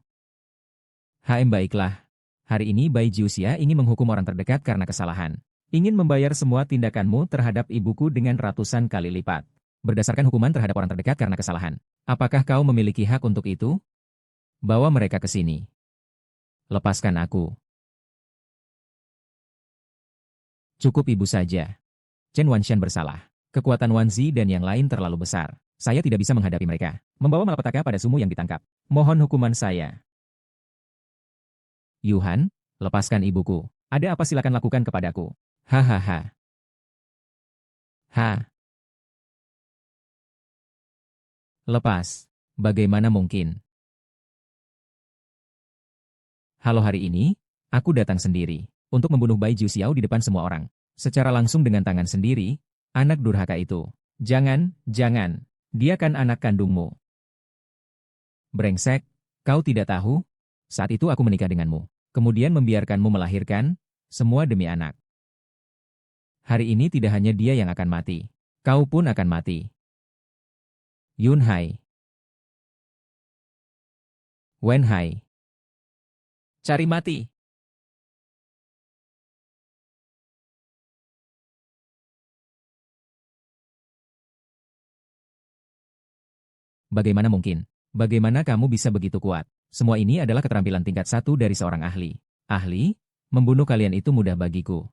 S1: Baiklah. Hari ini Bai Jiuxia ingin menghukum orang terdekat karena kesalahan. Ingin membayar semua tindakanmu terhadap ibuku dengan ratusan kali lipat. Berdasarkan hukuman terhadap orang terdekat karena kesalahan. Apakah kau memiliki hak untuk itu? Bawa mereka ke sini. Lepaskan aku. Cukup ibu saja. Chen Wanshan bersalah. Kekuatan Wanzi dan yang lain terlalu besar. Saya tidak bisa menghadapi mereka. Membawa malapetaka pada sumu yang ditangkap. Mohon hukuman saya. Yuhan, lepaskan ibuku. Ada apa silakan lakukan kepadaku. Hahaha. Ha. Lepas. Bagaimana mungkin? Halo hari ini, aku datang sendiri. Untuk membunuh Bai Jiuxiao di depan semua orang. Secara langsung dengan tangan sendiri, anak durhaka itu. Jangan, jangan. Dia kan anak kandungmu. Brengsek, kau tidak tahu? Saat itu aku menikah denganmu. Kemudian membiarkanmu melahirkan, semua demi anak. Hari ini tidak hanya dia yang akan mati. Kau pun akan mati. Yun Hai. Wen Hai. Cari mati. Bagaimana mungkin? Bagaimana kamu bisa begitu kuat? Semua ini adalah keterampilan tingkat 1 dari seorang ahli. Ahli? Membunuh kalian itu mudah bagiku.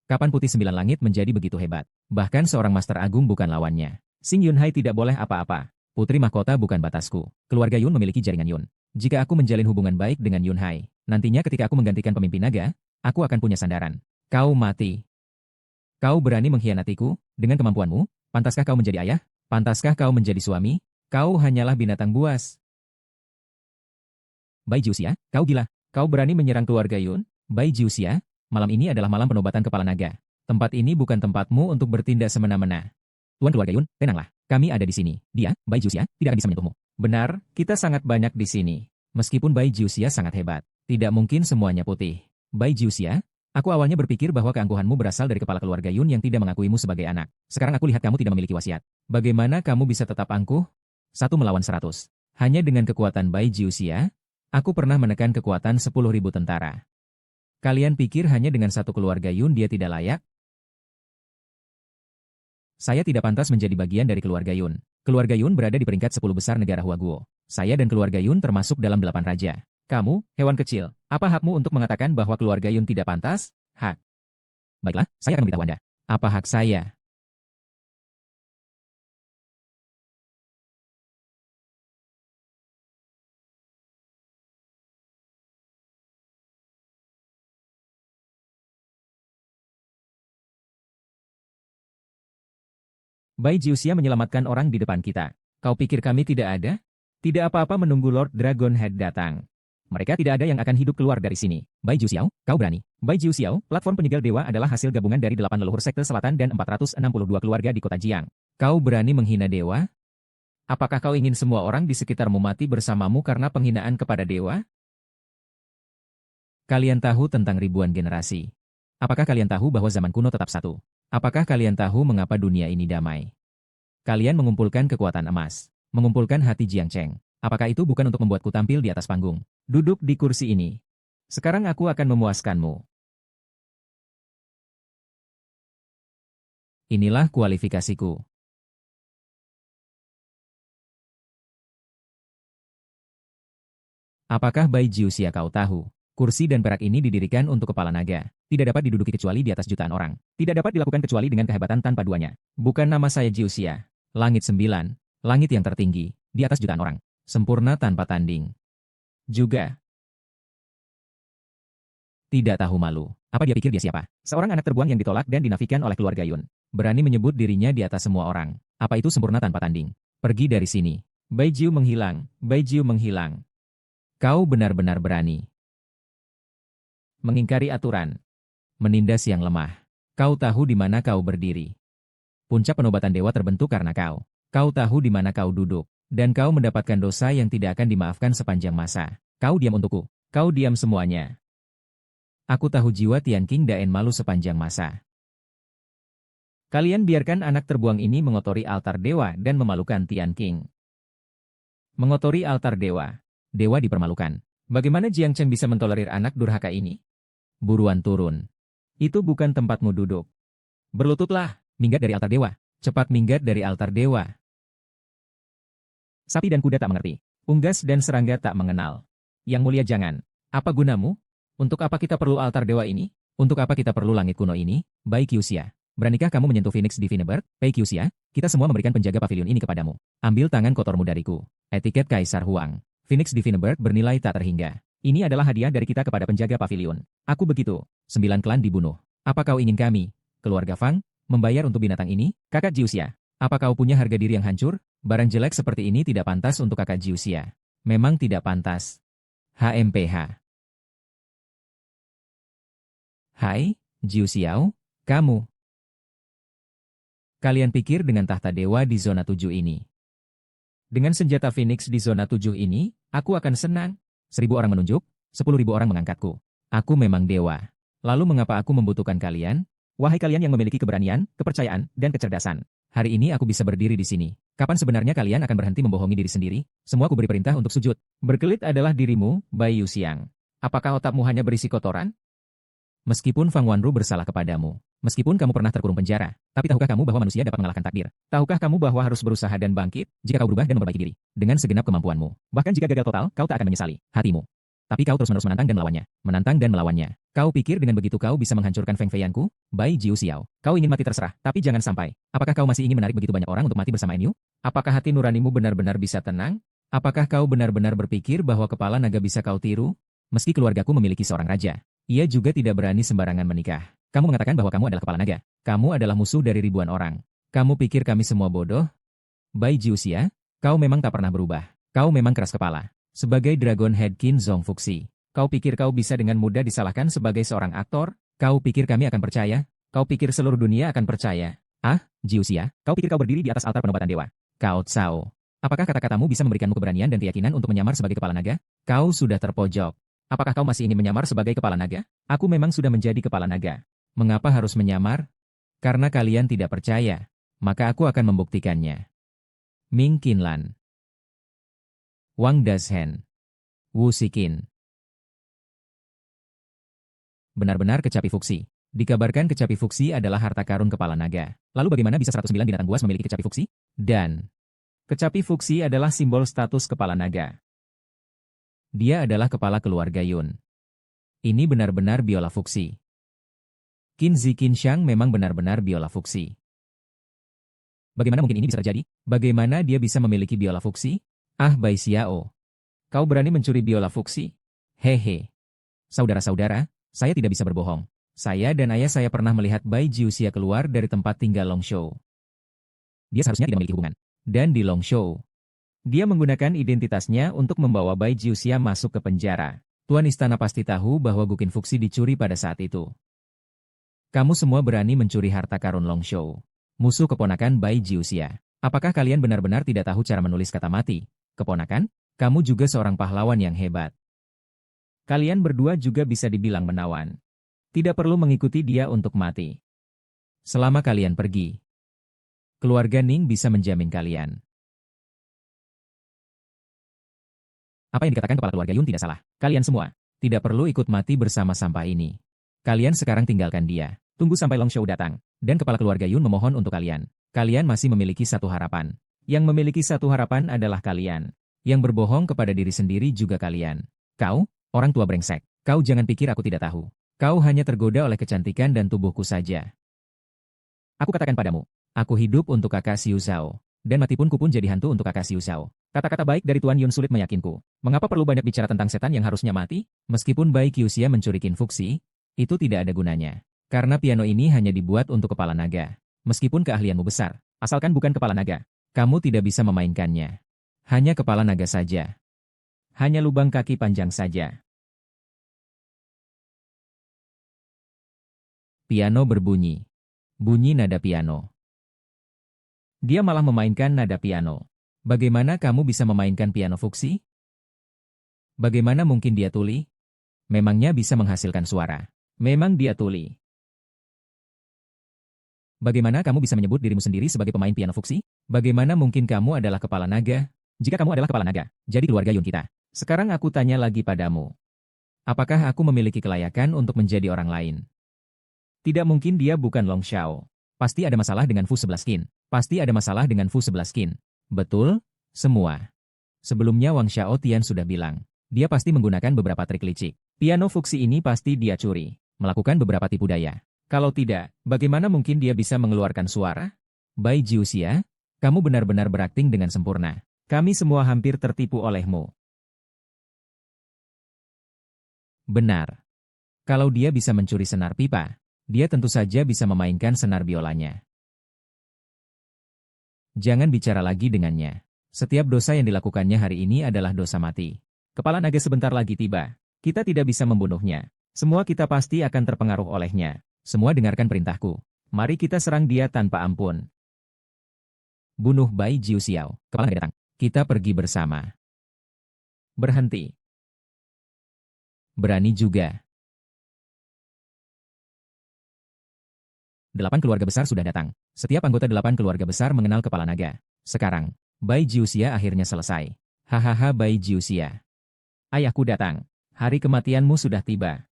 S1: Kapan Putih Sembilan Langit menjadi begitu hebat? Bahkan seorang Master Agung bukan lawannya. Xing Yunhai tidak boleh apa-apa. Putri Mahkota bukan batasku. Keluarga Yun memiliki jaringan Yun. Jika aku menjalin hubungan baik dengan Yunhai, nantinya ketika aku menggantikan pemimpin naga, aku akan punya sandaran. Kau mati. Kau berani mengkhianatiku? Dengan kemampuanmu, pantaskah kau menjadi ayah? Pantaskah kau menjadi suami? Kau hanyalah binatang buas. Bai Jiuxia, kau gila. Kau berani menyerang keluarga Yun? Bai Jiuxia, malam ini adalah malam penobatan kepala naga. Tempat ini bukan tempatmu untuk bertindak semena-mena. Tuan keluarga Yun, tenanglah. Kami ada di sini. Dia, Bai Jiuxia, tidak akan bisa menyentuhmu. Benar, kita sangat banyak di sini. Meskipun Bai Jiuxia sangat hebat, tidak mungkin semuanya putih. Bai Jiuxia, aku awalnya berpikir bahwa keangkuhanmu berasal dari kepala keluarga Yun yang tidak mengakuimu sebagai anak. Sekarang aku lihat kamu tidak memiliki wasiat. Bagaimana kamu bisa tetap angkuh? 1 melawan 100. Hanya dengan kekuatan Bai Jiuxia, aku pernah menekan kekuatan 10.000 tentara. Kalian pikir hanya dengan satu keluarga Yun dia tidak layak? Saya tidak pantas menjadi bagian dari keluarga Yun. Keluarga Yun berada di peringkat 10 besar negara Huaguo. Saya dan keluarga Yun termasuk dalam 8 raja. Kamu, hewan kecil, apa hakmu untuk mengatakan bahwa keluarga Yun tidak pantas? Hak. Baiklah, saya akan memberitahu Anda. Apa hak saya? Bai Jiuxia menyelamatkan orang di depan kita. Kau pikir kami tidak ada? Tidak apa-apa menunggu Lord Dragonhead datang. Mereka tidak ada yang akan hidup keluar dari sini. Bai Jiuxiao, kau berani. Bai Jiuxiao, platform penyegel dewa adalah hasil gabungan dari 8 leluhur sekte selatan dan 462 keluarga di kota Jiang. Kau berani menghina dewa? Apakah kau ingin semua orang di sekitarmu mati bersamamu karena penghinaan kepada dewa? Kalian tahu tentang ribuan generasi. Apakah kalian tahu bahwa zaman kuno tetap satu? Apakah kalian tahu mengapa dunia ini damai? Kalian mengumpulkan kekuatan emas, mengumpulkan hati Jiang Cheng. Apakah itu bukan untuk membuatku tampil di atas panggung? Duduk di kursi ini. Sekarang aku akan memuaskanmu. Inilah kualifikasiku. Apakah Bai Jiuxia kau tahu? Kursi dan perak ini didirikan untuk kepala naga. Tidak dapat diduduki kecuali di atas jutaan orang. Tidak dapat dilakukan kecuali dengan kehebatan tanpa duanya. Bukan nama saya Jiuxia. Langit 9. Langit yang tertinggi. Di atas jutaan orang. Sempurna tanpa tanding. Juga. Tidak tahu malu. Apa dia pikir dia siapa? Seorang anak terbuang yang ditolak dan dinafikan oleh keluarga Yun. Berani menyebut dirinya di atas semua orang. Apa itu sempurna tanpa tanding? Pergi dari sini. Bai Jiu menghilang. Bai Jiu menghilang. Kau benar-benar berani. Mengingkari aturan. Menindas yang lemah. Kau tahu di mana kau berdiri. Puncak penobatan dewa terbentuk karena kau. Kau tahu di mana kau duduk. Dan kau mendapatkan dosa yang tidak akan dimaafkan sepanjang masa. Kau diam untukku. Kau diam semuanya. Aku tahu jiwa Tian Qing Daen malu sepanjang masa. Kalian biarkan anak terbuang ini mengotori altar dewa dan memalukan Tian Qing. Mengotori altar dewa. Dewa dipermalukan. Bagaimana Jiang Cheng bisa mentolerir anak durhaka ini? Buruan turun. Itu bukan tempatmu duduk. Berlututlah, minggat dari altar dewa. Cepat minggat dari altar dewa. Sapi dan kuda tak mengerti. Unggas dan serangga tak mengenal. Yang mulia jangan. Apa gunamu? Untuk apa kita perlu altar dewa ini? Untuk apa kita perlu langit kuno ini? Bai Qiuxia. Beranikah kamu menyentuh Phoenix di Vineberg? Bai Qiuxia, kita semua memberikan penjaga pavilion ini kepadamu. Ambil tangan kotormu dariku. Etiket Kaisar Huang. Phoenix di Vineberg bernilai tak terhingga. Ini adalah hadiah dari kita kepada penjaga pavilion. Aku begitu. 9 klan dibunuh. Apa kau ingin kami, keluarga Fang, membayar untuk binatang ini? Kakak Jiuxia, apa kau punya harga diri yang hancur? Barang jelek seperti ini tidak pantas untuk kakak Jiuxia. Memang tidak pantas. HMPH. Hai, Jiuxiao, kamu. Kalian pikir dengan tahta dewa di zona 7 ini. Dengan senjata Phoenix di zona 7 ini, aku akan senang. 1000 orang menunjuk, 10.000 orang mengangkatku. Aku memang dewa. Lalu mengapa aku membutuhkan kalian? Wahai kalian yang memiliki keberanian, kepercayaan, dan kecerdasan. Hari ini aku bisa berdiri di sini. Kapan sebenarnya kalian akan berhenti membohongi diri sendiri? Semua aku beri perintah untuk sujud. Berkelit adalah dirimu, Bai Yuxiang. Apakah otakmu hanya berisi kotoran? Meskipun Fang Wanru bersalah kepadamu, meskipun kamu pernah terkurung penjara, tapi tahukah kamu bahwa manusia dapat mengalahkan takdir? Tahukah kamu bahwa harus berusaha dan bangkit, jika kau berubah dan memperbaiki diri, dengan segenap kemampuanmu? Bahkan jika gagal total, kau tak akan menyesali hatimu. Tapi kau terus-menerus menantang dan melawannya. Menantang dan melawannya. Kau pikir dengan begitu kau bisa menghancurkan Feng Feiyanku? Bai Jiu Xiao. Kau ingin mati terserah, tapi jangan sampai. Apakah kau masih ingin menarik begitu banyak orang untuk mati bersama Enyu? Apakah hati nuranimu benar-benar bisa tenang? Apakah kau benar-benar berpikir bahwa kepala naga bisa kau tiru? Meski keluargaku memiliki seorang raja, ia juga tidak berani sembarangan menikah. Kamu mengatakan bahwa kamu adalah kepala naga. Kamu adalah musuh dari ribuan orang. Kamu pikir kami semua bodoh? Bai Jiu Xia, kau memang tak pernah berubah. Kau memang keras kepala. Sebagai Dragon Head Qin Zong Fuxi, kau pikir kau bisa dengan mudah disalahkan sebagai seorang aktor? Kau pikir kami akan percaya? Kau pikir seluruh dunia akan percaya? Ah, Jiu Xia, kau pikir kau berdiri di atas altar penobatan dewa? Cao Cao, apakah kata-katamu bisa memberikanmu keberanian dan keyakinan untuk menyamar sebagai kepala naga? Kau sudah terpojok. Apakah kau masih ingin menyamar sebagai kepala naga? Aku memang sudah menjadi kepala naga. Mengapa harus menyamar? Karena kalian tidak percaya. Maka aku akan membuktikannya. Ming Qinlan, Wang Dazhen, Wu Xiqin. Benar-benar kecapi fuksi. Dikabarkan kecapi fuksi adalah harta karun kepala naga. Lalu bagaimana bisa 109 binatang buas memiliki kecapi fuksi? Dan kecapi fuksi adalah simbol status kepala naga. Dia adalah kepala keluarga Yun. Ini benar-benar biola fuksi. Qin Zi Qinshan memang benar-benar biola fuksi. Bagaimana mungkin ini bisa terjadi? Bagaimana dia bisa memiliki biola fuksi? Ah, Bai Xiao. Kau berani mencuri biola fuksi? Hehe. Saudara-saudara, saya tidak bisa berbohong. Saya dan ayah saya pernah melihat Bai Jiu Xia keluar dari tempat tinggal Longshou. Dia seharusnya tidak memiliki hubungan. Dan di Longshou, dia menggunakan identitasnya untuk membawa Bai Jiu Xia masuk ke penjara. Tuan istana pasti tahu bahwa Guqin Fuxi dicuri pada saat itu. Kamu semua berani mencuri harta karun Longshou. Musuh keponakan Bai Jiu Xia. Apakah kalian benar-benar tidak tahu cara menulis kata mati? Keponakan, kamu juga seorang pahlawan yang hebat. Kalian berdua juga bisa dibilang menawan. Tidak perlu mengikuti dia untuk mati. Selama kalian pergi, keluarga Ning bisa menjamin kalian. Apa yang dikatakan kepala keluarga Yun tidak salah. Kalian semua tidak perlu ikut mati bersama sampah ini. Kalian sekarang tinggalkan dia. Tunggu sampai Longshou datang. Dan kepala keluarga Yun memohon untuk kalian. Kalian masih memiliki satu harapan. Yang memiliki satu harapan adalah kalian. Yang berbohong kepada diri sendiri juga kalian. Kau, orang tua brengsek. Kau jangan pikir aku tidak tahu. Kau hanya tergoda oleh kecantikan dan tubuhku saja. Aku katakan padamu, aku hidup untuk kakak Xiu Zhao. Dan mati pun kupun jadi hantu untuk kakak Xiu Zhao. Kata-kata baik dari Tuan Yun sulit meyakinku. Mengapa perlu banyak bicara tentang setan yang harusnya mati? Meskipun Bai Qiuxia mencuri Qin Fuxi, itu tidak ada gunanya. Karena piano ini hanya dibuat untuk kepala naga. Meskipun keahlianmu besar, asalkan bukan kepala naga, kamu tidak bisa memainkannya. Hanya kepala naga saja. Hanya lubang kaki panjang saja. Piano berbunyi. Bunyi nada piano. Dia malah memainkan nada piano. Bagaimana kamu bisa memainkan piano fuksi? Bagaimana mungkin dia tuli? Memangnya bisa menghasilkan suara. Memang dia tuli. Bagaimana kamu bisa menyebut dirimu sendiri sebagai pemain piano fuksi? Bagaimana mungkin kamu adalah kepala naga? Jika kamu adalah kepala naga, jadi keluarga Yun kita. Sekarang aku tanya lagi padamu. Apakah aku memiliki kelayakan untuk menjadi orang lain? Tidak mungkin dia bukan Long Xiao. Pasti ada masalah dengan Fu 11 Qin. Pasti ada masalah dengan Fu 11 Qin. Betul, semua. Sebelumnya Wang Xiao Tian sudah bilang, dia pasti menggunakan beberapa trik licik. Piano fuksi ini pasti dia curi, melakukan beberapa tipu daya. Kalau tidak, bagaimana mungkin dia bisa mengeluarkan suara? Bai Jiu Xia, kamu benar-benar berakting dengan sempurna. Kami semua hampir tertipu olehmu. Benar. Kalau dia bisa mencuri senar pipa, dia tentu saja bisa memainkan senar biolanya. Jangan bicara lagi dengannya. Setiap dosa yang dilakukannya hari ini adalah dosa mati. Kepala naga sebentar lagi tiba. Kita tidak bisa membunuhnya. Semua kita pasti akan terpengaruh olehnya. Semua dengarkan perintahku. Mari kita serang dia tanpa ampun. Bunuh Bai Jiu Xiao. Kepala naga datang. Kita pergi bersama. Berhenti. Berani juga. 8 keluarga besar sudah datang. Setiap anggota 8 keluarga besar mengenal kepala naga. Sekarang, Bai Jiu Xia akhirnya selesai. Hahaha Bai Jiu Xia. Ayahku datang. Hari kematianmu sudah tiba.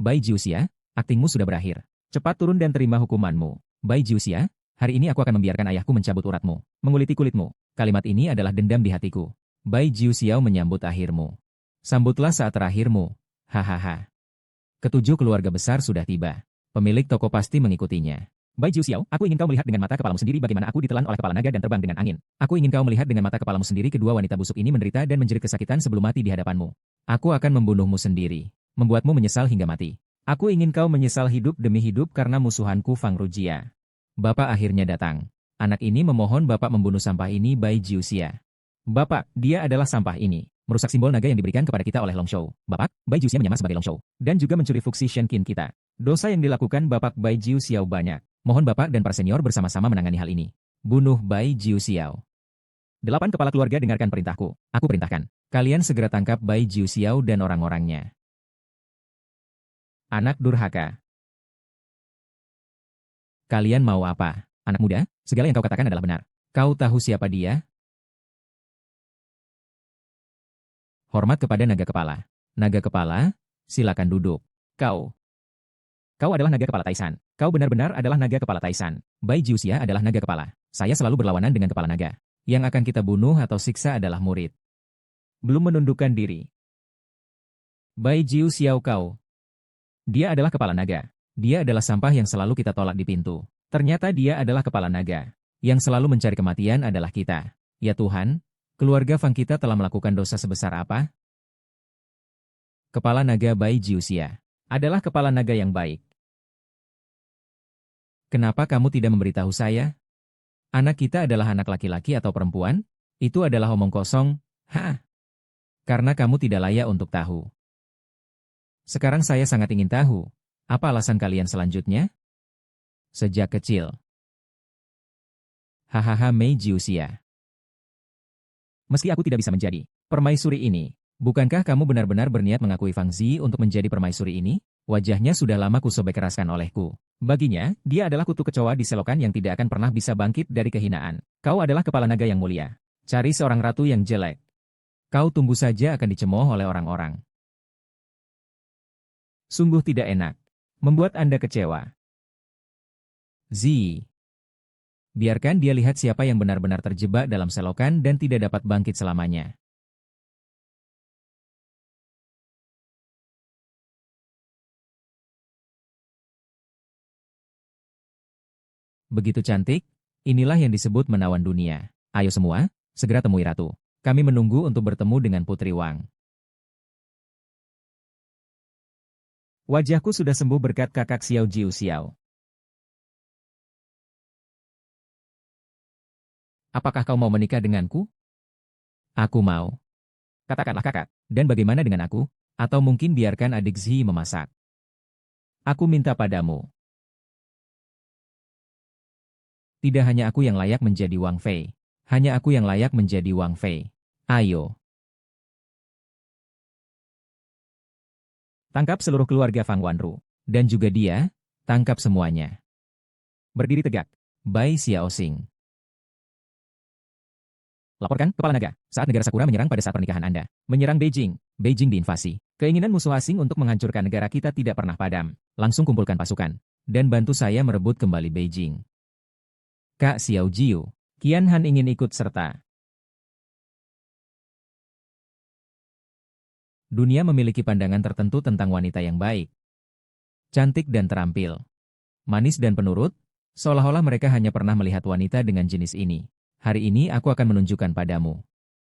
S1: Bai Jiuxia, aktingmu sudah berakhir. Cepat turun dan terima hukumanmu. Bai Jiuxia, hari ini aku akan membiarkan ayahku mencabut uratmu, menguliti kulitmu. Kalimat ini adalah dendam di hatiku. Bai Jiuxiao menyambut akhirmu. Sambutlah saat terakhirmu. Hahaha. Ketujuh keluarga besar sudah tiba. Pemilik toko pasti mengikutinya. Bai Jiuxiao, aku ingin kau melihat dengan mata kepalamu sendiri bagaimana aku ditelan oleh kepala naga dan terbang dengan angin. Aku ingin kau melihat dengan mata kepalamu sendiri kedua wanita busuk ini menderita dan menjerit kesakitan sebelum mati di hadapanmu. Aku akan membunuhmu sendiri, membuatmu menyesal hingga mati. Aku ingin kau menyesal hidup demi hidup karena musuhanku Fang Rujia. Bapak akhirnya datang. Anak ini memohon bapak membunuh sampah ini Bai Jiuxia. Bapak, dia adalah sampah ini. Merusak simbol naga yang diberikan kepada kita oleh Long Shou. Bapak, Bai Jiuxia menyamar sebagai Long Shou. Dan juga mencuri fuksi Shenkin kita. Dosa yang dilakukan Bapak Bai Jiuxiao banyak. Mohon Bapak dan para senior bersama-sama menangani hal ini. Bunuh Bai Jiuxiao. 8 kepala keluarga dengarkan perintahku. Aku perintahkan. Kalian segera tangkap Bai Jiuxiao dan orang-orangnya. Anak durhaka. Kalian mau apa? Anak muda, segala yang kau katakan adalah benar. Kau tahu siapa dia? Hormat kepada naga kepala. Naga kepala, silakan duduk. Kau adalah naga kepala Taisan. Kau benar-benar adalah naga kepala Taisan. Bai Jiuxia adalah naga kepala. Saya selalu berlawanan dengan kepala naga. Yang akan kita bunuh atau siksa adalah murid. Belum menundukkan diri. Bai Jiuxiao kau. Dia adalah kepala naga. Dia adalah sampah yang selalu kita tolak di pintu. Ternyata dia adalah kepala naga. Yang selalu mencari kematian adalah kita. Ya Tuhan, keluarga Fang kita telah melakukan dosa sebesar apa? Kepala naga Bai Jiuxia adalah kepala naga yang baik. Kenapa kamu tidak memberitahu saya? Anak kita adalah anak laki-laki atau perempuan? Itu adalah omong kosong. Karena kamu tidak layak untuk tahu. Sekarang saya sangat ingin tahu. Apa alasan kalian selanjutnya? Sejak kecil. Hahaha Mei Jiuxia. Meski aku tidak bisa menjadi permaisuri ini, bukankah kamu benar-benar berniat mengakui Fang Zi untuk menjadi permaisuri ini? Wajahnya sudah lama kusobek keraskan olehku. Baginya, dia adalah kutu kecoa di selokan yang tidak akan pernah bisa bangkit dari kehinaan. Kau adalah kepala naga yang mulia. Cari seorang ratu yang jelek. Kau tunggu saja akan dicemooh oleh orang-orang. Sungguh tidak enak. Membuat Anda kecewa. Zi. Biarkan dia lihat siapa yang benar-benar terjebak dalam selokan dan tidak dapat bangkit selamanya. Begitu cantik, inilah yang disebut menawan dunia. Ayo semua, segera temui ratu. Kami menunggu untuk bertemu dengan Putri Wang. Wajahku sudah sembuh berkat kakak Xiao Jiuxiao. Apakah kau mau menikah denganku? Aku mau. Katakanlah kakak, dan bagaimana dengan aku? Atau mungkin biarkan adik Zi memasak. Aku minta padamu. Tidak hanya aku yang layak menjadi Wang Fei. Hanya aku yang layak menjadi Wang Fei. Ayo. Tangkap seluruh keluarga Fang Wanru. Dan juga dia, tangkap semuanya. Berdiri tegak. Bai Xiaoxing. Laporkan, Kepala Naga, saat negara Sakura menyerang pada saat pernikahan Anda. Menyerang Beijing. Beijing diinvasi. Keinginan musuh asing untuk menghancurkan negara kita tidak pernah padam. Langsung kumpulkan pasukan. Dan bantu saya merebut kembali Beijing. Kak Xiao Jiu, Qian Han ingin ikut serta. Dunia memiliki pandangan tertentu tentang wanita yang baik. Cantik dan terampil. Manis dan penurut, seolah-olah mereka hanya pernah melihat wanita dengan jenis ini. Hari ini aku akan menunjukkan padamu.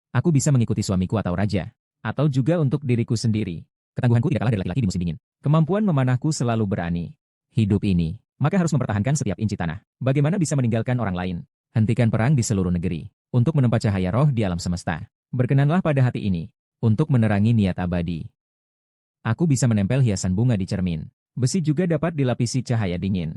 S1: Aku bisa mengikuti suamiku atau raja, atau juga untuk diriku sendiri. Ketangguhanku tidak kalah dari laki-laki di musim dingin. Kemampuan memanahku selalu berani. Hidup ini, maka harus mempertahankan setiap inci tanah. Bagaimana bisa meninggalkan orang lain? Hentikan perang di seluruh negeri, untuk menempa cahaya roh di alam semesta. Berkenanlah pada hati ini, untuk menerangi niat abadi. Aku bisa menempel hiasan bunga di cermin. Besi juga dapat dilapisi cahaya dingin.